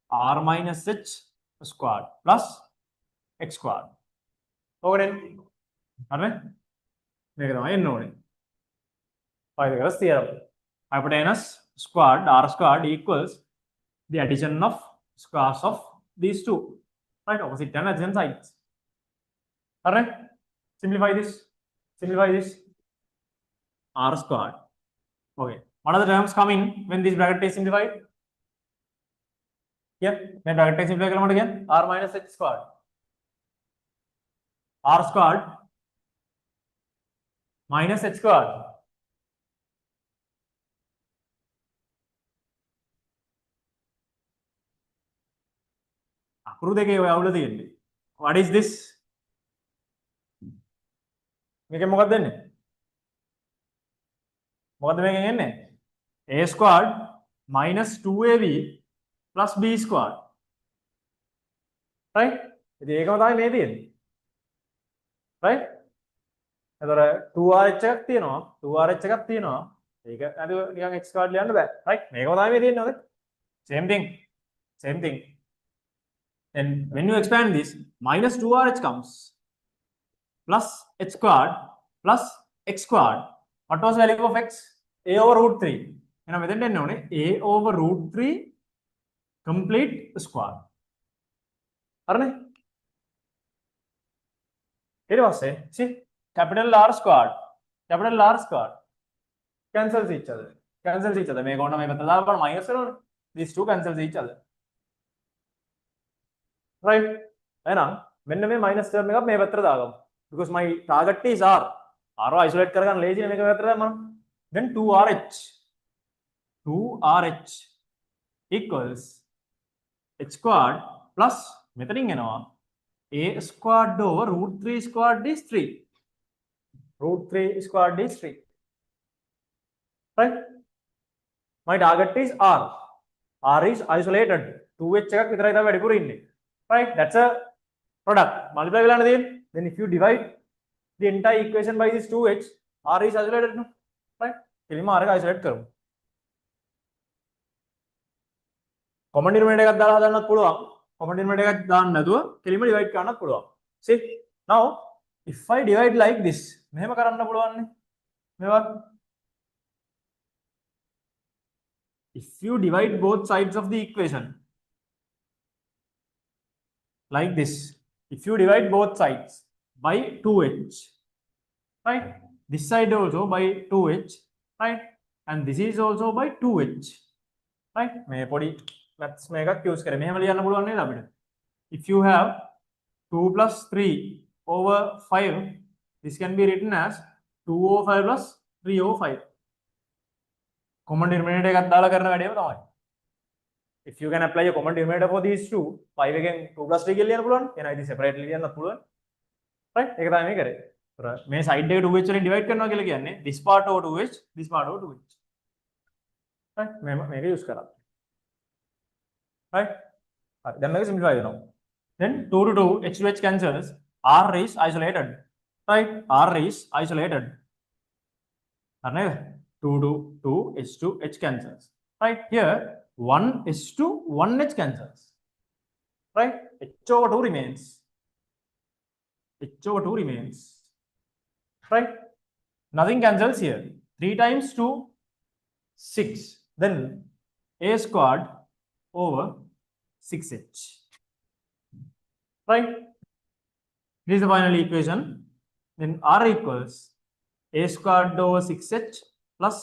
R minus H squared plus X squared. Okay. Pythagoras theorem. Hypotenuse squared R squared equals the addition of squares of these two, right? Opposite and adjacent sides. Alright, simplify this. Simplify this. R squared. Okay. What are the terms coming when this bracket is simplified? Yep. When bracket is simplified again, R minus H squared. R squared minus H squared. What is this? Make a a squared minus 2ab plus b squared. Right? ඉතින් ඒකම තමයි මේ තියෙන්නේ. Right? එතකොට 2rh එකක් තියෙනවා 2rh එකක් තියෙනවා ඒක අද නිකන් x squared ලියන්න බෑ. Right? මේකම තමයි මේ තියෙන්නේ. Same thing. Same thing. And when you expand this, minus 2rh comes plus h squared plus x squared. What was the value of x? A over root 3. එහෙනම් මෙතෙන්ට එන්න ඕනේ a over root 3 complete square. හරිනේ? ඊට පස්සේ see capital R squared cancels each other. මේක ඕන මේ පැත්තට දාලා බලන්න minus වෙනවනේ. These two cancels each other. Right? එහෙනම් මෙන්න මේ minus term එකක් මේ පැත්තට දාගමු. Because my target is R. R isolate කරගන්න lazy නේ මේක පැත්තට දාන්න. Then 2RH equals h squared plus මෙතනින් එනවා a squared over root 3 squared is 3. Root 3 squared is 3. Right? My target is R. R is isolated. 2h එකක් විතරයි තමයි වැඩිපුර ඉන්නේ. Right? That's a product. Multiply වෙලානේ තියෙන්නේ. Then if you divide the entire equation by this 2h, R is isolated. No? Right? කෙලින්ම R එක isolate කරමු. common denominator එකක් දාලා හදන්නත් පුළුවන්. common denominator එකක් දාන්න නැතුව කෙලින්ම divide කරන්නත් පුළුවන්. See? Now if I divide like this, මෙහෙම කරන්න පුළුවන් නේ. මේවත් if you divide both sides of the equation like this, if you divide both sides by 2h, right? This side also by 2h, right? And this is also by 2h, right? මේ පොඩි maths මේකක් use කරේ මෙහෙම ලියන්න පුළුවන් නේද අපිට? If you have 2 plus 3 over 5, this can be written as 2 over 5 plus 3 over 5. common denominator එකක් දාලා කරන වැඩේම තමයි. If you can apply a common denominator for these two, 5 again 2 plus 3 කියලා ලියන්න පුළුවන්. එහෙනම් ඉතින් separately ලියන්නත් පුළුවන්. Right? ඒක තමයි මේ කරේ. මේ side එක 2h වලින් divide කරනවා කියලා කියන්නේ this part over 2h, this part over 2h. Right? මේක use කරා. Right? හරි. දැන් මේක simplify වෙනවා. Then 2 to 2 h to h cancels. R is isolated. Right? R is isolated. හරි නේද? 2 to 2 h to h cancels. Right? Here 1 h to 1h cancels. Right? H over 2 remains. H over 2 remains. Right? Nothing cancels here. 3 times 2, 6. Then a squared over 6h. Right? This is the final equation. Then R equals a squared over 6h plus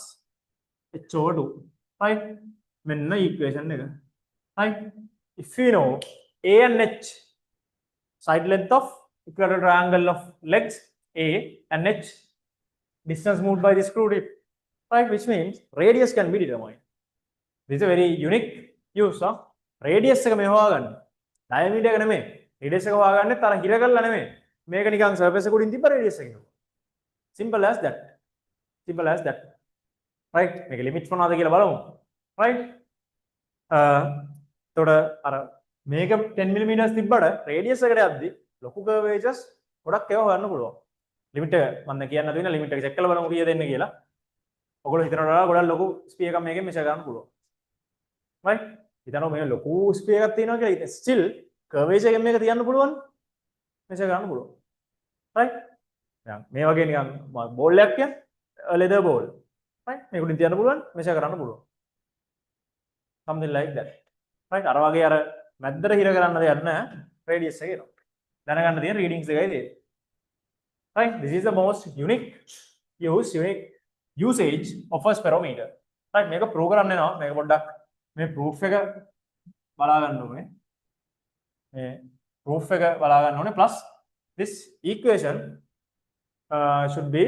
h over 2. Right? Menna equation nega. Right? If you know a and h, side length of equilateral triangle of legs a and h, distance moved by the screw tip, right? Which means radius can be determined. This is a very unique use of radius එක මේ හොයාගන්න. diameter එක නෙමෙයි. radius එක හොයාගන්නෙත් අර හිර කරලා නෙමෙයි. මේක නිකන් surface එක උඩින් තිබ්බ radius එකකින්. Simple as that. Simple as that. Right? මේක limits මොනවද කියලා බලමු. Right? එතකොට අර මේක 10 mm තිබ්බට radius එකට යද්දි ලොකු curvatures ගොඩක් ඒවා හොයන්න පුළුවන්. limit එක මම කියන්න තියෙන limit එක check කරලා බලමු කීයද එන්නේ කියලා. ඔයගොල්ලෝ හිතනට වඩා ගොඩක් ලොකු ස්පීඩ් එකක් මේකෙන් measure කරන්න පුළුවන්. right? හිතනවා මේ ලොකු ස්පීඩ් එකක් තියෙනවා කියලා still curvature එකෙන් මේක තියන්න පුළුවන්. measure කරන්න පුළුවන්. right? දැන් මේ වගේ නිකන් බෝල් එකක් කියන්නේ leather ball. right? මේක උඩින් තියන්න පුළුවන් measure කරන්න පුළුවන්. something like that. right? අර වගේ අර මැද්දට හිර කරන්න දෙයක් නැහැ. radius එක එනවා. දැනගන්න තියෙන readings එකයි තියෙන්නේ. Right? This is the most unique usage of a sperometer. Right? මේක prove කරන්න එනවා. මේක පොඩ්ඩක් මේ proof එක බලා ගන්න ඕනේ. මේ proof එක බලා ගන්න ඕනේ. Plus this equation should be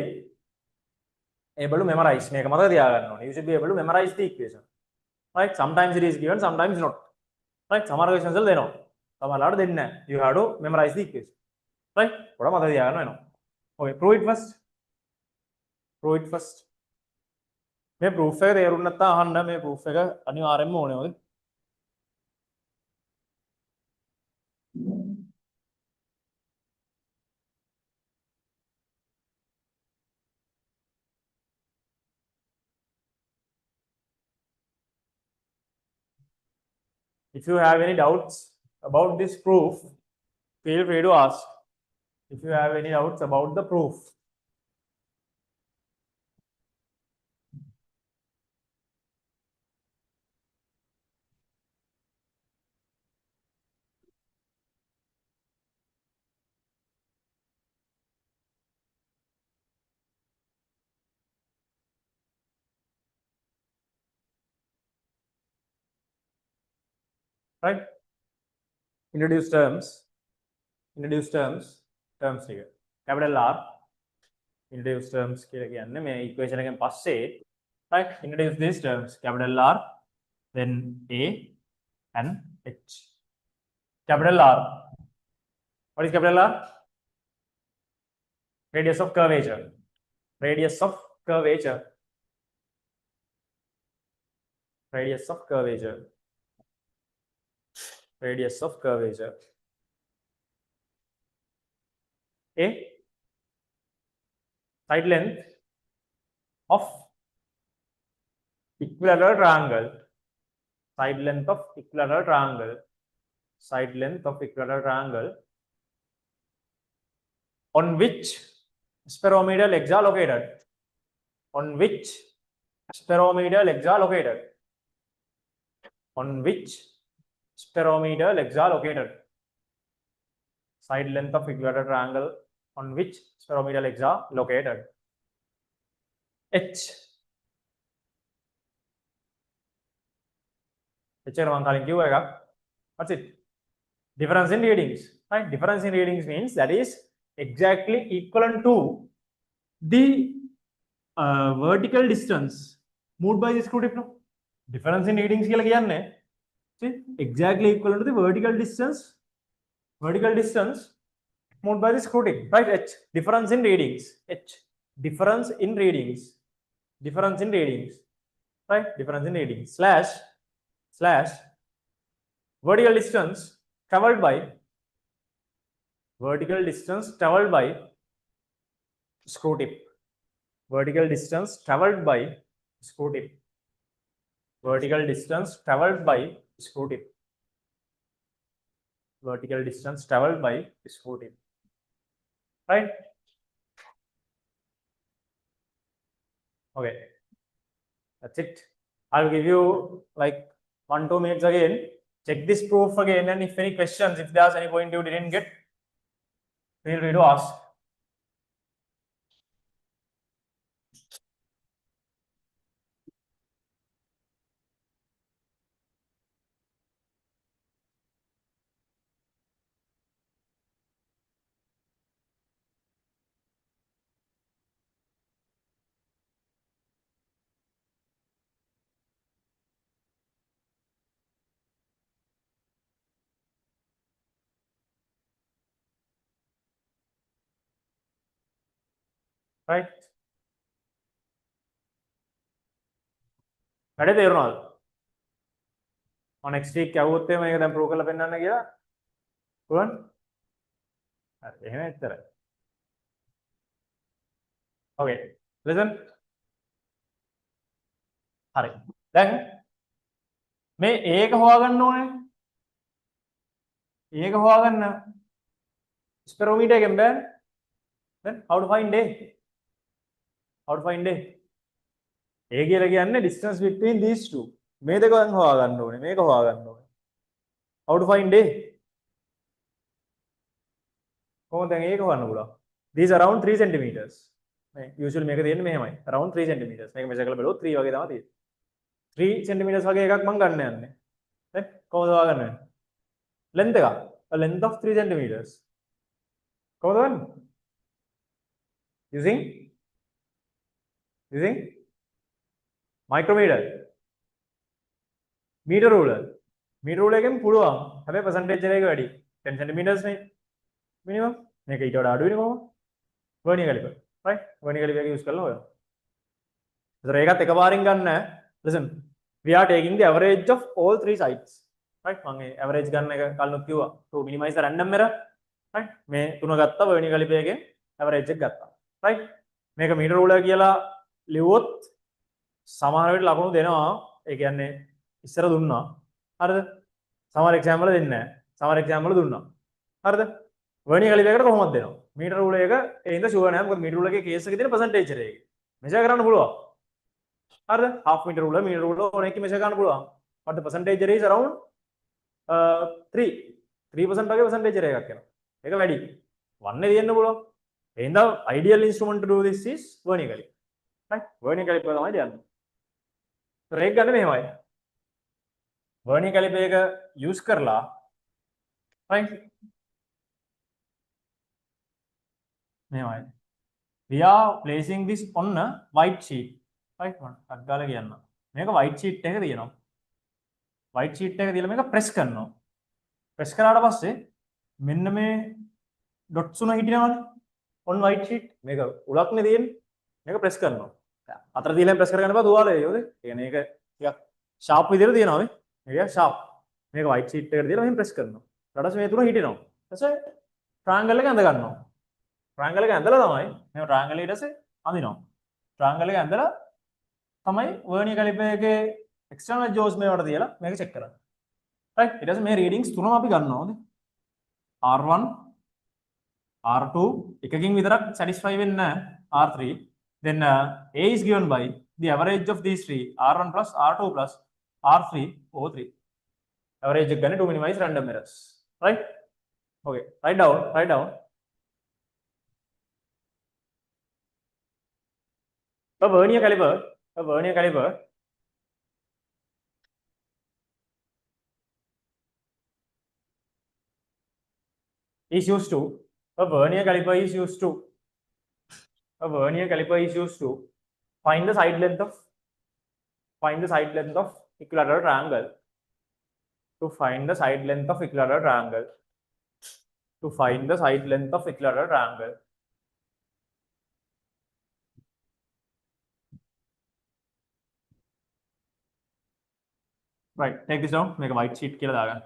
able to memorize. මේක මතක තියාගන්න ඕනේ. You should be able to memorize the equation. Right? Sometimes it is given, sometimes not. Right? සමහර questions වල දෙනවා. සමහරවිට දෙන්නේ නැහැ. You have to memorize the equation. Right? පොඩ්ඩක් මතක තියාගන්න වෙනවා. Okay, prove it first. මේ proof එක තේරුම් නැත්නම් අහන්න මේ proof එක අනිවාර්යෙන්ම ඕනේ ඔය. If you have any doubts about this proof, feel free to ask. If you have any doubts about the proof. Right? Introduce terms. Terms here. Capital R. Introduce terms කියලා කියන්නේ මේ equation එකෙන් පස්සේ right? Introduce these terms. Capital R, then A and H. Capital R. What is capital R? Radius of curvature. Radius of curvature. Radius of curvature. Radius of curvature. A. Side length of equilateral triangle. Side length of equilateral triangle. Side length of equilateral triangle on which spherometer legs are located. On which spherometer legs are located. On which spherometer legs are located. Side length of equilateral triangle on which spherometer legs are located. H. H මම කලින් කිව්ව එකක්. What's it? Difference in readings. Right? Difference in readings means that is exactly equivalent to the vertical distance moved by the screw tip. No? Difference in readings කියලා කියන්නේ see exactly equivalent to the vertical distance moved by the screw tip. Right? H. Difference in readings. H. Difference in readings. Difference in readings. Right? Difference in readings. Slash vertical distance traveled by screw tip. Vertical distance traveled by screw tip. Vertical distance traveled by screw tip. Vertical distance traveled by screw tip. Right? Okay. That's it. I'll give you like 1-2 minutes again. Check this proof again, and if any questions, if there's any point you didn't get, feel free to ask. Right? වැඩේ තේරුණාද? next week යවුවොත් එහෙම මේක දැන් prove කරලා පෙන්නන්න කියලා. පුළුවන්? හරි. එහෙම ඇත්තරයි. Okay. Listen. හරි. දැන් මේ ඒක හොයාගන්න ඕනේ. ඒක හොයාගන්න ස්පෙරෝමීටර් එකෙන් බෑනේ. Then how to find A? How to find A? A කියලා කියන්නේ distance between these two. මේ දෙක හොයාගන්න ඕනේ. මේක හොයාගන්න ඕනේ. How to find A? කොහොමද දැන් ඒක හොයන්න පුළුවන්? These around 3 centimeters. මේ usually මේක තියෙන්නේ මෙහෙමයි. Around 3 centimeters. මේක measure කරලා බලුවොත් 3 වගේ තමයි තියෙන්නේ. 3 centimeters වගේ එකක් මම ගන්න යන්නේ. දැන් කොහොමද හොයාගන්නේ? Length එක. A length of 3 centimeters. කොහොමද ගන්නේ? Using micrometer. Meter ruler. Meter ruler එකෙන් පුළුවන්. හැබැයි percentage එක වැඩි. 10 centimeters නේ minimum. මේක ඊට වඩා අඩු වෙන්නේ කොහොමද? Vernier caliper. Right? Vernier caliper එක use කරලා හොයනවා. So ඒකත් එකපාරින් ගන්න නෑ. Listen, we are taking the average of all three sides. Right? මම average ගන්න එක කලින් කිව්වා. To minimize the random error. Right? මේ තුන ගත්තා vernier caliper එකෙන් average එක ගත්තා. Right? මේක meter ruler කියලා ලිව්වොත් සමහර වෙලට ලකුණු දෙනවා. ඒ කියන්නේ ඉස්සර දුන්නා. හරිද? සමහර exam වල දෙන්නේ නැහැ. සමහර exam වල දුන්නා. හරිද? vernier caliper එකට කොහොමද දෙනවා? meter ruler එක ඒ හින්දා sure නෑ. මොකද meter ruler එකේ case එකේ තියෙන percentage එක. measure කරන්න පුළුවන්. හරිද? half meter ruler ඕන එකකින් measure කරන්න පුළුවන්. but the percentage is around 3% වගේ percentage එකක් එනවා. ඒක වැඩි. 1 නේ දෙන්න පුළුවන්. ඒ හින්දා ideal instrument to do this is vernier caliper. right? vernier caliper තමයි දෙන්නේ. රේක් ගන්න මෙහෙමයි. vernier caliper එක use කරලා right? මෙහෙමයි. we are placing this on a white sheet. right? ටක් ගාලා කියන්න. මේක white sheet එක තියෙනවා. white sheet එක දීලා මේක press කරනවා. press කරාට පස්සේ මෙන්න මේ dots උන හිටිනවනේ. on white sheet මේක උලක්නේ තියෙන්නේ. මේක press කරනවා. අතර දීලා press කරගන්න බෑ දුවාලේ යෝද? ඒ කියන්නේ මේක ටිකක් sharp විදිහට තියෙනවා මේ. මේක sharp. මේක white sheet එකට දීලා මෙහෙම press කරනවා. ඊට පස්සේ මේ තුන හිටිනවා. ඊට පස්සේ triangle එක ඇඳ ගන්නවා. triangle එක ඇඳලා තමයි මේ triangle ඊට පස්සේ අඳිනවා. triangle එක ඇඳලා තමයි vernier caliper එකේ external jaws මේවට තියලා මේක check කරන්නේ. right? ඊට පස්සේ මේ readings තුනම අපි ගන්නවා ඕනේ. R1 R2 එකකින් විතරක් satisfy වෙන්නේ නැහැ R3. then A is given by the average of these three R1 plus R2 plus R3 O3. average එක ගන්න to minimize random errors. right? okay, write down. a vernier caliper is used to find the side length of equilateral triangle. To find the side length of equilateral triangle. right, take this down. Make a white sheet කියලා දාගන්න.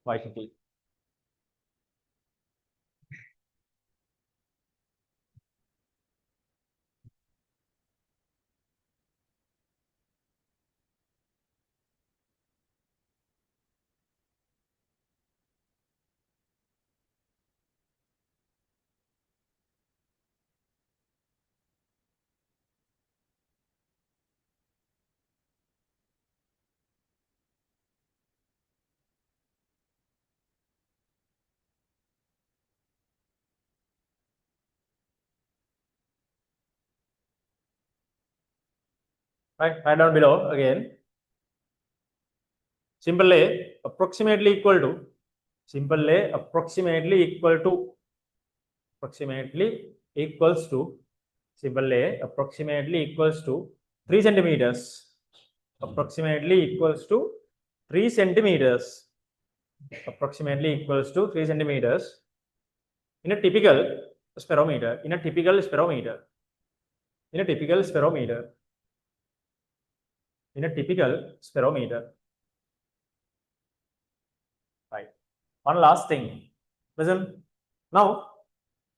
white sheet. right, write down below again. simple A approximately equal to 3 centimeters. Approximately equals to 3 centimeters. in a typical sperometer. right? one last thing. Listen, now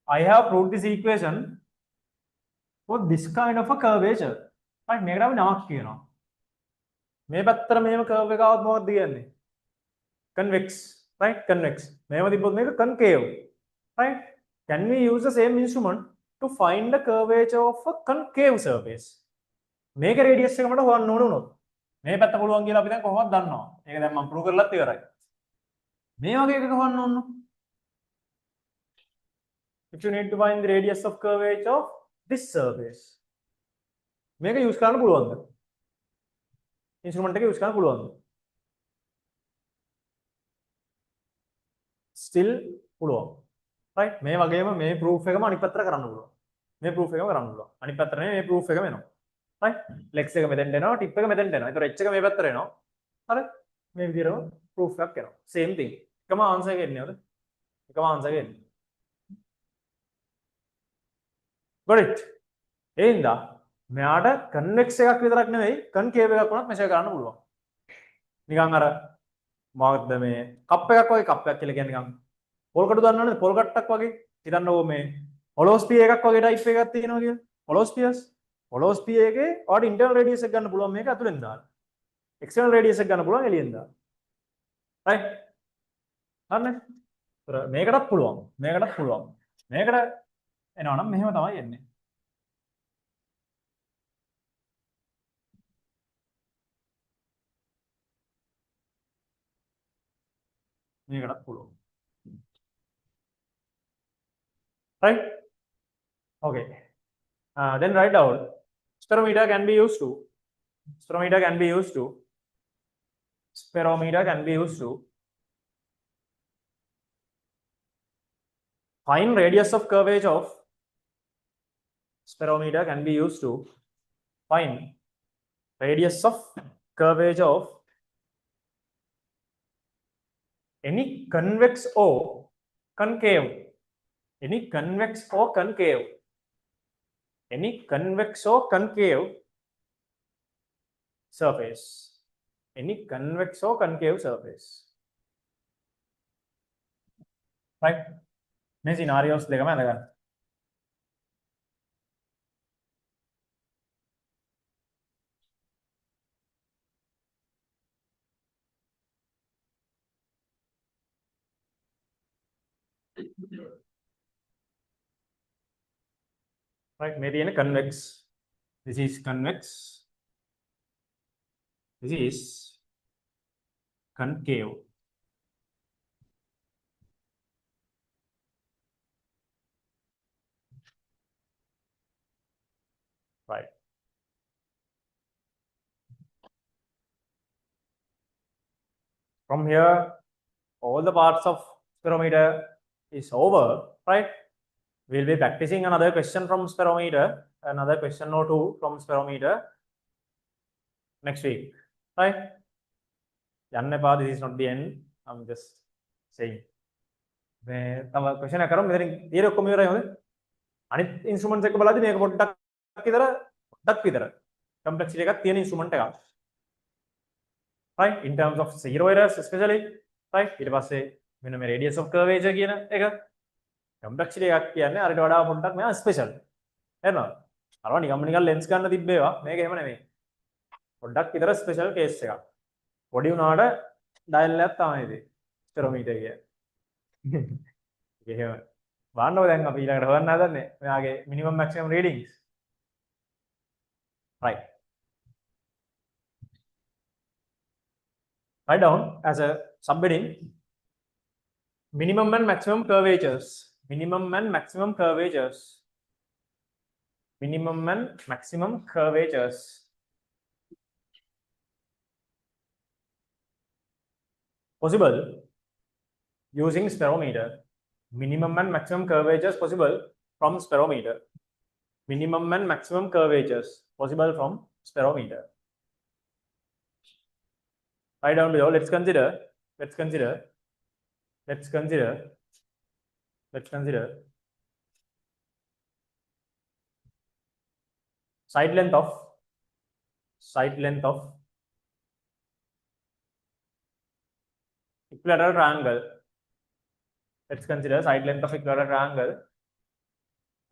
I have proved this equation for this kind of a curvature. right? මේකට අපි නමක් කියනවා. මේ පැත්තට මෙහෙම curve එක આવත් මොකක්ද කියන්නේ? convex. right? convex. මෙහෙම තිබ්බොත් මේක concave. right? can we use the same instrument to find the curvature of a concave surface? මේක radius එක මට හොයන්න ඕන උනොත් මේ පැත්ත පුළුවන් කියලා අපි දැන් කොහොමද දන්නවා? ඒක දැන් මම prove කරලත් ඉවරයි. මේ වගේ එකක හොයන්න ඕන. if you need to find the radius of curvature of this surface, මේක use කරන්න පුළුවන්ද? instrument එක use කරන්න පුළුවන්ද? still පුළුවන්. right? මේ වගේම මේ proof එකම අනිත් පැත්තට කරන්න පුළුවන්. අනිත් පැත්තට නෙමෙයි මේ proof එකම එනවා. right? lex එක මෙතෙන්ට එනවා, tip එක මෙතෙන්ට එනවා. ඒතර h එක මේ පැත්තට එනවා. හරි? මේ විදිහටම proof එකක් එනවා. same thing. එකම answer එක එන්නේ නේද? එකම answer එක එන්නේ. got it ඒ හින්දා මෙයාට convex එකක් විතරක් නෙවෙයි concave එකක් වුණත් measure කරන්න පුළුවන් නිකන් අර මොකක්ද මේ කප් එකක් වගේ කප් එකක් කියලා කියන්නේ නිකන් පොල් කටු දන්නවනේ පොල් කට්ටක් වගේ හිතන්නකෝ මේ hollow sphere එකක් වගේ type එකක් තියෙනවා කියලා hollow sphere එකේ ඔයාලට internal radius එක ගන්න පුළුවන් මේක ඇතුලෙන් දාලා external radius එක ගන්න පුළුවන් එළියෙන් දාලා right හරිනේ මේකටත් පුළුවන් මේකට එනවා නම් මෙහෙම තමයි එන්නේ මේකටත් පුළුවන් right okay then write down sperometer can be used find radius of curvature of any convex or concave surface right මේ scenarios දෙකම අරගන්න right මේ තියෙන convex this is concave right from here all the parts of sperometer is over right we'll be practicing another question from sperometer another question or two from sperometer next week right yannepa this is not the end I'm just saying මේ තව question එක කරමු මෙතනින් ඊට ඔක්කොම ඉවරයි හොඳ අනිත් instruments එක බලද්දි මේක පොඩ්ඩක් විතර complexity එකක් තියෙන instrument එකක් right in terms of zero errors especially right ඊට පස්සේ මෙන්න මේ radius of curvature කියන එක complexity එකක් කියන්නේ අරට වඩා පොඩ්ඩක් මෙයා ස්පෙෂල් හරිනවද අරවා නිකන් lens ගන්න තිබ්බේවා මේක එහෙම නෙමෙයි පොඩ්ඩක් විතර ස්පෙෂල් කේස් එකක් පොඩි උනාට ඩයල් එකක් තමයි ඉතින් ස්පෙරෝමීටර් කියන්නේ එහෙම බලන්නකො දැන් අපි ඊළඟට හොයන්න හදන්නේ මෙයාගේ minimum maximum readings right write down as a subheading minimum and maximum curvatures possible using sperometer minimum and maximum curvatures possible from sperometer write down below let's consider side length of equilateral triangle. Let's consider side length of equilateral triangle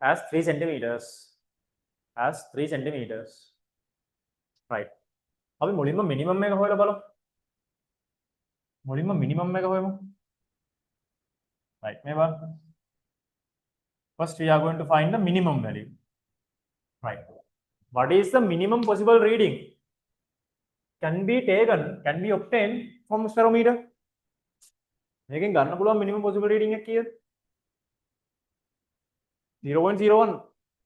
as 3 centimeters. Right. අපි මුලින්ම minimum එක හොයලා බලමු. Right. මේවා. First we are going to find the minimum value. Right. What is the minimum possible reading can be obtained from sperometer? මේකෙන් ගන්න පුළුවන් minimum possible reading එක කීයද? 0.01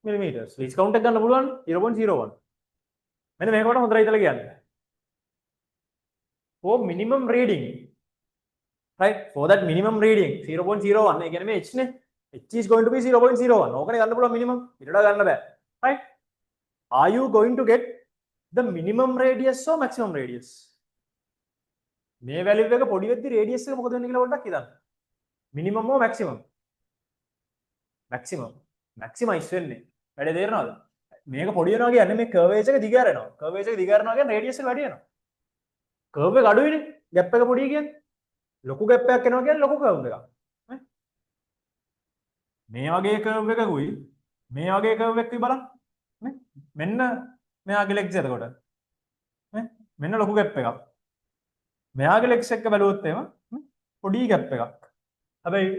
millimeters. least count එක ගන්න පුළුවන් 0.01. මෙන්න මේකට හොඳයි කියලා කියන්නේ. For minimum reading, right? For that minimum reading 0.01 ඒ කියන්නේ මේ h නේ. h is going to be 0.01. ඕකනේ ගන්න පුළුවන් minimum. ඊටට ගන්න බෑ. Right? Are you going to get the minimum radius or maximum radius? මේ value එක පොඩි වෙද්දි radius එක මොකද වෙන්නේ කියලා පොඩ්ඩක් හිතන්න. minimum or maximum? maximize වෙන්නේ. වැඩේ තේරෙනවද? මේක පොඩි වෙනවා කියන්නේ මේ කර්වේජ් එක දිගහැරෙනවා. කර්වේජ් එක දිගහැරෙනවා කියන්නේ රේඩියස් එක වැඩි වෙනවා. කර්ව් එක අඩුයිනේ. ගැප් එක පොඩි කියන්නේ. ලොකු ගැප් එකක් එනවා කියන්නේ ලොකු කර්ව් එකක්. නේ? මේ වගේ කර්ව් එකකුයි මේ වගේ කර්ව් එකකුයි බලන්න. නේ? මෙන්න මෙයාගේ ලෙග්ස් එතකොට. නේ? මෙන්න ලොකු ගැප් එකක්. මෙයාගේ ලෙග්ස් එක බැලුවොත් එහෙම පොඩි ගැප් එකක්. හැබැයි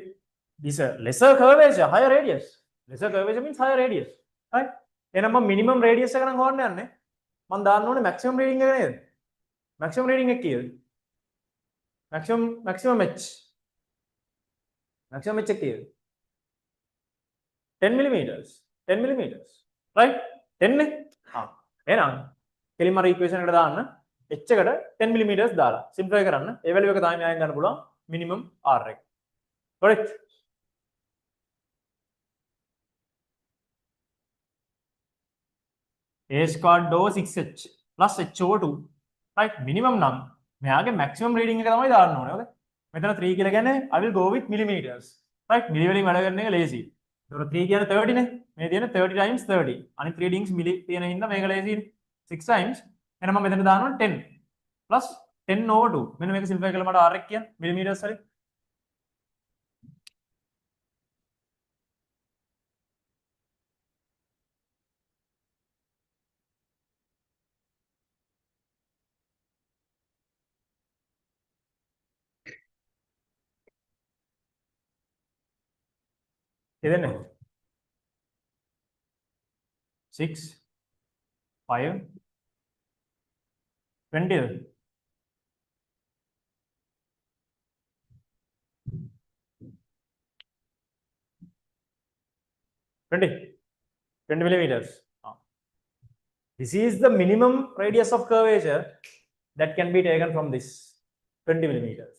this lesser curvature higher radius. Lesser curvature means higher radius. right? එහෙනම් මම minimum radius එක නම් හොයන්න යන්නේ. මම දාන්න ඕනේ maximum reading එක නේද? maximum reading එක කීයද? maximum h. maximum h එක කීයද? 10 millimeters. 10 millimeters. right? 10 නේ? එහෙනම් කෙලින්ම අර equation එකට දාන්න h එකට 10 millimeters දාලා simplify කරන්න. ඒ value එක තමයි මෙයාගෙන් ගන්න පුළුවන් minimum r එක. correct? a squared over 6h plus h over 2. right? minimum නම් මෙයාගේ maximum reading එක තමයි දාන්න ඕනේ. okay? මෙතන 3 කියලා කියන්නේ I will go with millimeters. right? මිලි වලින් වැඩ කරන එක lazy. ඒතකොට 3 කියන්නේ 30 නේ. මේ තියෙන 30 times 30. අනිත් readings මිලි තියෙන හින්දා මේක lazy නේ. 6 times. එහෙනම් මම මෙතන දානවා 10 plus 10 over 2. මෙන්න මේක simplify කරලා මට r එක කියන්න millimeters වලින්. එදෙන්නේ 6 5 20 20 millimeters. This is the minimum radius of curvature that can be taken from this 20 millimeters.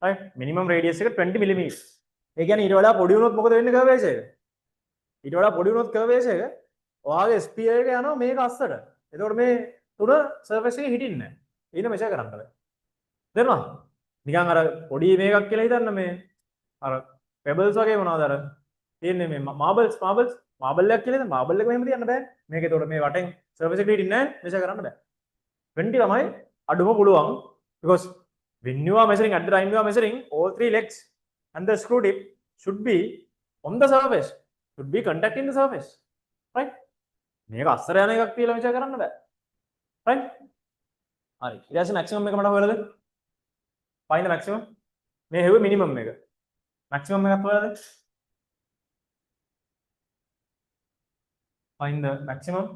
right? minimum radius එක 20 millimeters. ඒ කියන්නේ ඊට වඩා පොඩි වුණොත් මොකද වෙන්නේ curvature එක? ඊට වඩා පොඩි වුණොත් curvature එක ඔයාගේ sphere එක යනවා මේක අස්සට. එතකොට මේ තුන surface එකේ හිටින්නේ නැහැ. ඊට measure කරන්න බෑ. තේරුණාද? නිකන් අර පොඩි මේකක් කියලා හිතන්න මේ අර pebbles වගේ මොනවද අර තියෙන්නේ මේ marbles එකක් කියලා හිතන්න. marble එක මෙහෙම තියන්න බෑ. මේක එතකොට මේ වටෙන් surface එකට හිටින්නේ නැහැ. measure කරන්න බෑ. 20 තමයි අඩුම පුළුවන් because when you are measuring at the time you are measuring all three legs and the screw tip should be on the surface, should be contact in the surface. right? මේක අස්සර යන එකක් කියලා measure කරන්න බෑ. right? හරි. ඊට පස්සේ maximum එක මට හොයලා දෙන්න. find the maximum. මේ හෙව්වේ minimum එක. maximum එකක් හොයලා දෙන්න. find the maximum.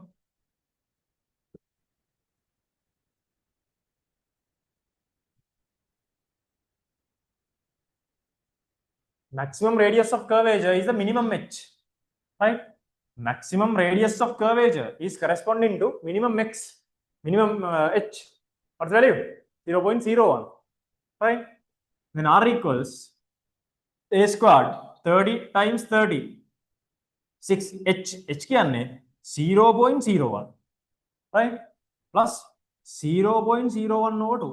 Maximum radius of curvature is the minimum h. right? Maximum radius of curvature is corresponding to minimum x, minimum h. What's the value? 0.01. right? Then r equals a squared 30 times 30 6 h කියන්නේ 0.01. right? plus 0.01 over 2.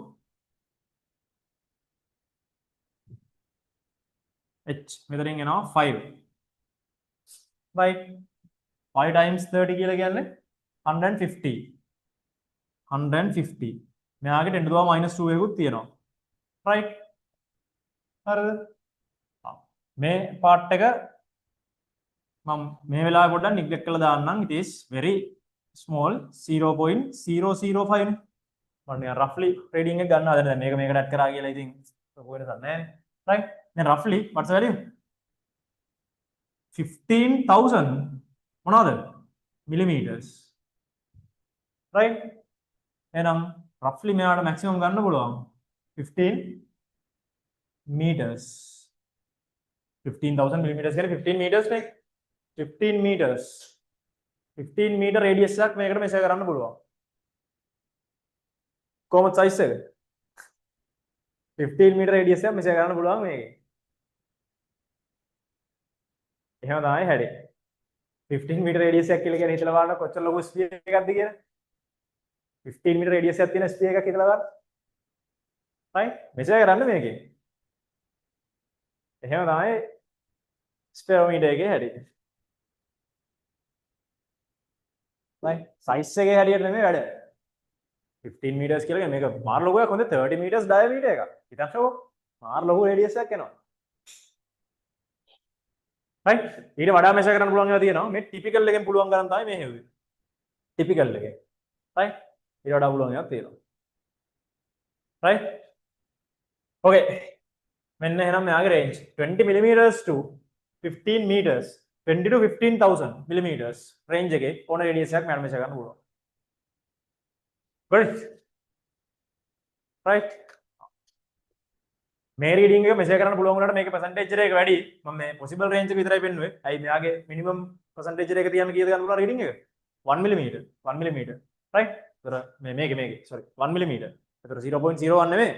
h මෙතනින් එනවා 5. right? 5 times 30 කියලා කියන්නේ 150. 150. මෙයාගේ 10 to the power minus 2 එකකුත් තියෙනවා. right? හරිද? මේ part එක මම මේ වෙලාවේ පොඩ්ඩක් neglect කරලා දාන්නම්. it is very small 0.005 නේ. මම නිකන් roughly reading එක ගන්න හදන දැන් මේකට add කරා කියලා ඉතින් ලොකු වෙනසක් නැහැ නේ. right? then roughly what's the value? 15,000 මොනවද? millimeters. right? එහෙනම් roughly මෙයාට maximum ගන්න පුළුවන් 15 meters. 15,000 millimeters කියන්නේ 15 meters නේ. 15 meters. 15 meter radius එකක් මේකට measure කරන්න පුළුවන්. කොහොමද size එක? 15 meter radius එකක් measure කරන්න පුළුවන් මේකේ. එහෙම තමයි හැදේ. 15 meter radius එකක් කියලා කියන්නේ හිතලා බලන්න කොච්චර ලොකු sphere එකක්ද කියලා. 15 meter radius එකක් තියෙන sphere එකක් හිතලා බලන්න. right? measure කරන්න මේකේ. එහෙම තමයි ස්පෙරෝමීටර් එකේ හැටි. right size එකේ හැටියට නෙමෙයි වැඩ 15 meters කියලා කියන්නේ මේක මාර ලොකුයක් හොඳ 30 meters diameter එකක් හිතන්නකෝ මාර ලොකු radius එකක් එනවා right ඊට වඩා measure කරන්න පුළුවන් ඒවා තියෙනවා මේ typical එකෙන් පුළුවන් ගන්න තමයි මේ හෙව්වේ typical එකෙන් right ඊට වඩා පුළුවන් ඒවා තියෙනවා right okay මෙන්න එහෙනම් මෙයාගේ range 20 millimeters to 15 meters 20 to 15000 millimeters range එකේ ඕන radius එකක් මෙයාට measure කරන්න පුළුවන් got it right මේ රීඩින් එක මෙෂර් කරන්න පුළුවන් වුණාට මේකේ percentage එක වැඩි මම මේ possible range එක විතරයි පෙන්නුවේ අයි මෙයාගේ minimum percentage එක තියන්න කීයද ගන්න පුළුවන් රීඩින් එක 1 mm 1 mm right ඒතර මේකේ sorry 1 mm ඒතර 0.01 නෙමෙයි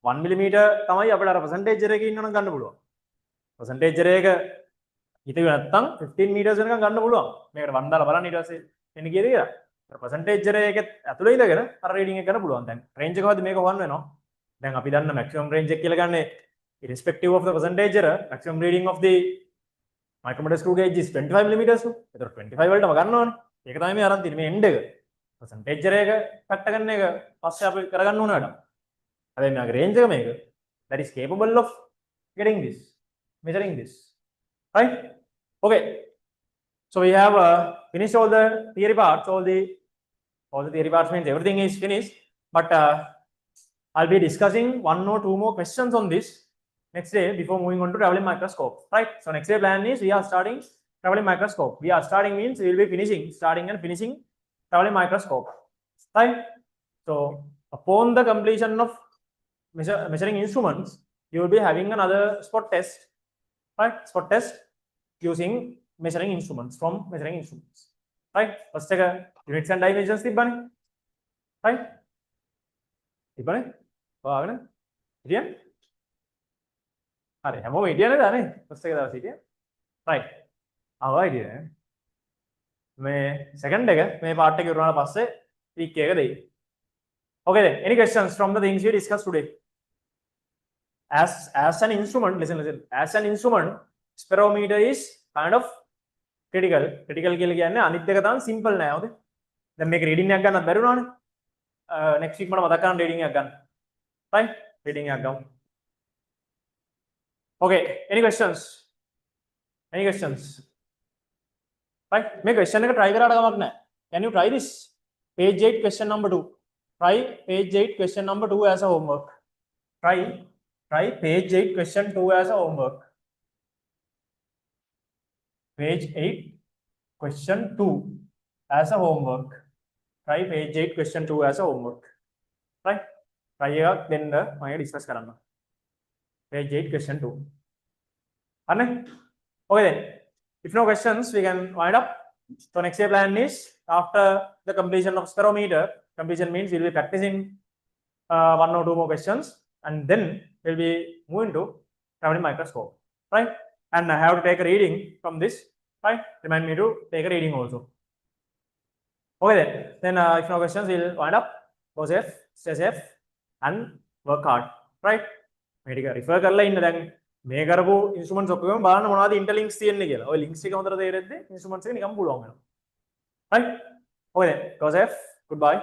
1 mm තමයි අපිට අර percentage එකේ ඉන්නවනම් ගන්න පුළුවන් percentage එක හිතුවේ නැත්තම් 15 meters වෙනකන් ගන්න පුළුවන් මේකට 1 දාලා බලන්න ඊට පස්සේ එන්නේ කීයද කියලා percentage එකේ ඇතුළේ ඉඳගෙන අර රීඩින් එක ගන්න පුළුවන් දැන් range එක වද මේක 1 වෙනවා දැන් අපි දන්න maximum range එක කියලා ගන්නේ irrespective of the percentage error maximum reading of the micrometer screw gauge is 25 millimeters ඒතර 25 වලටම ගන්නවනේ ඒක තමයි මේ අරන් තියෙන්නේ මේ end එක percentage error එක cut කරන එක පස්සේ අපි කරගන්න ඕන වැඩ හැබැයි මේගේ range එක මේක that is capable of getting this measuring this right okay so we have finished all the theory parts all the theory parts means everything is finished but I'll be discussing one or two more questions on this next day before moving on to traveling microscope right so next day plan is we are starting traveling microscope we are starting means we will be starting and finishing traveling microscope right so upon the completion of measuring instruments you will be having another spot test right spot test using measuring instruments from measuring instruments right first එක units and dimensions තිබ්බනේ right තිබ්බනේ ඔයාගෙන හිටියන් හරි හැමෝම හිටියනේ දානේ first එක දවස් හිටියා right ආවා හිටියේ මේ second එක මේ part එක ඉවරනාට පස්සේ week එක දෙයි okay then any questions from the things we discussed today as an instrument listen as an instrument spirometer is kind of critical කියලා කියන්නේ අනිත් එක තමයි simple නෑ හොඳේ දැන් මේක reading එකක් ගන්නත් බැරි වුණානේ next week මට මතක් කරන්න reading එකක් ගන්න right reading එකක් ගමු okay any questions right මේ question එක try කරාට කමක් නැහැ can you try this page 8 question number 2 try page 8 question number 2 as a homework try page 8 question 2 as a homework page 8 question 2 as a homework try page 8 question 2 as a homework right try එකක් දෙන්න මම discuss කරන්න page 8 question 2 අනේ okay then if no questions we can wind up so next day plan is after the completion of spirometer completion means we'll be practicing one or two more questions and then we'll be moving to traveling microscope right and I have to take a reading from this right remind me to take a reading also okay then if no questions we'll wind up go safe stay safe and work hard right මේ ටික refer කරලා ඉන්න දැන් මේ කරපු instruments ඔක්කොම බලන්න මොනවද interlinks තියෙන්නේ කියලා ඔය links ටික හොඳට තේරෙද්දී instruments එක නිකන් පුළුවන් වෙනවා right okay then go safe goodbye